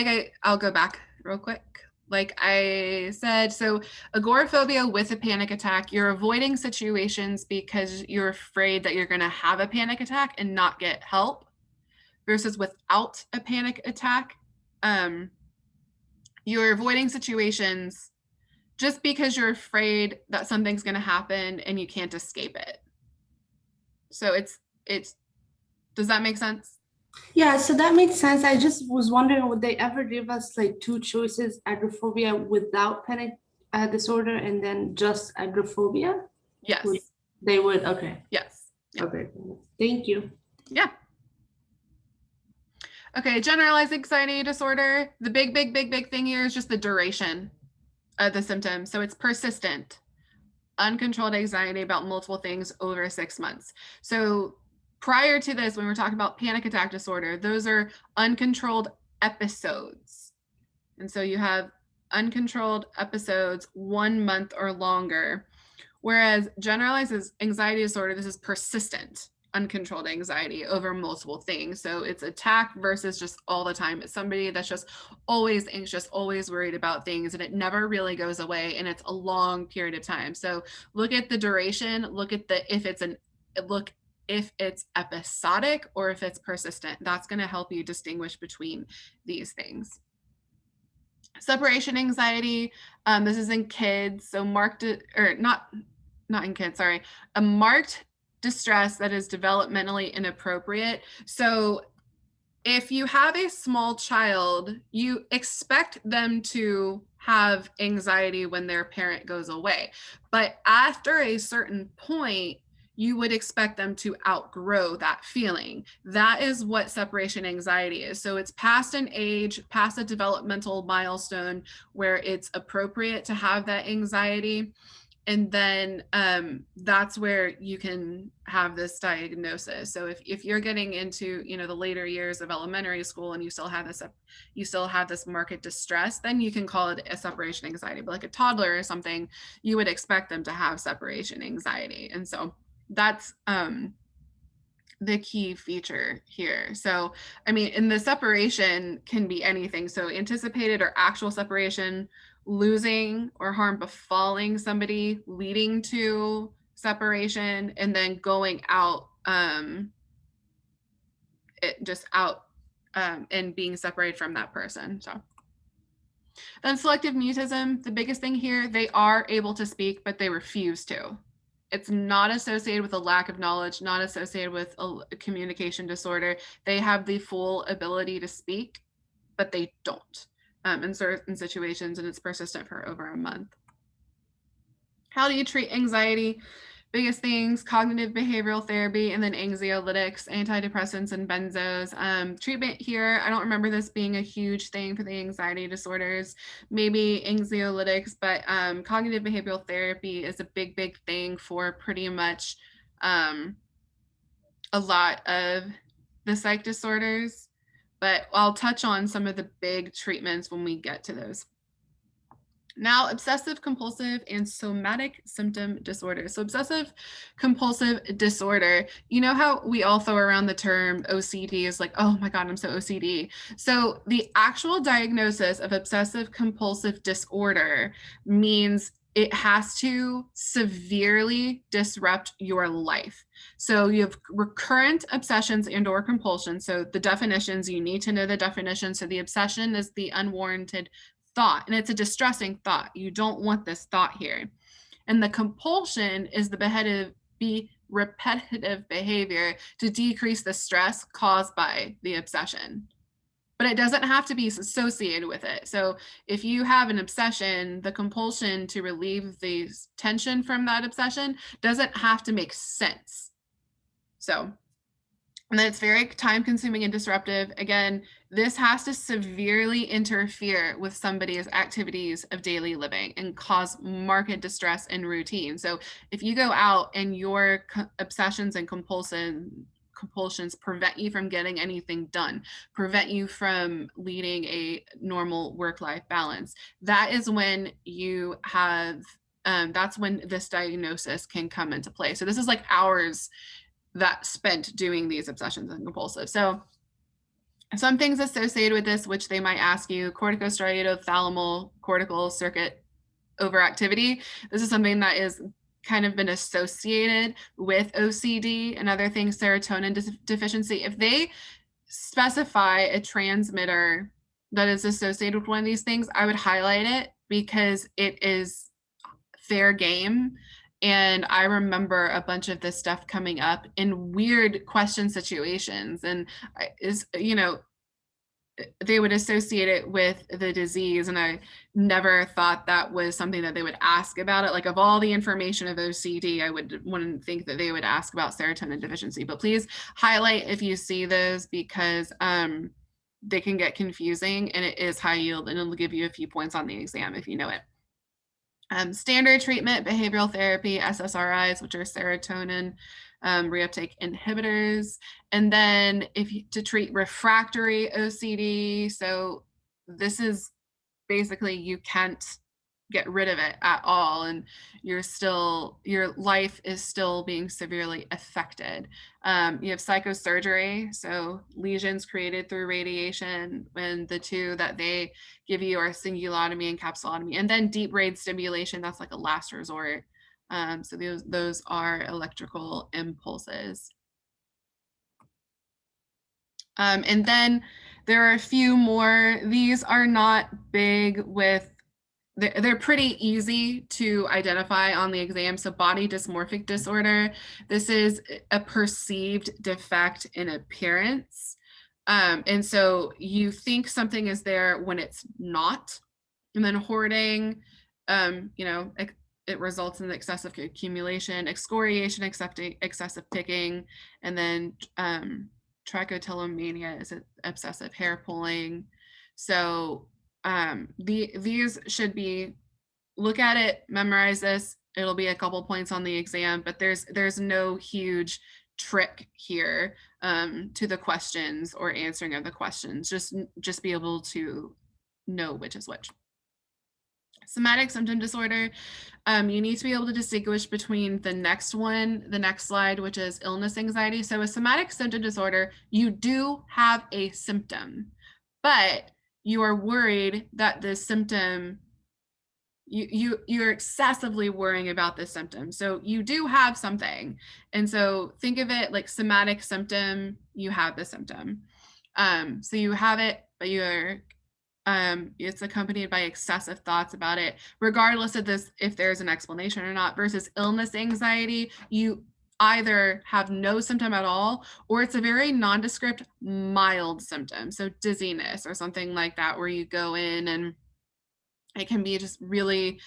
Speaker 4: I'll go back real quick. Like I said, so agoraphobia with a panic attack, you're avoiding situations because you're afraid that you're going to have a panic attack and not get help, versus without a panic attack, you're avoiding situations just because you're afraid that something's going to happen and you can't escape it. So it's, does that make sense?
Speaker 6: Yeah, so that makes sense. I just was wondering, would they ever give us like two choices, agoraphobia without panic disorder and then just agoraphobia?
Speaker 4: Yes.
Speaker 6: They would, okay.
Speaker 4: Yes. Yeah.
Speaker 6: Okay, thank you.
Speaker 4: Yeah. Okay, generalized anxiety disorder. The big thing here is just the duration of the symptoms. So it's persistent, uncontrolled anxiety about multiple things over 6 months. So prior to this, when we're talking about panic attack disorder, those are uncontrolled episodes. And so you have uncontrolled episodes 1 month or longer. Whereas generalized anxiety disorder, this is persistent, uncontrolled anxiety over multiple things. So it's attack versus just all the time. It's somebody that's just always anxious, always worried about things, and it never really goes away, and it's a long period of time. So look at the duration, look at if it's episodic or if it's persistent. That's going to help you distinguish between these things. Separation anxiety, this is in kids. So not in kids, sorry. A marked distress that is developmentally inappropriate. So if you have a small child, you expect them to have anxiety when their parent goes away. But after a certain point, you would expect them to outgrow that feeling. That is what separation anxiety is. So it's past an age, past a developmental milestone where it's appropriate to have that anxiety. And then that's where you can have this diagnosis. So if you're getting into, the later years of elementary school and you still have this marked distress, then you can call it a separation anxiety. But like a toddler or something, you would expect them to have separation anxiety. And so that's the key feature here. So, and the separation can be anything. So anticipated or actual separation, losing or harm befalling somebody, leading to separation, and then going out, and being separated from that person. So then selective mutism, the biggest thing here, they are able to speak, but they refuse to. It's not associated with a lack of knowledge, not associated with a communication disorder. They have the full ability to speak, but they don't in certain situations, and it's persistent for over a month. How do you treat anxiety? Biggest things, cognitive behavioral therapy, and then anxiolytics, antidepressants, and benzos. Treatment here, I don't remember this being a huge thing for the anxiety disorders, maybe anxiolytics, but cognitive behavioral therapy is a big thing for pretty much a lot of the psych disorders, but I'll touch on some of the big treatments when we get to those. Now, obsessive compulsive and somatic symptom disorder. So obsessive compulsive disorder, you know how we all throw around the term OCD is like, oh my God, I'm so OCD. So the actual diagnosis of obsessive compulsive disorder means it has to severely disrupt your life. So you have recurrent obsessions and or compulsions. So the definitions, you need to know the definition. So the obsession is the unwarranted thought, and it's a distressing thought. You don't want this thought here. And the compulsion is the repetitive behavior to decrease the stress caused by the obsession. But it doesn't have to be associated with it. So if you have an obsession, the compulsion to relieve the tension from that obsession doesn't have to make sense. So, and then it's very time consuming and disruptive. Again, this has to severely interfere with somebody's activities of daily living and cause marked distress and routine. So if you go out and your obsessions and compulsions prevent you from getting anything done, prevent you from leading a normal work-life balance, that is when you have, that's when this diagnosis can come into play. So this is like hours that spent doing these obsessions and compulsive. So some things associated with this, which they might ask you: corticostriatal cortical circuit overactivity. This is something that is kind of been associated with OCD and other things, serotonin deficiency. If they specify a transmitter that is associated with one of these things, I would highlight it because it is fair game. And I remember a bunch of this stuff coming up in weird question situations, and they would associate it with the disease. And I never thought that was something that they would ask about it. Like, of all the information of OCD, I wouldn't think that they would ask about serotonin deficiency, but please highlight if you see those, because they can get confusing, and it is high yield, and it'll give you a few points on the exam if you know it. Standard treatment, behavioral therapy, SSRIs, which are serotonin reuptake inhibitors. And then to treat refractory OCD, so this is basically you can't get rid of it at all, and your life is still being severely affected. You have psychosurgery, so lesions created through radiation, and the two that they give you are cingulotomy and capsulotomy. And then deep brain stimulation, that's like a last resort. So those are electrical impulses. And then there are a few more. These are not big with, they're pretty easy to identify on the exam. So body dysmorphic disorder, this is a perceived defect in appearance. And so you think something is there when it's not. And then hoarding, it results in excessive accumulation, excoriation, excessive picking, and then trichotillomania is obsessive hair pulling. So these should be, look at it, memorize this. It'll be a couple points on the exam, but there's no huge trick here to the questions or answering of the questions. Just be able to know which is which. Somatic symptom disorder, you need to be able to distinguish between the next slide, which is illness anxiety. So a somatic symptom disorder, you do have a symptom, but you are worried that the symptom, you're excessively worrying about this symptom. So you do have something. And so think of it like somatic symptom, you have the symptom. So you have it, but it's accompanied by excessive thoughts about it, regardless of this, if there's an explanation or not, versus illness anxiety, you either have no symptom at all, or it's a very nondescript, mild symptom. So dizziness or something like that, where you go in and it can be just really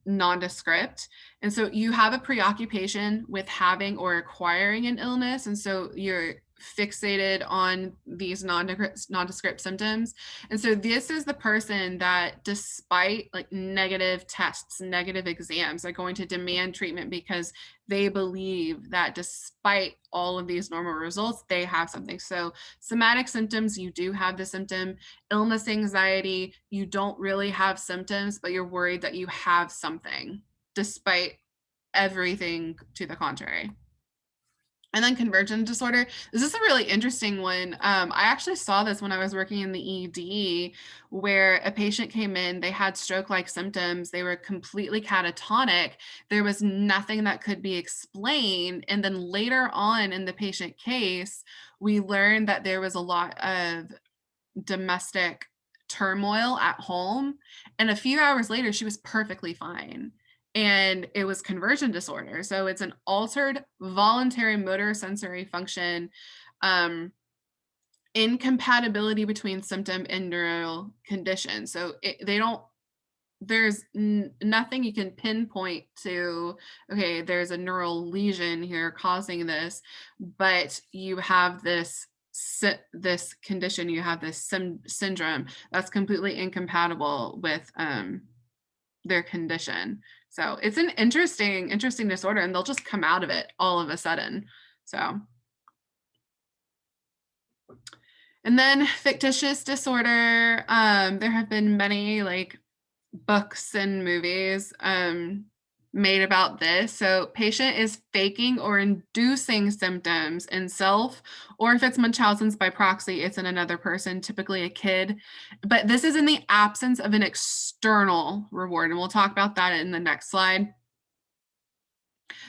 Speaker 4: nondescript. And so you have a preoccupation with having or acquiring an illness. And so you're fixated on these nondescript symptoms. And so this is the person that, despite like negative tests, negative exams, are going to demand treatment because they believe that despite all of these normal results, they have something. So somatic symptoms, you do have the symptom. Illness anxiety, you don't really have symptoms, but you're worried that you have something despite everything to the contrary. And then convergent disorder. This is a really interesting one. I actually saw this when I was working in the ED, where a patient came in, they had stroke-like symptoms, they were completely catatonic, there was nothing that could be explained. And then later on in the patient case, we learned that there was a lot of domestic turmoil at home. And a few hours later, she was perfectly fine. and it was conversion disorder. So it's an altered voluntary motor sensory function, incompatibility between symptom and neural condition. So there's nothing you can pinpoint to, okay, there's a neural lesion here causing this, but you have this condition, you have this syndrome that's completely incompatible with their condition. So it's an interesting disorder, and they'll just come out of it all of a sudden. So, and then fictitious disorder. There have been many like books and movies made about this. So patient is faking or inducing symptoms in self, or if it's Munchausen's by proxy, it's in another person, typically a kid. But this is in the absence of an external reward. And we'll talk about that in the next slide.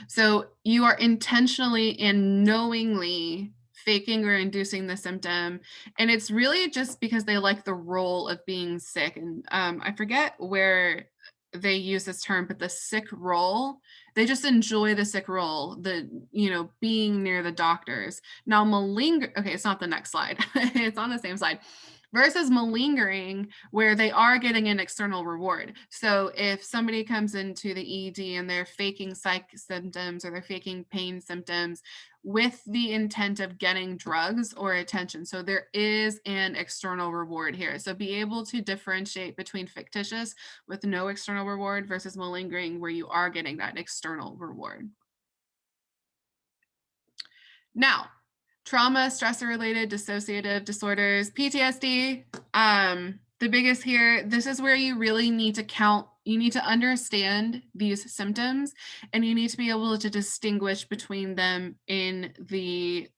Speaker 4: So you are intentionally and knowingly faking or inducing the symptom. And it's really just because they like the role of being sick. And I forget where they use this term, but the sick role, they just enjoy the sick role, being near the doctors. Now okay, it's not the next slide. It's on the same slide. Versus malingering, where they are getting an external reward. So if somebody comes into the ED and they're faking psych symptoms or they're faking pain symptoms with the intent of getting drugs or attention. So there is an external reward here. So be able to differentiate between fictitious with no external reward versus malingering, where you are getting that external reward. Now, trauma, stressor-related dissociative disorders, PTSD, the biggest here, this is where you really need to count, you need to understand these symptoms, and you need to be able to distinguish between them in the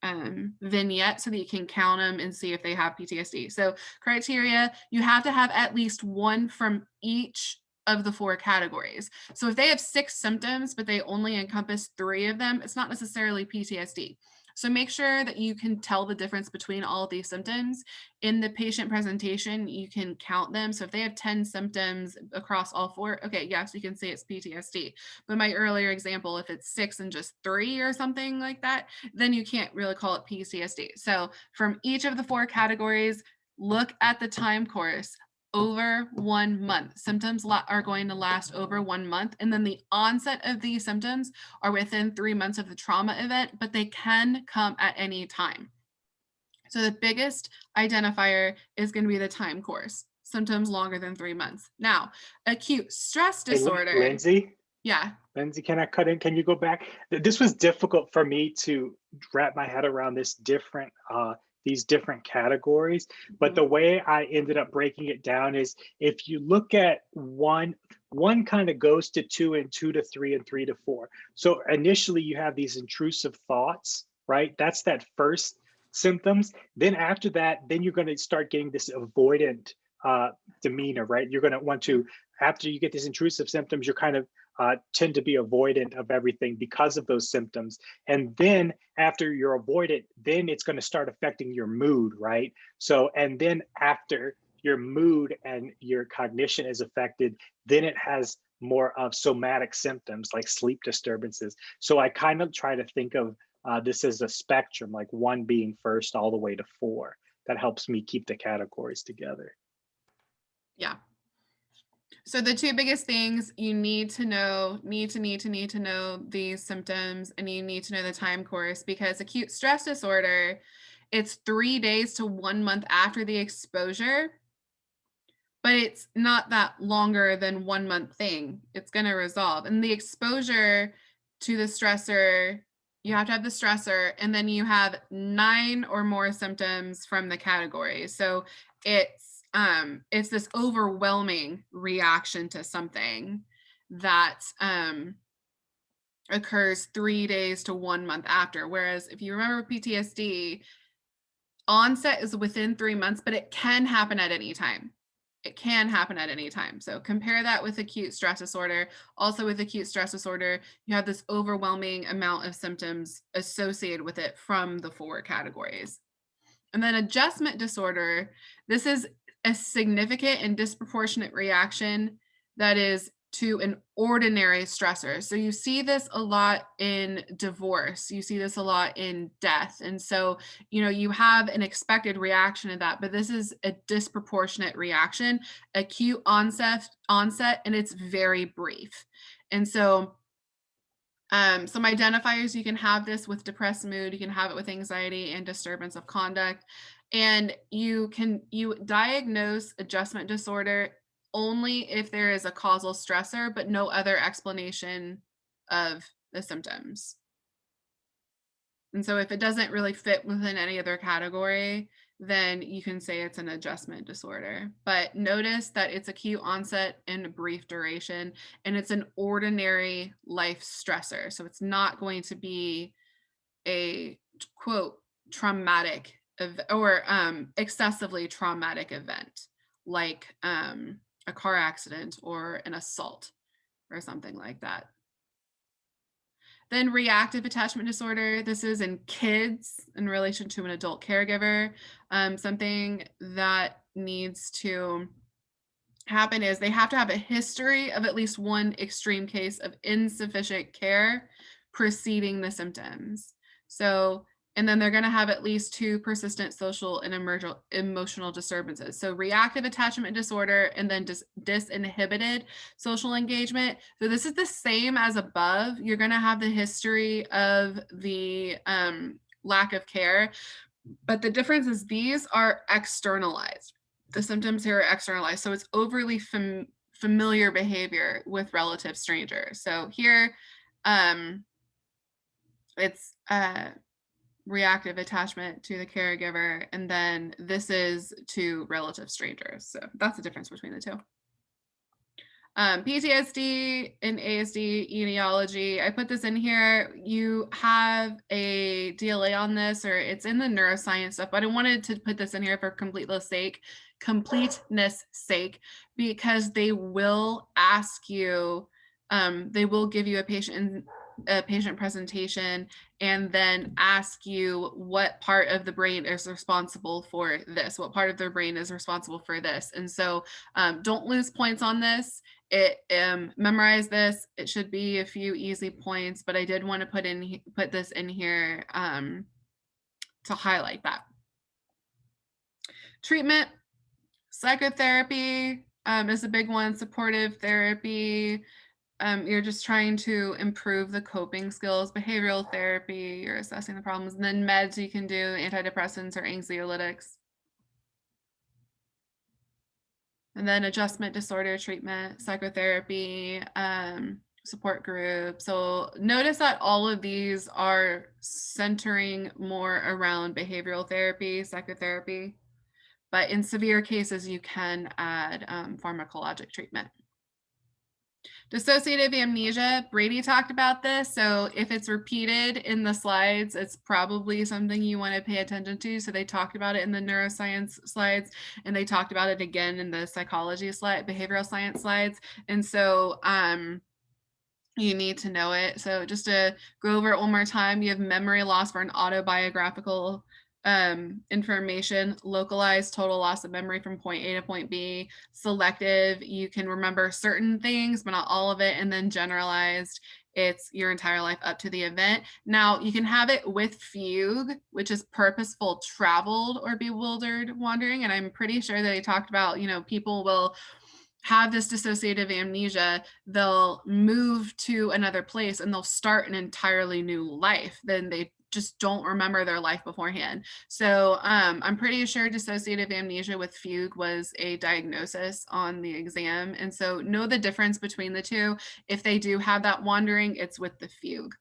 Speaker 4: vignette so that you can count them and see if they have PTSD. So criteria, you have to have at least one from each of the 4 categories. So if they have 6 symptoms, but they only encompass 3 of them, it's not necessarily PTSD. So make sure that you can tell the difference between all of these symptoms. In the patient presentation, you can count them. So if they have 10 symptoms across all 4, okay, yes, you can say it's PTSD. But my earlier example, if it's 6 and just 3 or something like that, then you can't really call it PTSD. So from each of the 4 categories, look at the time course. Over 1 month. Symptoms are going to last over 1 month. And then the onset of these symptoms are within 3 months of the trauma event, but they can come at any time. So the biggest identifier is going to be the time course, symptoms longer than 3 months. Now, acute stress disorder.
Speaker 1: Hey, Lindsey?
Speaker 4: Yeah.
Speaker 1: Lindsey, can I cut in? Can you go back? This was difficult for me to wrap my head around these different categories, but the way I ended up breaking it down is if you look at one kind of goes to 2 and 2 to 3 and 3 to 4. So initially you have these intrusive thoughts, right? That's that first symptoms. Then after that, then you're going to start getting this avoidant demeanor, right? You're going to want to, after you get these intrusive symptoms, you're kind of tend to be avoidant of everything because of those symptoms. And then after you're avoidant, then it's going to start affecting your mood, right? So, and then after your mood and your cognition is affected, then it has more of somatic symptoms like sleep disturbances. So I kind of try to think of this as a spectrum, like 1 being first all the way to 4. That helps me keep the categories together.
Speaker 4: Yeah. So the 2 biggest things you need to know, need to know these symptoms, and you need to know the time course, because acute stress disorder, it's 3 days to 1 month after the exposure, but it's not that longer than 1 month thing. It's going to resolve. And the exposure to the stressor, you have to have the stressor, and then you have 9 or more symptoms from the category. So it's this overwhelming reaction to something that occurs 3 days to 1 month after. Whereas if you remember PTSD, onset is within 3 months, but it can happen at any time. It can happen at any time. So compare that with acute stress disorder. Also with acute stress disorder, you have this overwhelming amount of symptoms associated with it from the 4 categories. And then adjustment disorder, this is a significant and disproportionate reaction that is to an ordinary stressor. So you see this a lot in divorce, you see this a lot in death. And so, you know, you have an expected reaction to that, but this is a disproportionate reaction, acute onset, and it's very brief. And so some identifiers, you can have this with depressed mood, you can have it with anxiety and disturbance of conduct, and you diagnose adjustment disorder only if there is a causal stressor, but no other explanation of the symptoms. And so if it doesn't really fit within any other category, then you can say it's an adjustment disorder. But notice that it's acute onset and brief duration, and it's an ordinary life stressor. So it's not going to be a quote traumatic or excessively traumatic event like a car accident or an assault or something like that. Then reactive attachment disorder. This is in kids in relation to an adult caregiver. Something that needs to happen is they have to have a history of at least one extreme case of insufficient care preceding the symptoms. So, and then they're going to have at least 2 persistent social and emotional disturbances. So reactive attachment disorder and then disinhibited social engagement. So this is the same as above. You're going to have the history of the lack of care, but the difference is these are externalized. The symptoms here are externalized. So it's overly familiar behavior with relative strangers. So here it's reactive attachment to the caregiver, and then this is to relative strangers. So that's the difference between the two. PTSD and ASD etiology, I put this in here. You have a DLA on this, or it's in the neuroscience stuff, but I wanted to put this in here for completeness sake, because they will ask you, they will give you a patient presentation and then ask you what part of the brain is responsible for this, what part of their brain is responsible for this. And so don't lose points on this. Memorize this. It should be a few easy points, but I did want to put this in here to highlight that. Treatment, psychotherapy is a big one. Supportive therapy. You're just trying to improve the coping skills. Behavioral therapy, you're assessing the problems. And then meds, you can do antidepressants or anxiolytics. And then adjustment disorder treatment, psychotherapy, support group. So notice that all of these are centering more around behavioral therapy, psychotherapy. But in severe cases, you can add pharmacologic treatment. Dissociative amnesia, Brady talked about this. So if it's repeated in the slides, it's probably something you want to pay attention to. So they talked about it in the neuroscience slides, and they talked about it again in the psychology slide, behavioral science slides. And so you need to know it. So just to go over it one more time, you have memory loss for an autobiographical information, localized total loss of memory from point A to point B, selective, you can remember certain things, but not all of it, and then generalized, it's your entire life up to the event. Now, you can have it with fugue, which is purposeful traveled or bewildered wandering, and I'm pretty sure that they talked about, you know, people will have this dissociative amnesia, they'll move to another place and they'll start an entirely new life. Then they just don't remember their life beforehand. So I'm pretty sure dissociative amnesia with fugue was a diagnosis on the exam. And so know the difference between the two. If they do have that wandering, it's with the fugue.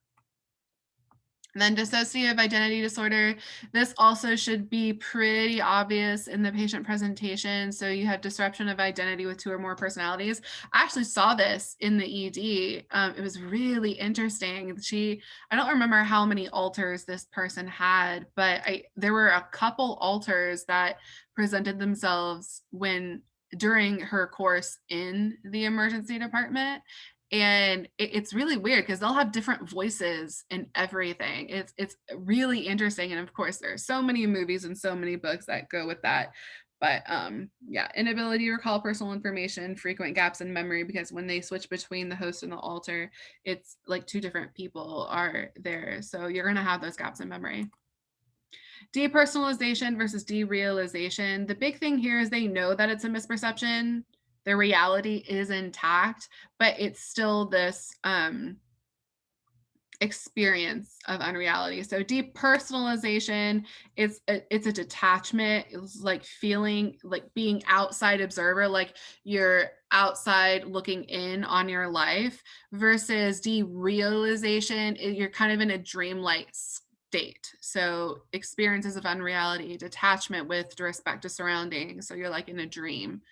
Speaker 4: And then dissociative identity disorder, this also should be pretty obvious in the patient presentation. So you have disruption of identity with 2 or more personalities. I actually saw this in the ED. It was really interesting. I don't remember how many alters this person had, but there were a couple alters that presented themselves during her course in the emergency department. And it's really weird because they'll have different voices and everything. It's really interesting. And of course, there are so many movies and so many books that go with that. But yeah, inability to recall personal information, frequent gaps in memory, because when they switch between the host and the alter, it's like two different people are there. So you're gonna have those gaps in memory. Depersonalization versus derealization. The big thing here is they know that it's a misperception. Their reality is intact, but it's still this experience of unreality. So depersonalization, it's a detachment. It's like feeling like being outside observer, like you're outside looking in on your life, versus derealization, you're kind of in a dreamlike state. So experiences of unreality, detachment with respect to surroundings. So you're like in a dream.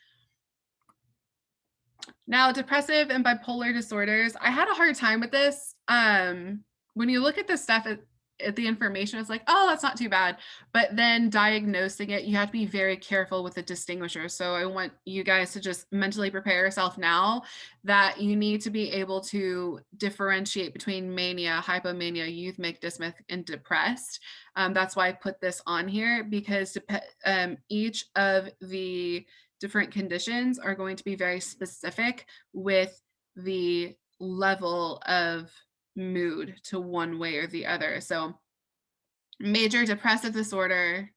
Speaker 4: Now, depressive and bipolar disorders, I had a hard time with this. When you look at the stuff at the information, it's like, oh, that's not too bad. But then diagnosing it, you have to be very careful with the distinguisher. So I want you guys to just mentally prepare yourself now that you need to be able to differentiate between mania, hypomania, euthmic, dysmic, and depressed. That's why I put this on here, because each of the different conditions are going to be very specific with the level of mood to one way or the other. So major depressive disorder,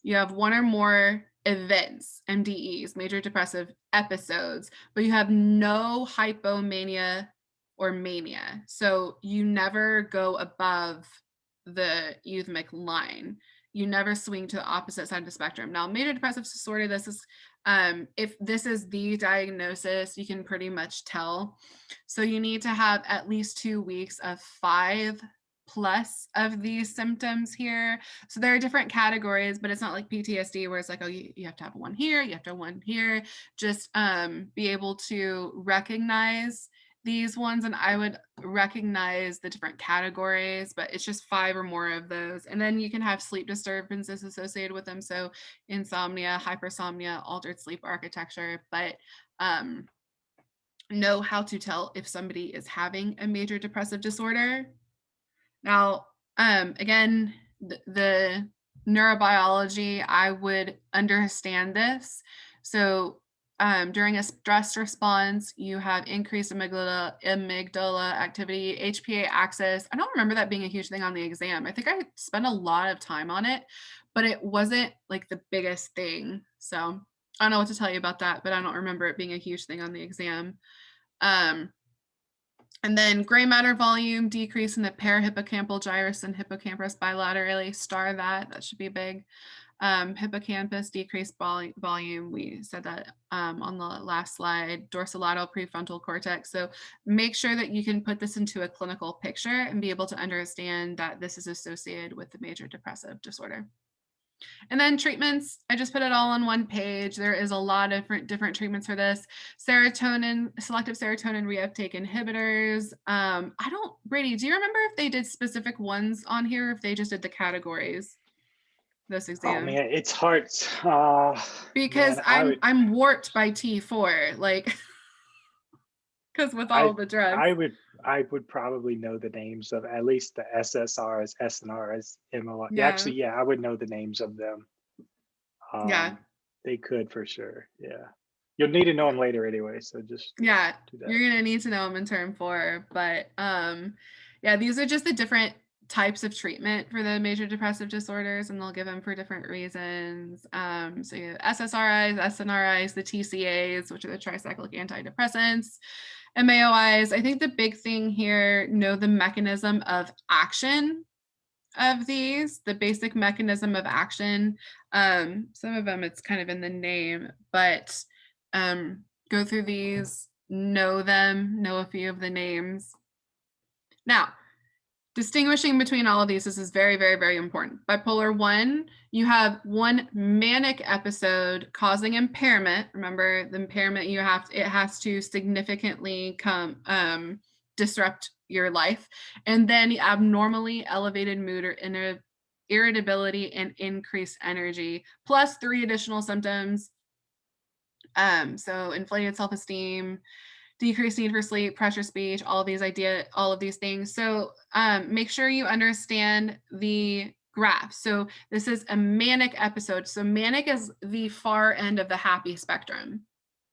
Speaker 4: you have one or more events, MDEs, major depressive episodes, but you have no hypomania or mania. So you never go above the euthmic line. You never swing to the opposite side of the spectrum. Now, major depressive disorder, this is if this is the diagnosis, you can pretty much tell. So you need to have at least 2 weeks of 5+ of these symptoms here. So there are different categories, but it's not like PTSD where it's like, oh, you have to have one here, you have to have one here. Just be able to recognize these ones, and I would recognize the different categories, but it's just 5 or more of those. And then you can have sleep disturbances associated with them. So insomnia, hypersomnia, altered sleep architecture, but know how to tell if somebody is having a major depressive disorder. Now, again, the neurobiology, I would understand this. So during a stress response, you have increased amygdala activity, HPA axis. I don't remember that being a huge thing on the exam. I think I spent a lot of time on it, but it wasn't like the biggest thing. So I don't know what to tell you about that, but I don't remember it being a huge thing on the exam. And then gray matter volume, decrease in the parahippocampal gyrus and hippocampus bilaterally, star that should be big. Hippocampus, decreased volume, we said that on the last slide. Dorsolateral prefrontal cortex. So make sure that you can put this into a clinical picture and be able to understand that this is associated with the major depressive disorder. And then treatments, I just put it all on one page. There is a lot of different treatments for this. Serotonin, selective serotonin reuptake inhibitors. Brady, do you remember if they did specific ones on here, or if they just did the categories this exam?
Speaker 1: Oh man, it's hard.
Speaker 4: Because
Speaker 1: man,
Speaker 4: I'm warped by T4, like, because with all the drugs.
Speaker 1: I would probably know the names of at least the SSRs, SNRs, MOI.
Speaker 4: Yeah.
Speaker 1: Actually, yeah, I would know the names of them.
Speaker 4: Yeah.
Speaker 1: They could for sure. Yeah. You'll need to know them later anyway. So just do that.
Speaker 4: You're gonna need to know them in term 4. But yeah, these are just the different types of treatment for the major depressive disorders, and they'll give them for different reasons. So you have SSRIs, SNRIs, the TCAs, which are the tricyclic antidepressants, MAOIs. I think the big thing here, know the mechanism of action of these, the basic mechanism of action. Some of them it's kind of in the name, but go through these, know them, know a few of the names. Now, distinguishing between all of these, this is very, very, very important. Bipolar 1, you have one manic episode causing impairment. Remember, the impairment it has to significantly disrupt your life. And then abnormally elevated mood or irritability and increased energy, plus 3 additional symptoms. So inflated self-esteem, decreased need for sleep, pressure speech, all of these things. So make sure you understand the graph. So this is a manic episode. So manic is the far end of the happy spectrum.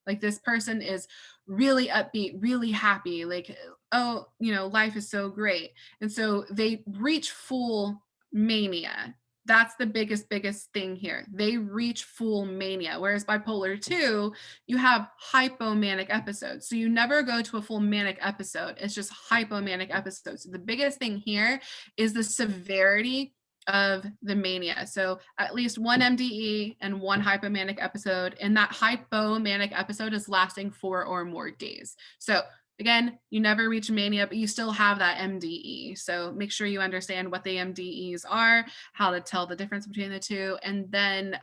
Speaker 4: Like this person is really upbeat, really happy, like, oh, you know, life is so great. And so they reach full mania. That's the biggest thing here. They reach full mania. Whereas bipolar 2, you have hypomanic episodes. So you never go to a full manic episode. It's just hypomanic episodes. So the biggest thing here is the severity of the mania. So at least one MDE and one hypomanic episode, and that hypomanic episode is lasting 4 or more days. So again, you never reach mania, but you still have that MDE. So make sure you understand what the MDEs are, how to tell the difference between the two, and then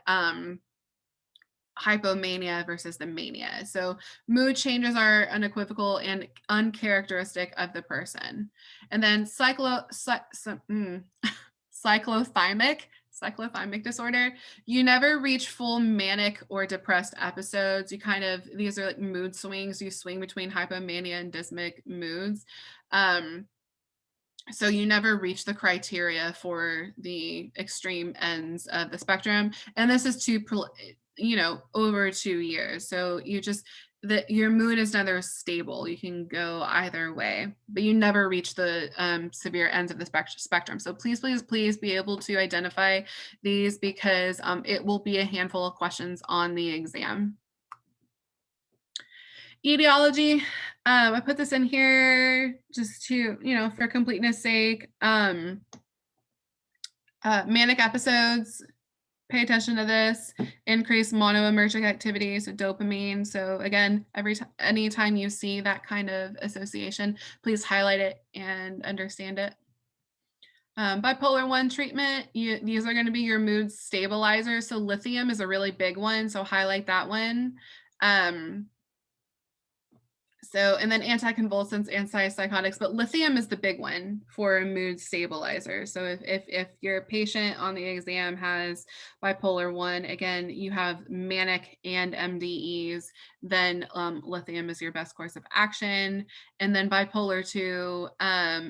Speaker 4: hypomania versus the mania. So mood changes are unequivocal and uncharacteristic of the person. And then cyclothymic disorder, you never reach full manic or depressed episodes. You kind of, these are like mood swings. You swing between hypomania and dysmic moods. So you never reach the criteria for the extreme ends of the spectrum. And this is over 2 years. So you just, your mood is never stable. You can go either way, but you never reach the severe ends of the spectrum. So please be able to identify these, because it will be a handful of questions on the exam. Etiology, I put this in here just to, for completeness sake. Manic episodes, pay attention to this. Increased monoamergic activity, so dopamine. So again, anytime you see that kind of association, please highlight it and understand it. Bipolar 1 treatment, these are going to be your mood stabilizers. So lithium is a really big one, so highlight that one. And then anticonvulsants, antipsychotics, but lithium is the big one for a mood stabilizer. So if your patient on the exam has bipolar 1, again, you have manic and MDEs, then lithium is your best course of action. And then bipolar 2,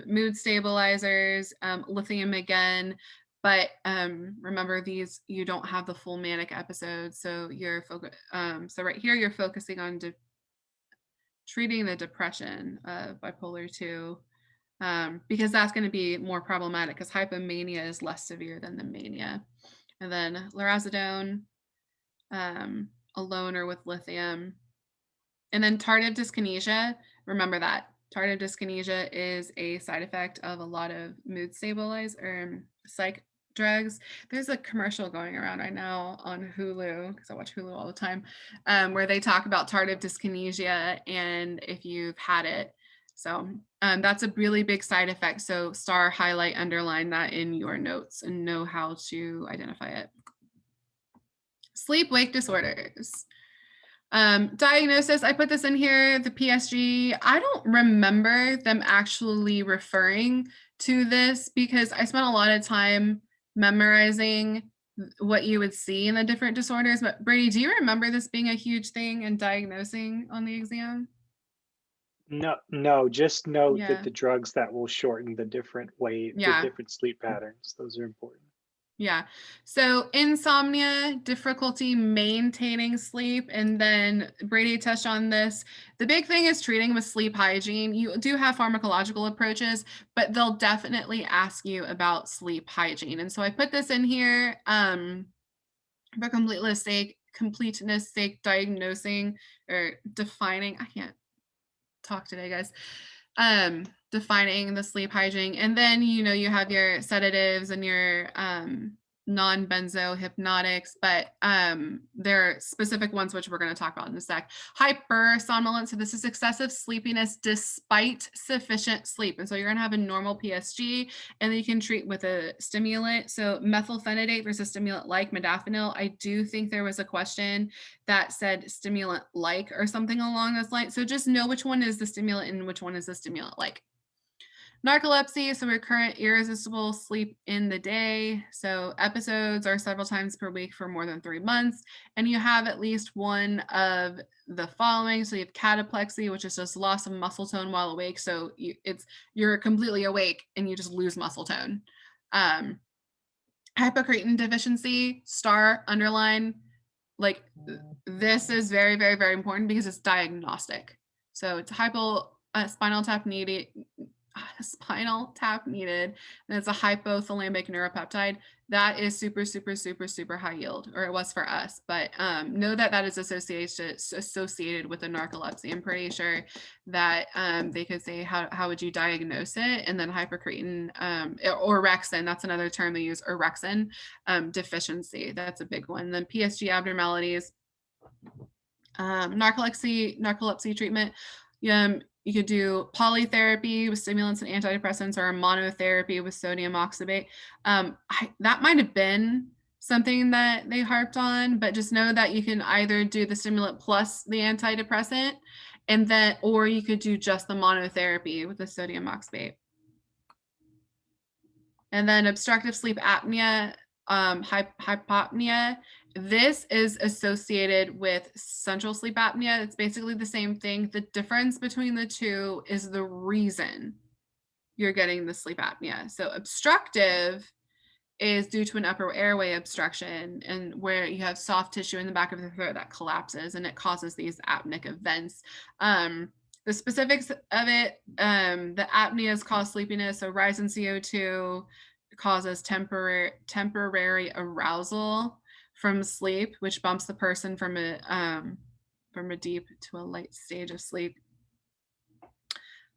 Speaker 4: mood stabilizers, lithium again. But remember, these, you don't have the full manic episodes. So so right here, you're focusing on treating the depression of bipolar 2, because that's going to be more problematic, because hypomania is less severe than the mania. And then lurasidone, alone or with lithium. And then tardive dyskinesia, remember that. Tardive dyskinesia is a side effect of a lot of mood stabilizer, psych drugs. There's a commercial going around right now on Hulu, because I watch Hulu all the time, where they talk about tardive dyskinesia and if you've had it. So that's a really big side effect. So star, highlight, underline that in your notes and know how to identify it. Sleep-wake disorders. Diagnosis, I put this in here, the PSG. I don't remember them actually referring to this, because I spent a lot of time memorizing what you would see in the different disorders. But Brady, do you remember this being a huge thing in diagnosing on the exam?
Speaker 1: No, just know that the drugs that will shorten the different the different sleep patterns, those are important.
Speaker 4: Yeah. So insomnia, difficulty maintaining sleep, and then Brady touched on this. The big thing is treating with sleep hygiene. You do have pharmacological approaches, but they'll definitely ask you about sleep hygiene. And so I put this in here for completeness sake, diagnosing or defining. I can't talk today, guys. Defining the sleep hygiene. And then, you have your sedatives and your non-benzo hypnotics, but there are specific ones which we're going to talk about in a sec. Hypersomnolence, so this is excessive sleepiness despite sufficient sleep. And so you're going to have a normal PSG, and then you can treat with a stimulant. So methylphenidate versus stimulant like modafinil. I do think there was a question that said stimulant like or something along those lines. So just know which one is the stimulant and which one is the stimulant like. Narcolepsy, so recurrent irresistible sleep in the day. So episodes are several times per week for more than 3 months. And you have at least one of the following. So you have cataplexy, which is just loss of muscle tone while awake. So you're completely awake and you just lose muscle tone. Hypocretin deficiency, star, underline, like this is very, very, very important because it's diagnostic. So it's spinal tap needed, and it's a hypothalamic neuropeptide. That is super, super, super, super high yield, or it was for us. But know that that is associated with a narcolepsy. I'm pretty sure that they could say, how would you diagnose it? And then hypercretin or orexin, that's another term they use, orexin deficiency. That's a big one. Then PSG abnormalities, narcolepsy treatment. You could do polytherapy with stimulants and antidepressants, or monotherapy with sodium oxybate. That might have been something that they harped on, but just know that you can either do the stimulant plus the antidepressant, and then, or you could do just the monotherapy with the sodium oxybate. And then obstructive sleep apnea, hypopnea. This is associated with central sleep apnea. It's basically the same thing. The difference between the two is the reason you're getting the sleep apnea. So obstructive is due to an upper airway obstruction, and where you have soft tissue in the back of the throat that collapses and it causes these apneic events. The specifics of it, the apneas cause sleepiness. So rise in CO2 causes temporary arousal from sleep, which bumps the person from a deep to a light stage of sleep.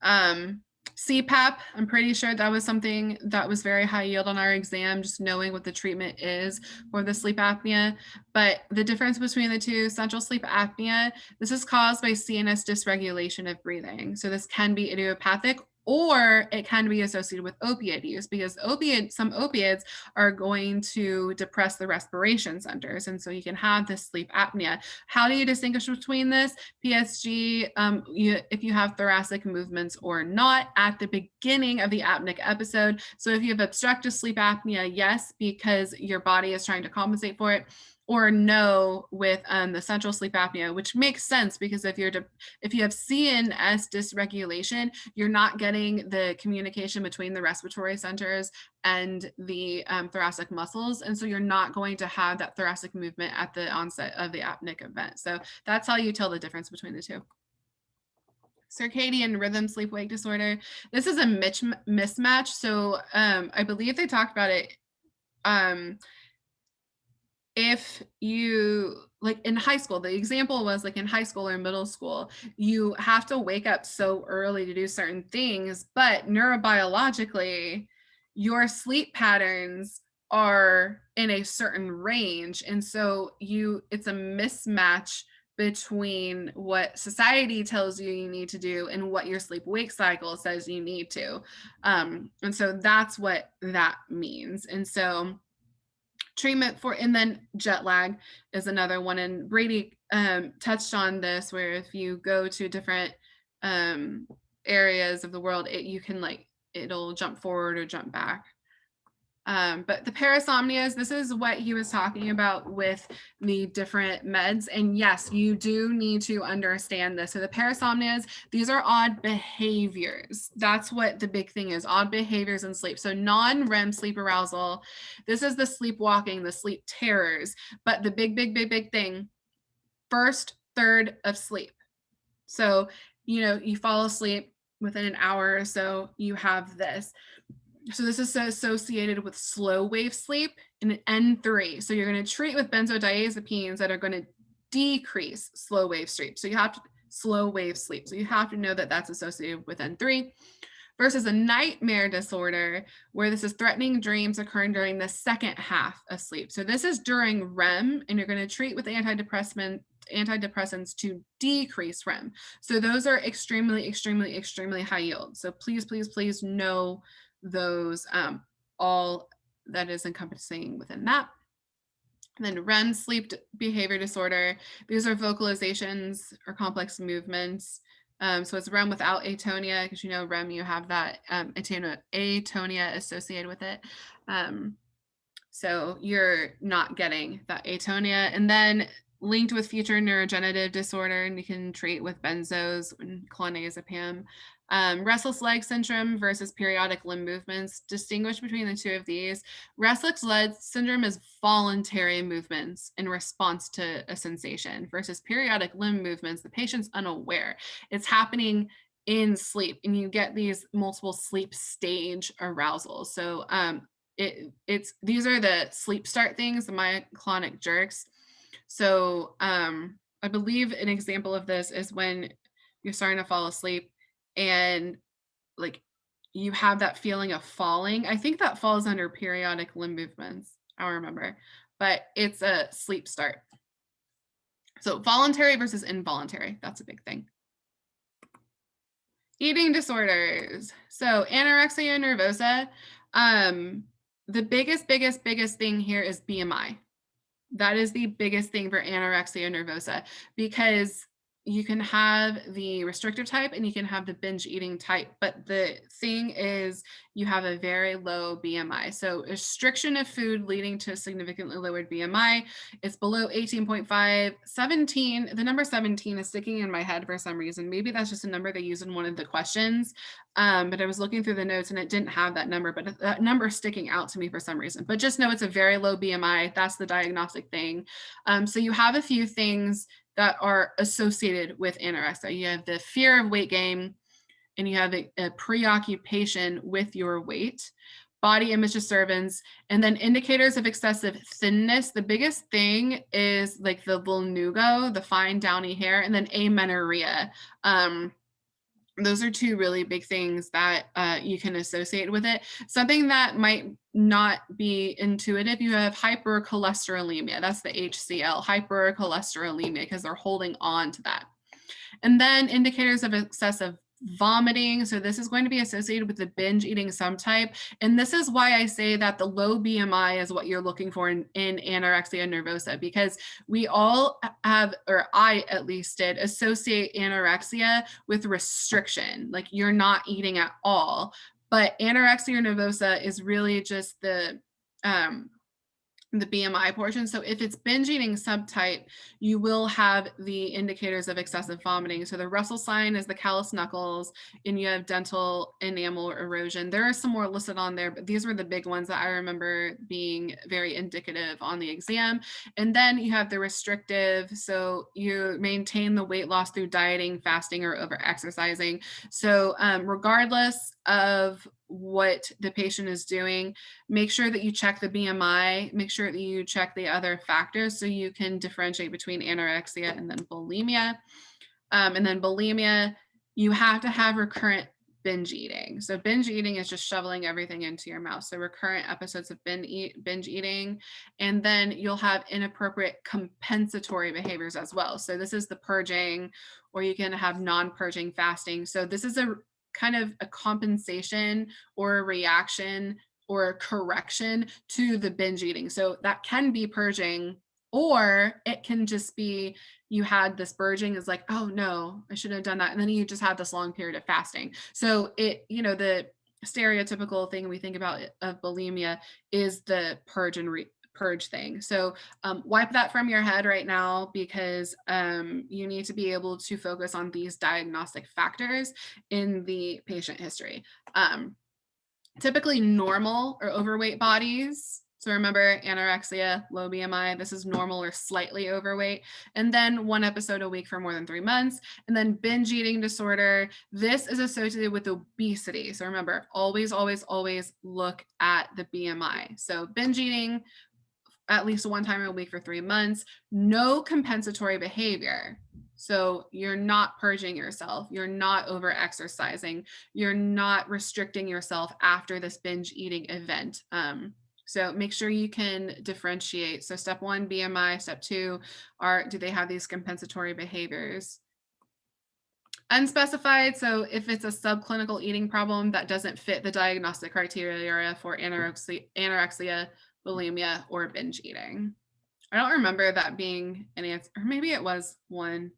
Speaker 4: CPAP, I'm pretty sure that was something that was very high yield on our exam, just knowing what the treatment is for the sleep apnea. But the difference between the two, central sleep apnea, this is caused by CNS dysregulation of breathing. So this can be idiopathic, or it can be associated with opiate use, because some opiates are going to depress the respiration centers. And so you can have this sleep apnea. How do you distinguish between this? PSG, if you have thoracic movements or not at the beginning of the apneic episode. So if you have obstructive sleep apnea, yes, because your body is trying to compensate for it, or no with the central sleep apnea, which makes sense, because if you have CNS dysregulation, you're not getting the communication between the respiratory centers and the thoracic muscles, and so you're not going to have that thoracic movement at the onset of the apneic event. So that's how you tell the difference between the two. Circadian rhythm sleep-wake disorder. This is a mismatch. So I believe they talked about it. If you, like in high school, the example was like in high school or middle school, you have to wake up so early to do certain things, but neurobiologically, your sleep patterns are in a certain range. And so it's a mismatch between what society tells you need to do and what your sleep-wake cycle says you need to. And so that's what that means. And so treatment for, and then jet lag is another one. And Brady touched on this, where if you go to different areas of the world, it'll jump forward or jump back. But the parasomnias, this is what he was talking about with the different meds. And yes, you do need to understand this. So the parasomnias, these are odd behaviors. That's what the big thing is, odd behaviors in sleep. So non-REM sleep arousal, this is the sleepwalking, the sleep terrors. But the big thing, first third of sleep. So, you fall asleep within an hour or so, you have this. So this is associated with slow wave sleep in an N3. So you're going to treat with benzodiazepines that are going to decrease slow wave sleep. So you have to know that that's associated with N3, versus a nightmare disorder, where this is threatening dreams occurring during the second half of sleep. So this is during REM, and you're going to treat with antidepressants to decrease REM. So those are extremely, extremely, extremely high yield. So please, please, please know those, all that is encompassing within that. And then REM sleep behavior disorder. These are vocalizations or complex movements. So it's REM without atonia, because REM, you have that atonia associated with it. So you're not getting that atonia. And then linked with future neurodegenerative disorder, and you can treat with benzos and clonazepam. Restless leg syndrome versus periodic limb movements. Distinguish between the two of these. Restless leg syndrome is voluntary movements in response to a sensation versus periodic limb movements. The patient's unaware. It's happening in sleep, and you get these multiple sleep stage arousals. So these are the sleep start things, the myoclonic jerks. So I believe an example of this is when you're starting to fall asleep and like you have that feeling of falling. I think that falls under periodic limb movements. I don't remember, but it's a sleep start. So voluntary versus involuntary, that's a big thing. Eating disorders. So anorexia nervosa, the biggest thing here is BMI. That is the biggest thing for anorexia nervosa, because you can have the restrictive type and you can have the binge eating type, but the thing is you have a very low BMI. So restriction of food leading to significantly lowered BMI. It's below 18.5. 17, the number 17 is sticking in my head for some reason. Maybe that's just a number they use in one of the questions, but I was looking through the notes and it didn't have that number, but that number is sticking out to me for some reason. But just know it's a very low BMI. That's the diagnostic thing. So you have a few things that are associated with anorexia. You have the fear of weight gain, and you have a preoccupation with your weight, body image disturbance, and then indicators of excessive thinness. The biggest thing is like the vulnugo, the fine downy hair, and then amenorrhea. Those are two really big things that you can associate with it. Something that might not be intuitive, you have hypercholesterolemia. That's the HCl, hypercholesterolemia, because they're holding on to that. And then indicators of excessive vomiting. So this is going to be associated with the binge eating subtype. And this is why I say that the low BMI is what you're looking for in anorexia nervosa, because we all have, or I at least did, associate anorexia with restriction, like you're not eating at all. But anorexia nervosa is really just the BMI portion. So if it's binge eating subtype, you will have the indicators of excessive vomiting. So the Russell sign is the callous knuckles, and you have dental enamel erosion. There are some more listed on there, but these were the big ones that I remember being very indicative on the exam. And then you have the restrictive. So you maintain the weight loss through dieting, fasting, or over exercising. So regardless of what the patient is doing, make sure that you check the BMI, make sure that you check the other factors so you can differentiate between anorexia and then bulimia. And then bulimia, you have to have recurrent binge eating. So binge eating is just shoveling everything into your mouth. So recurrent episodes of binge eating, and then you'll have inappropriate compensatory behaviors as well. So this is the purging, or you can have non-purging fasting. So this is a kind of a compensation or a reaction or a correction to the binge eating. So that can be purging, or it can just be you had this purging is like, oh no, I shouldn't have done that. And then you just had this long period of fasting. So it, you know, the stereotypical thing we think about of bulimia is the purge and purge thing. So wipe that from your head right now, because you need to be able to focus on these diagnostic factors in the patient history. Typically normal or overweight bodies. So remember, anorexia, low BMI, this is normal or slightly overweight. And then 1 episode a week for more than 3 months. And then binge eating disorder, this is associated with obesity. So remember, always, always, always look at the BMI. So binge eating at least 1 time a week for 3 months, no compensatory behavior. So you're not purging yourself, you're not over exercising, you're not restricting yourself after this binge eating event. So make sure you can differentiate. So step 1, BMI, step 2 do they have these compensatory behaviors? Unspecified, so if it's a subclinical eating problem that doesn't fit the diagnostic criteria for anorexia, bulimia, or binge eating. I don't remember that being an answer, or maybe it was one,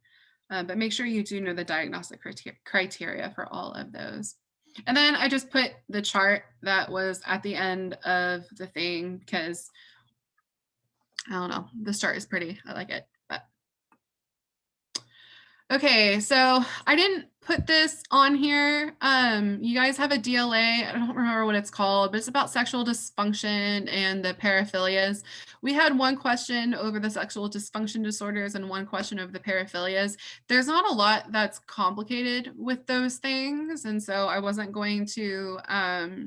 Speaker 4: but make sure you do know the diagnostic criteria for all of those. And then I just put the chart that was at the end of the thing because, I don't know, this chart is pretty, I like it. But Okay, so I didn't put this on here. You guys have a DLA. I don't remember what it's called, but it's about sexual dysfunction and the paraphilias. We had one question over the sexual dysfunction disorders and one question over the paraphilias. There's not a lot that's complicated with those things, and so I wasn't going to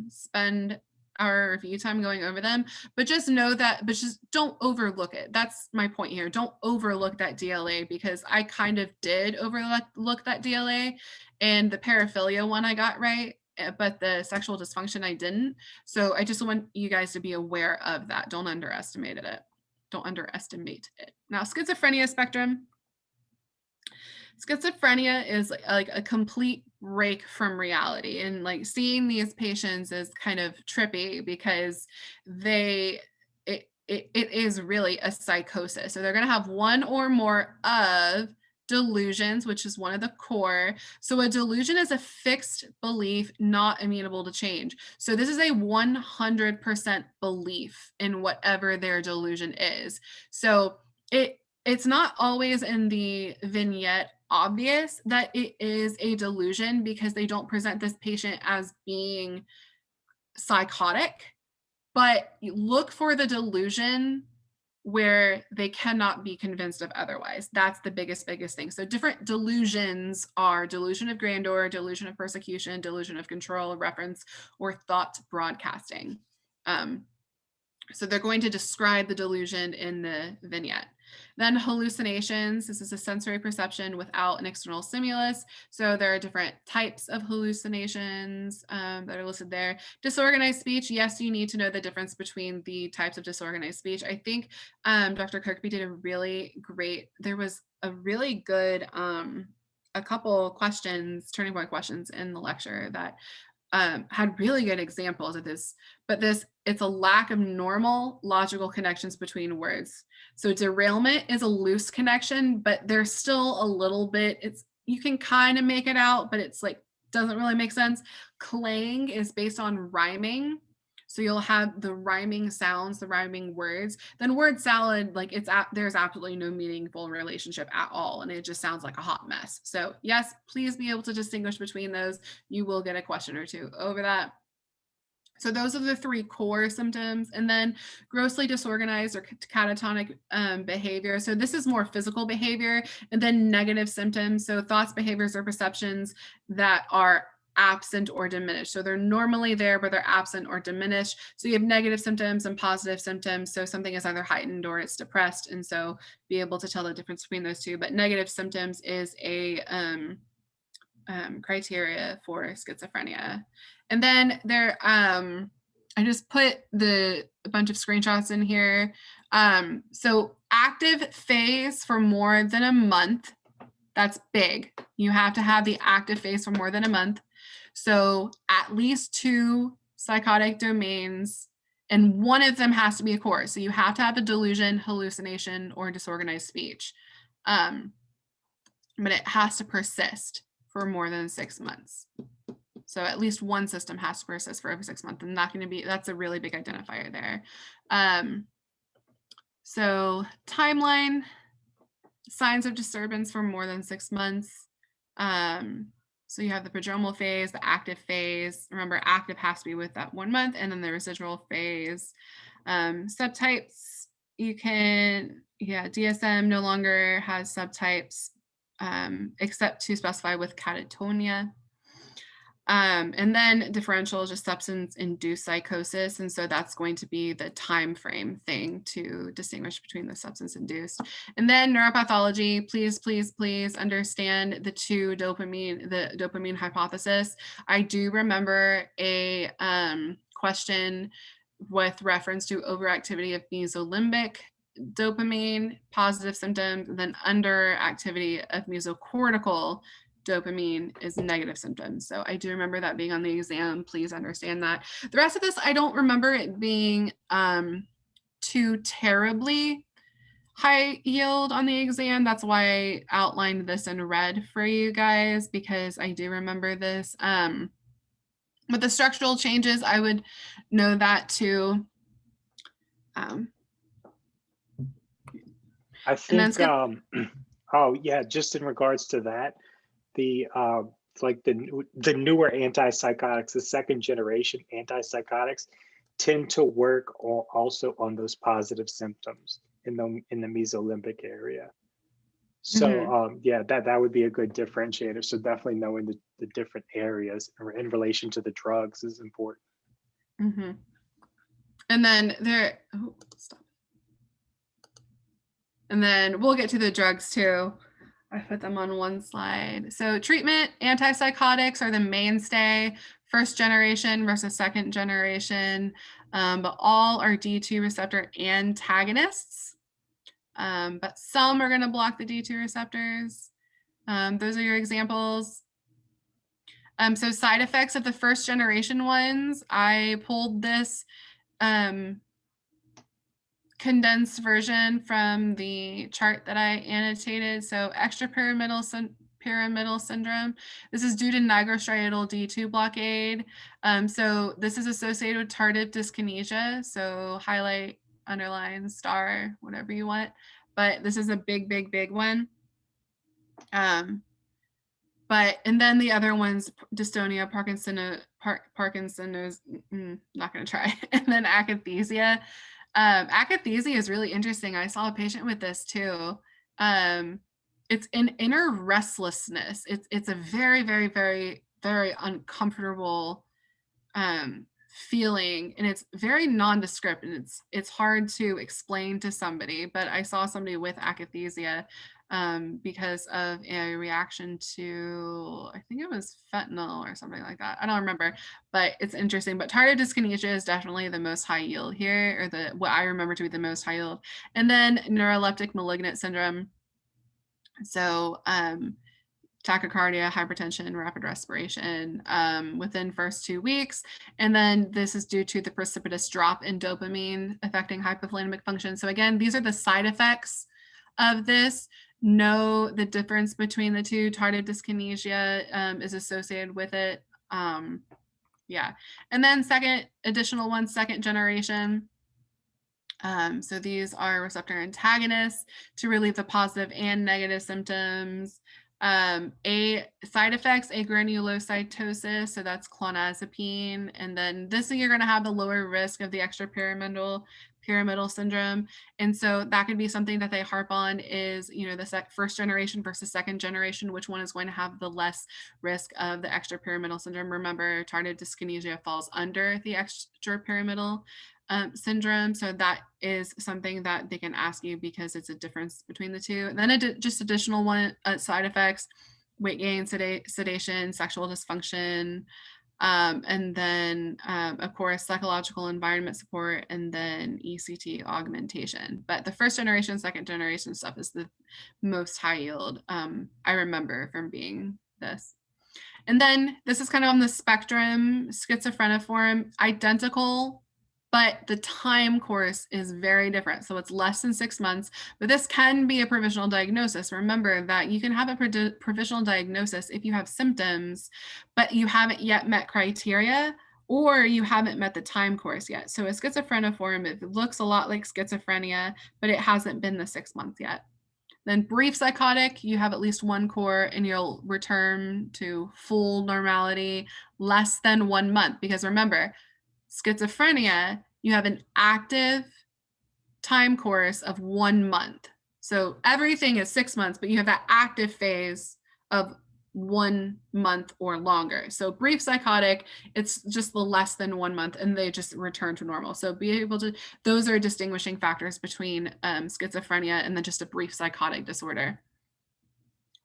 Speaker 4: spend our review time going over them, but just know that, but just don't overlook it. That's my point here. Don't overlook that DLA, because I kind of did overlook that DLA, and the paraphilia one I got right, but the sexual dysfunction I didn't. So I just want you guys to be aware of that. Don't underestimate it. Don't underestimate it. Now, schizophrenia spectrum. Schizophrenia is like a complete break from reality, and like seeing these patients is kind of trippy because it is really a psychosis. So they're going to have one or more of delusions, which is one of the core. So a delusion is a fixed belief not amenable to change. So this is a 100% belief in whatever their delusion is. So it's not always in the vignette obvious that it is a delusion, because they don't present this patient as being psychotic, but you look for the delusion where they cannot be convinced of otherwise. That's the biggest thing. So different delusions are delusion of grandeur, delusion of persecution, delusion of control, reference, or thought broadcasting. So they're going to describe the delusion in the vignette. Then hallucinations. This is a sensory perception without an external stimulus. So there are different types of hallucinations that are listed there. Disorganized speech. Yes, you need to know the difference between the types of disorganized speech. I think Dr. Kirkby did a really great, there was a really good, a couple questions, turning point questions in the lecture that had really good examples of this, but it's a lack of normal logical connections between words. So derailment is a loose connection, but there's still a little bit, you can kind of make it out, but it's like, doesn't really make sense. Clang is based on rhyming. So you'll have the rhyming sounds, the rhyming words. Then word salad, like there's absolutely no meaningful relationship at all. And it just sounds like a hot mess. So yes, please be able to distinguish between those. You will get a question or two over that. So those are the three core symptoms. And then grossly disorganized or catatonic behavior. So this is more physical behavior. And then negative symptoms. So thoughts, behaviors, or perceptions that are absent or diminished. So they're normally there, but they're absent or diminished. So you have negative symptoms and positive symptoms. So something is either heightened or it's depressed. And so be able to tell the difference between those two. But negative symptoms is a criteria for schizophrenia. And then there, I just put a bunch of screenshots in here. So active phase for more than a month, that's big. You have to have the active phase for more than a month. So at least 2 psychotic domains, and one of them has to be a core. So you have to have a delusion, hallucination, or disorganized speech. But it has to persist for more than 6 months. So at least one system has to persist for over 6 months, and that's a really big identifier there. So timeline, signs of disturbance for more than 6 months. So you have the prodromal phase, the active phase. Remember, active has to be with that 1 month, and then the residual phase. Subtypes, you can, DSM no longer has subtypes, except to specify with catatonia. And then differential is just substance-induced psychosis. And so that's going to be the time frame thing to distinguish between the substance-induced. And then neuropathology, please, please, please understand the dopamine hypothesis. I do remember a question with reference to overactivity of mesolimbic dopamine, positive symptoms, and then underactivity of mesocortical dopamine is negative symptoms. So I do remember that being on the exam. Please understand that. The rest of this, I don't remember it being too terribly high yield on the exam. That's why I outlined this in red for you guys, because I do remember this. But the structural changes, I would know that too.
Speaker 1: I think Oh yeah, just in regards to that, the like the newer antipsychotics, the second generation antipsychotics, tend to work also on those positive symptoms in the mesolimbic area. So yeah, that would be a good differentiator. So definitely knowing the different areas in relation to the drugs is important.
Speaker 4: Mm-hmm. And then there, oh, stop. And then we'll get to the drugs too. I put them on one slide. So treatment, antipsychotics are the mainstay, first generation versus second generation, but all are D2 receptor antagonists. But some are going to block the D2 receptors. Those are your examples. So side effects of the first generation ones, I pulled this condensed version from the chart that I annotated. So extrapyramidal syndrome. This is due to nigrostriatal D2 blockade. So this is associated with tardive dyskinesia. So highlight, underline, star, whatever you want. But this is a big, big, big one. But, and then the other ones, dystonia, Parkinson's, not going to try. And then akathisia. Akathisia is really interesting. I saw a patient with this too. It's an inner restlessness. It's a very, very, very, very uncomfortable feeling, and it's very nondescript, and it's hard to explain to somebody. But I saw somebody with akathisia because of a reaction to, I think it was fentanyl or something like that. I don't remember, but it's interesting. But tardive dyskinesia is definitely the most high yield here, or what I remember to be the most high yield. And then neuroleptic malignant syndrome. So tachycardia, hypertension, rapid respiration within first 2 weeks. And then this is due to the precipitous drop in dopamine affecting hypothalamic function. So again, these are the side effects of this. Know the difference between the two. Tardive dyskinesia is associated with it. Yeah. And then second generation. So these are receptor antagonists to relieve the positive and negative symptoms. A side effects, agranulocytosis, so that's clonazepine. And then this, you're going to have the lower risk of the extrapyramidal syndrome. And so that could be something that they harp on is, the first generation versus second generation, which one is going to have the less risk of the extrapyramidal syndrome. Remember, tardive dyskinesia falls under the extrapyramidal syndrome. So that is something that they can ask you because it's a difference between the two. And then just additional side effects, weight gain, sedation, sexual dysfunction, and then of course, psychological environment support, and then ECT augmentation. But the first generation, second generation stuff is the most high yield. I remember from being this. And then this is kind of on the spectrum, schizophreniform, identical, but the time course is very different. So it's less than 6 months, but this can be a provisional diagnosis. Remember that you can have a provisional diagnosis if you have symptoms, but you haven't yet met criteria, or you haven't met the time course yet. So a schizophreniform, it looks a lot like schizophrenia, but it hasn't been the 6 months yet. Then brief psychotic, you have at least one core and you'll return to full normality less than 1 month. Because remember, schizophrenia, you have an active time course of 1 month. So everything is 6 months, but you have that active phase of 1 month or longer. So brief psychotic, it's just the less than 1 month and they just return to normal. So be able to, those are distinguishing factors between schizophrenia and then just a brief psychotic disorder.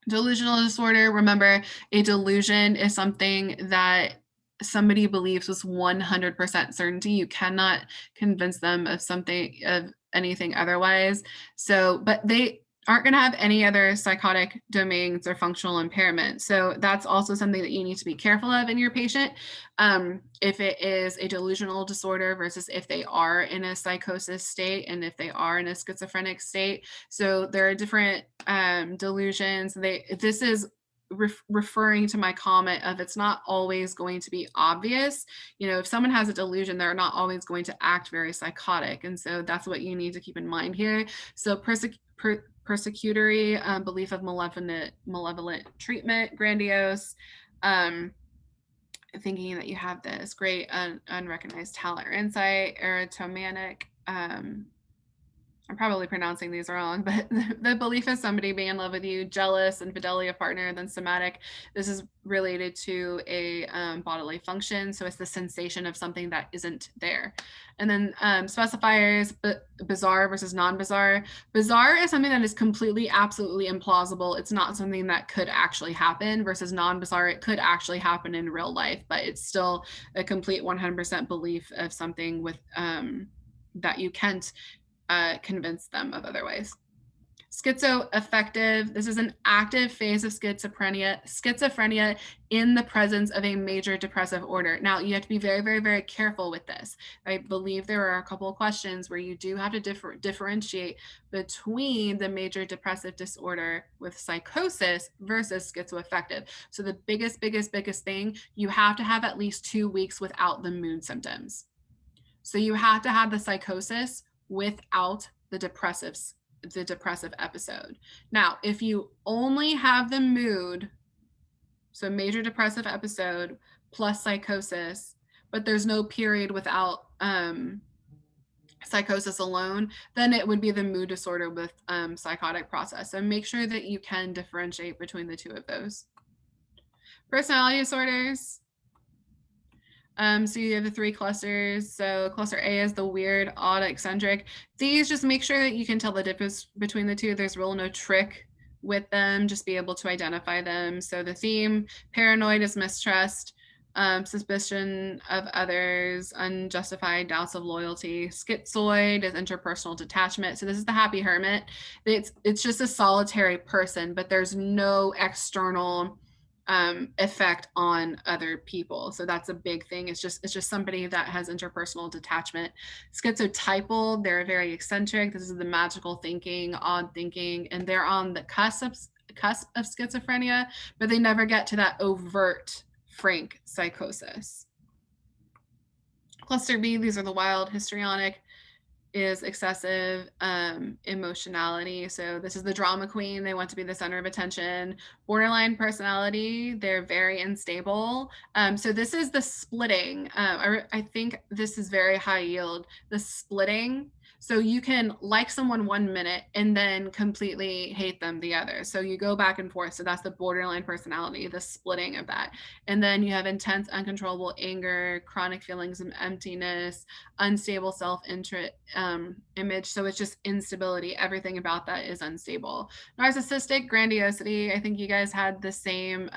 Speaker 4: Delusional disorder, remember, a delusion is something that somebody believes with 100% certainty. You cannot convince them of anything otherwise. So, but they aren't going to have any other psychotic domains or functional impairment. So that's also something that you need to be careful of in your patient. If it is a delusional disorder versus if they are in a psychosis state and if they are in a schizophrenic state. So there are different delusions. This is referring to my comment of it's not always going to be obvious. If someone has a delusion, they're not always going to act very psychotic. And so that's what you need to keep in mind here. So persecutory, belief of malevolent treatment, grandiose, thinking that you have this great unrecognized talent or insight, erotomanic, I'm probably pronouncing these wrong, but the belief of somebody being in love with you, jealous, infidelity of partner, and then somatic. This is related to a bodily function. So it's the sensation of something that isn't there. And then specifiers, bizarre versus non-bizarre. Bizarre is something that is completely, absolutely implausible. It's not something that could actually happen, versus non-bizarre, it could actually happen in real life, but it's still a complete 100% belief of something with that you can't convince them of otherwise. Schizoaffective. This is an active phase of schizophrenia in the presence of a major depressive order. Now, you have to be very, very, very careful with this. I believe there are a couple of questions where you do have to differentiate between the major depressive disorder with psychosis versus schizoaffective. So the biggest thing, you have to have at least 2 weeks without the mood symptoms. So you have to have the psychosis without the depressive episode. Now, if you only have the mood, so major depressive episode plus psychosis, but there's no period without psychosis alone, then it would be the mood disorder with psychotic process. So make sure that you can differentiate between the two of those. Personality disorders. So you have the 3 clusters. So cluster A is the weird, odd, eccentric. These, just make sure that you can tell the difference between the two. There's really no trick with them, just be able to identify them. So the theme, paranoid is mistrust, suspicion of others, unjustified doubts of loyalty. Schizoid is interpersonal detachment. So this is the happy hermit. It's just a solitary person, but there's no external effect on other people. So that's a big thing. It's just somebody that has interpersonal detachment. Schizotypal, they're very eccentric. This is the magical thinking, odd thinking, and they're on the cusp of schizophrenia, but they never get to that overt, frank psychosis. Cluster B, these are the wild, histrionic, is excessive emotionality. So this is the drama queen. They want to be the center of attention. Borderline personality, they're very unstable. So this is the splitting. I think this is very high yield, the splitting. So you can like someone 1 minute and then completely hate them the other. So you go back and forth. So that's the borderline personality, the splitting of that. And then you have intense, uncontrollable anger, chronic feelings of emptiness, unstable self-image. So it's just instability. Everything about that is unstable. Narcissistic grandiosity. I think you guys had the same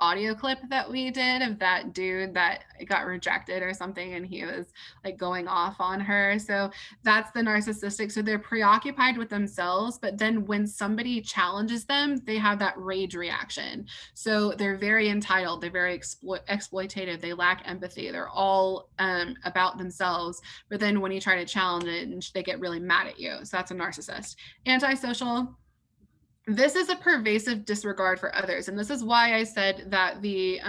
Speaker 4: audio clip that we did of that dude that got rejected or something, and he was like going off on her. So that's the narcissistic. So they're preoccupied with themselves, but then when somebody challenges them, they have that rage reaction. So they're very entitled, they're very exploitative, they lack empathy, they're all about themselves, but then when you try to challenge it, they get really mad at you. So that's a narcissist. Antisocial. This is a pervasive disregard for others. And this is why I said that the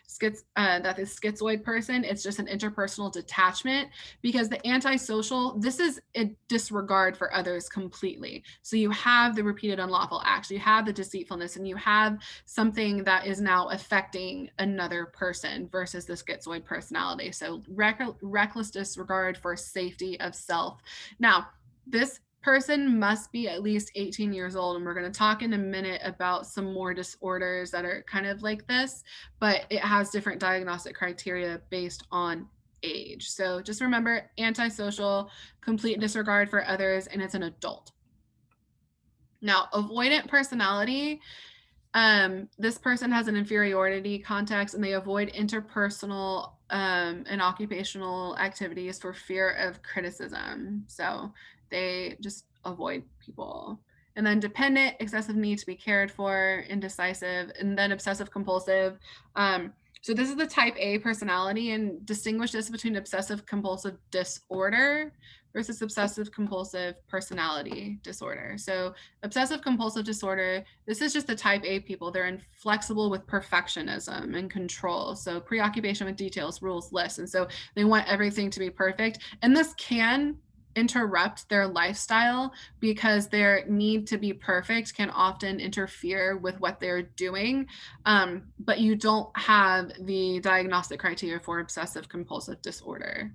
Speaker 4: schizoid person, it's just an interpersonal detachment, because the antisocial, this is a disregard for others completely. So you have the repeated unlawful acts, you have the deceitfulness, and you have something that is now affecting another person versus the schizoid personality. So reckless disregard for safety of self. Now, this person must be at least 18 years old, and we're going to talk in a minute about some more disorders that are kind of like this, but it has different diagnostic criteria based on age. So just remember, antisocial, complete disregard for others, and it's an adult. Now, avoidant personality, this person has an inferiority complex, and they avoid interpersonal and occupational activities for fear of criticism. So they just avoid people. And then dependent, excessive need to be cared for, indecisive, and then obsessive compulsive. So this is the type A personality, and distinguish this between obsessive compulsive disorder versus obsessive compulsive personality disorder. So obsessive compulsive disorder, this is just the type A people. They're inflexible with perfectionism and control. So preoccupation with details, rules, lists. And so they want everything to be perfect. And this can interrupt their lifestyle because their need to be perfect can often interfere with what they're doing. But you don't have the diagnostic criteria for obsessive compulsive disorder.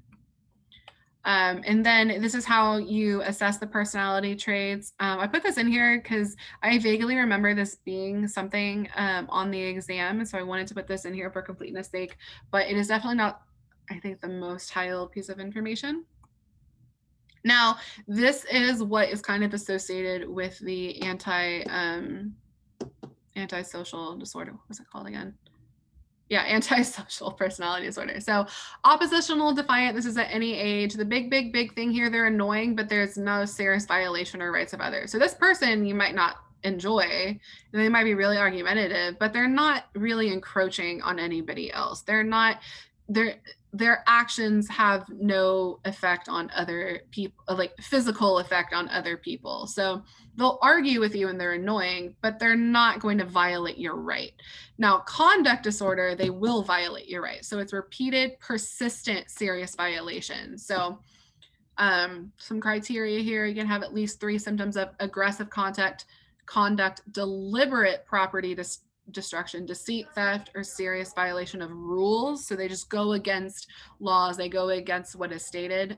Speaker 4: And then this is how you assess the personality traits. I put this in here because I vaguely remember this being something on the exam. And so I wanted to put this in here for completeness sake, but it is definitely not, I think, the most high-level piece of information. Now, this is what is kind of associated with the antisocial disorder. What's it called again? Yeah, antisocial personality disorder. So oppositional defiant, this is at any age. The big thing here, they're annoying, but there's no serious violation or rights of others. So this person you might not enjoy, and they might be really argumentative, but they're not really encroaching on anybody else. They're not, their actions have no effect on other people, like physical effect on other people. So they'll argue with you and they're annoying, but they're not going to violate your right. Now, conduct disorder, they will violate your right. So it's repeated, persistent, serious violations. So some criteria here, you can have at least 3 symptoms of aggressive conduct, deliberate property destruction, deceit, theft, or serious violation of rules. So they just go against laws, they go against what is stated.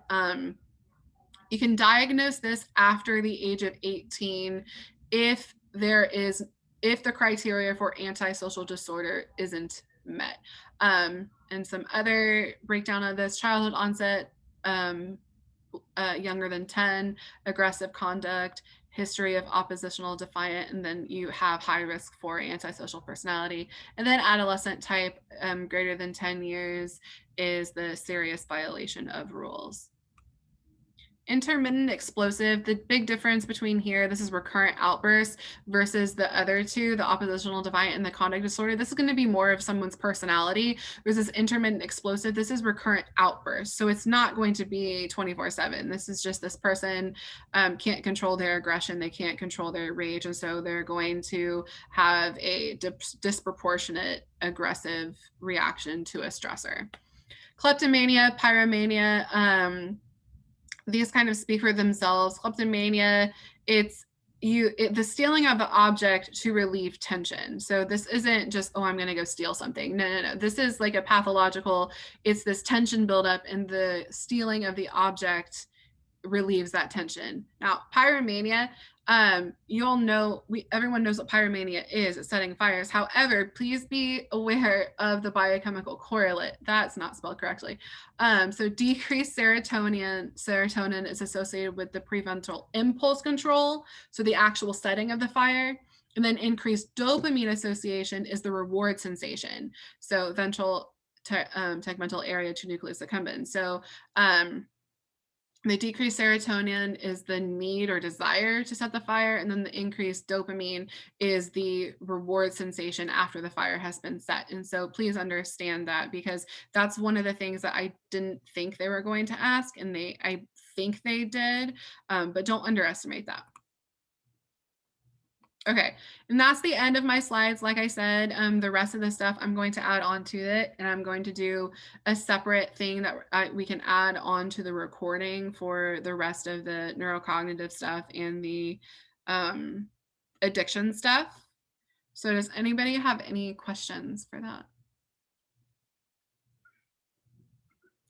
Speaker 4: You can diagnose this after the age of 18 if the criteria for antisocial disorder isn't met. And some other breakdown of this: childhood onset, younger than 10, aggressive conduct, history of oppositional defiant, and then you have high risk for antisocial personality. And then adolescent type, greater than 10 years, is the serious violation of rules. Intermittent explosive, the big difference between here, this is recurrent outbursts versus the other two, the oppositional defiant and the conduct disorder. This is going to be more of someone's personality versus intermittent explosive. This is recurrent outbursts. So it's not going to be 24/7. This is just this person can't control their aggression. They can't control their rage. And so they're going to have a disproportionate aggressive reaction to a stressor. Kleptomania, pyromania, these kind of speak for themselves. Kleptomania, it's the stealing of the object to relieve tension. So this isn't just, oh, I'm going to go steal something. No. This is like a pathological, it's this tension buildup, and the stealing of the object relieves that tension. Now, pyromania, you'll know, everyone knows what pyromania is. It's setting fires. However, please be aware of the biochemical correlate. That's not spelled correctly. So decreased serotonin is associated with the preventral impulse control, so the actual setting of the fire. And then increased dopamine association is the reward sensation. So ventral tegmental area to nucleus accumbens. So the decreased serotonin is the need or desire to set the fire, and then the increased dopamine is the reward sensation after the fire has been set. And so please understand that, because that's one of the things that I didn't think they were going to ask, and I think they did, but don't underestimate that. Okay, and that's the end of my slides. Like I said, the rest of the stuff I'm going to add on to it, and I'm going to do a separate thing that we can add on to the recording for the rest of the neurocognitive stuff and the addiction stuff. So does anybody have any questions for that?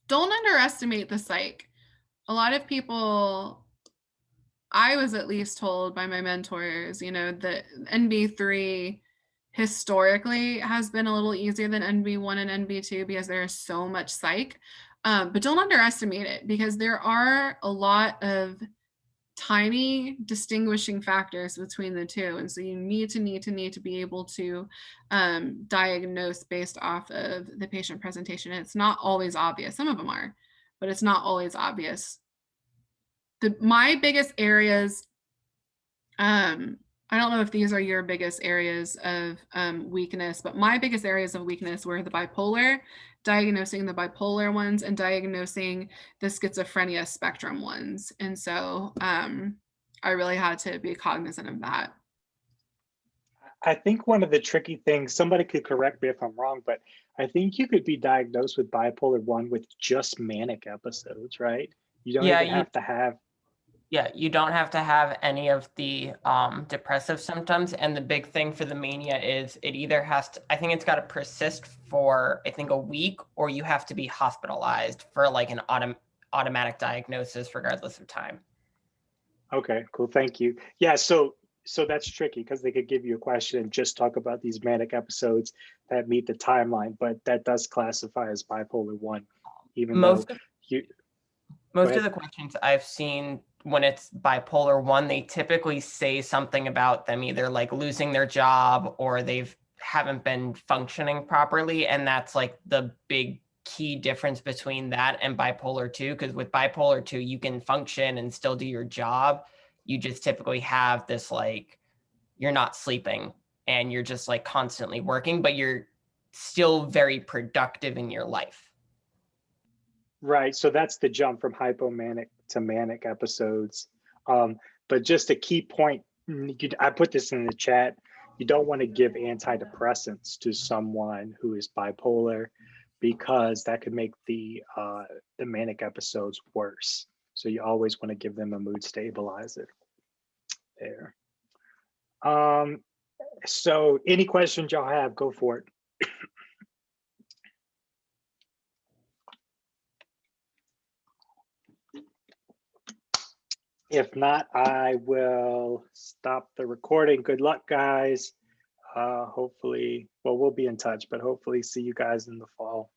Speaker 4: Don't underestimate the psych. A lot of people, I was at least told by my mentors, you know, that NB3 historically has been a little easier than NB1 and NB2 because there's so much psych. But don't underestimate it, because there are a lot of tiny distinguishing factors between the two. And so you need to be able to diagnose based off of the patient presentation. It's not always obvious. Some of them are, but it's not always obvious. My biggest areas, I don't know if these are your biggest areas of weakness, but my biggest areas of weakness were the bipolar, diagnosing the bipolar ones, and diagnosing the schizophrenia spectrum ones. And so I really had to be cognizant of that.
Speaker 1: I think one of the tricky things, somebody could correct me if I'm wrong, but I think you could be diagnosed with bipolar 1 with just manic episodes, right? You don't
Speaker 5: Yeah,
Speaker 1: even have to have.
Speaker 5: Yeah, you don't have to have any of the depressive symptoms. And the big thing for the mania is it either has to, I think it's got to persist for, I think, a week, or you have to be hospitalized for like an automatic diagnosis regardless of time.
Speaker 1: Okay, cool. Thank you. Yeah, so that's tricky because they could give you a question and just talk about these manic episodes that meet the timeline, but that does classify as bipolar 1, even
Speaker 5: Most
Speaker 1: though
Speaker 5: of,
Speaker 1: you
Speaker 5: most
Speaker 1: ahead.
Speaker 5: of the questions I've seen when it's bipolar 1, they typically say something about them either like losing their job or they've haven't been functioning properly. And that's like the big key difference between that and bipolar 2, because with bipolar 2, you can function and still do your job. You just typically have this, like, you're not sleeping and you're just like constantly working, but you're still very productive in your life.
Speaker 1: Right, so that's the jump from hypomanic to manic episodes. But just a key point, I put this in the chat, you don't want to give antidepressants to someone who is bipolar because that could make the manic episodes worse. So you always want to give them a mood stabilizer there. So any questions y'all have, go for it. If not, I will stop the recording. Good luck, guys. Hopefully, well, we'll be in touch, but hopefully see you guys in the fall.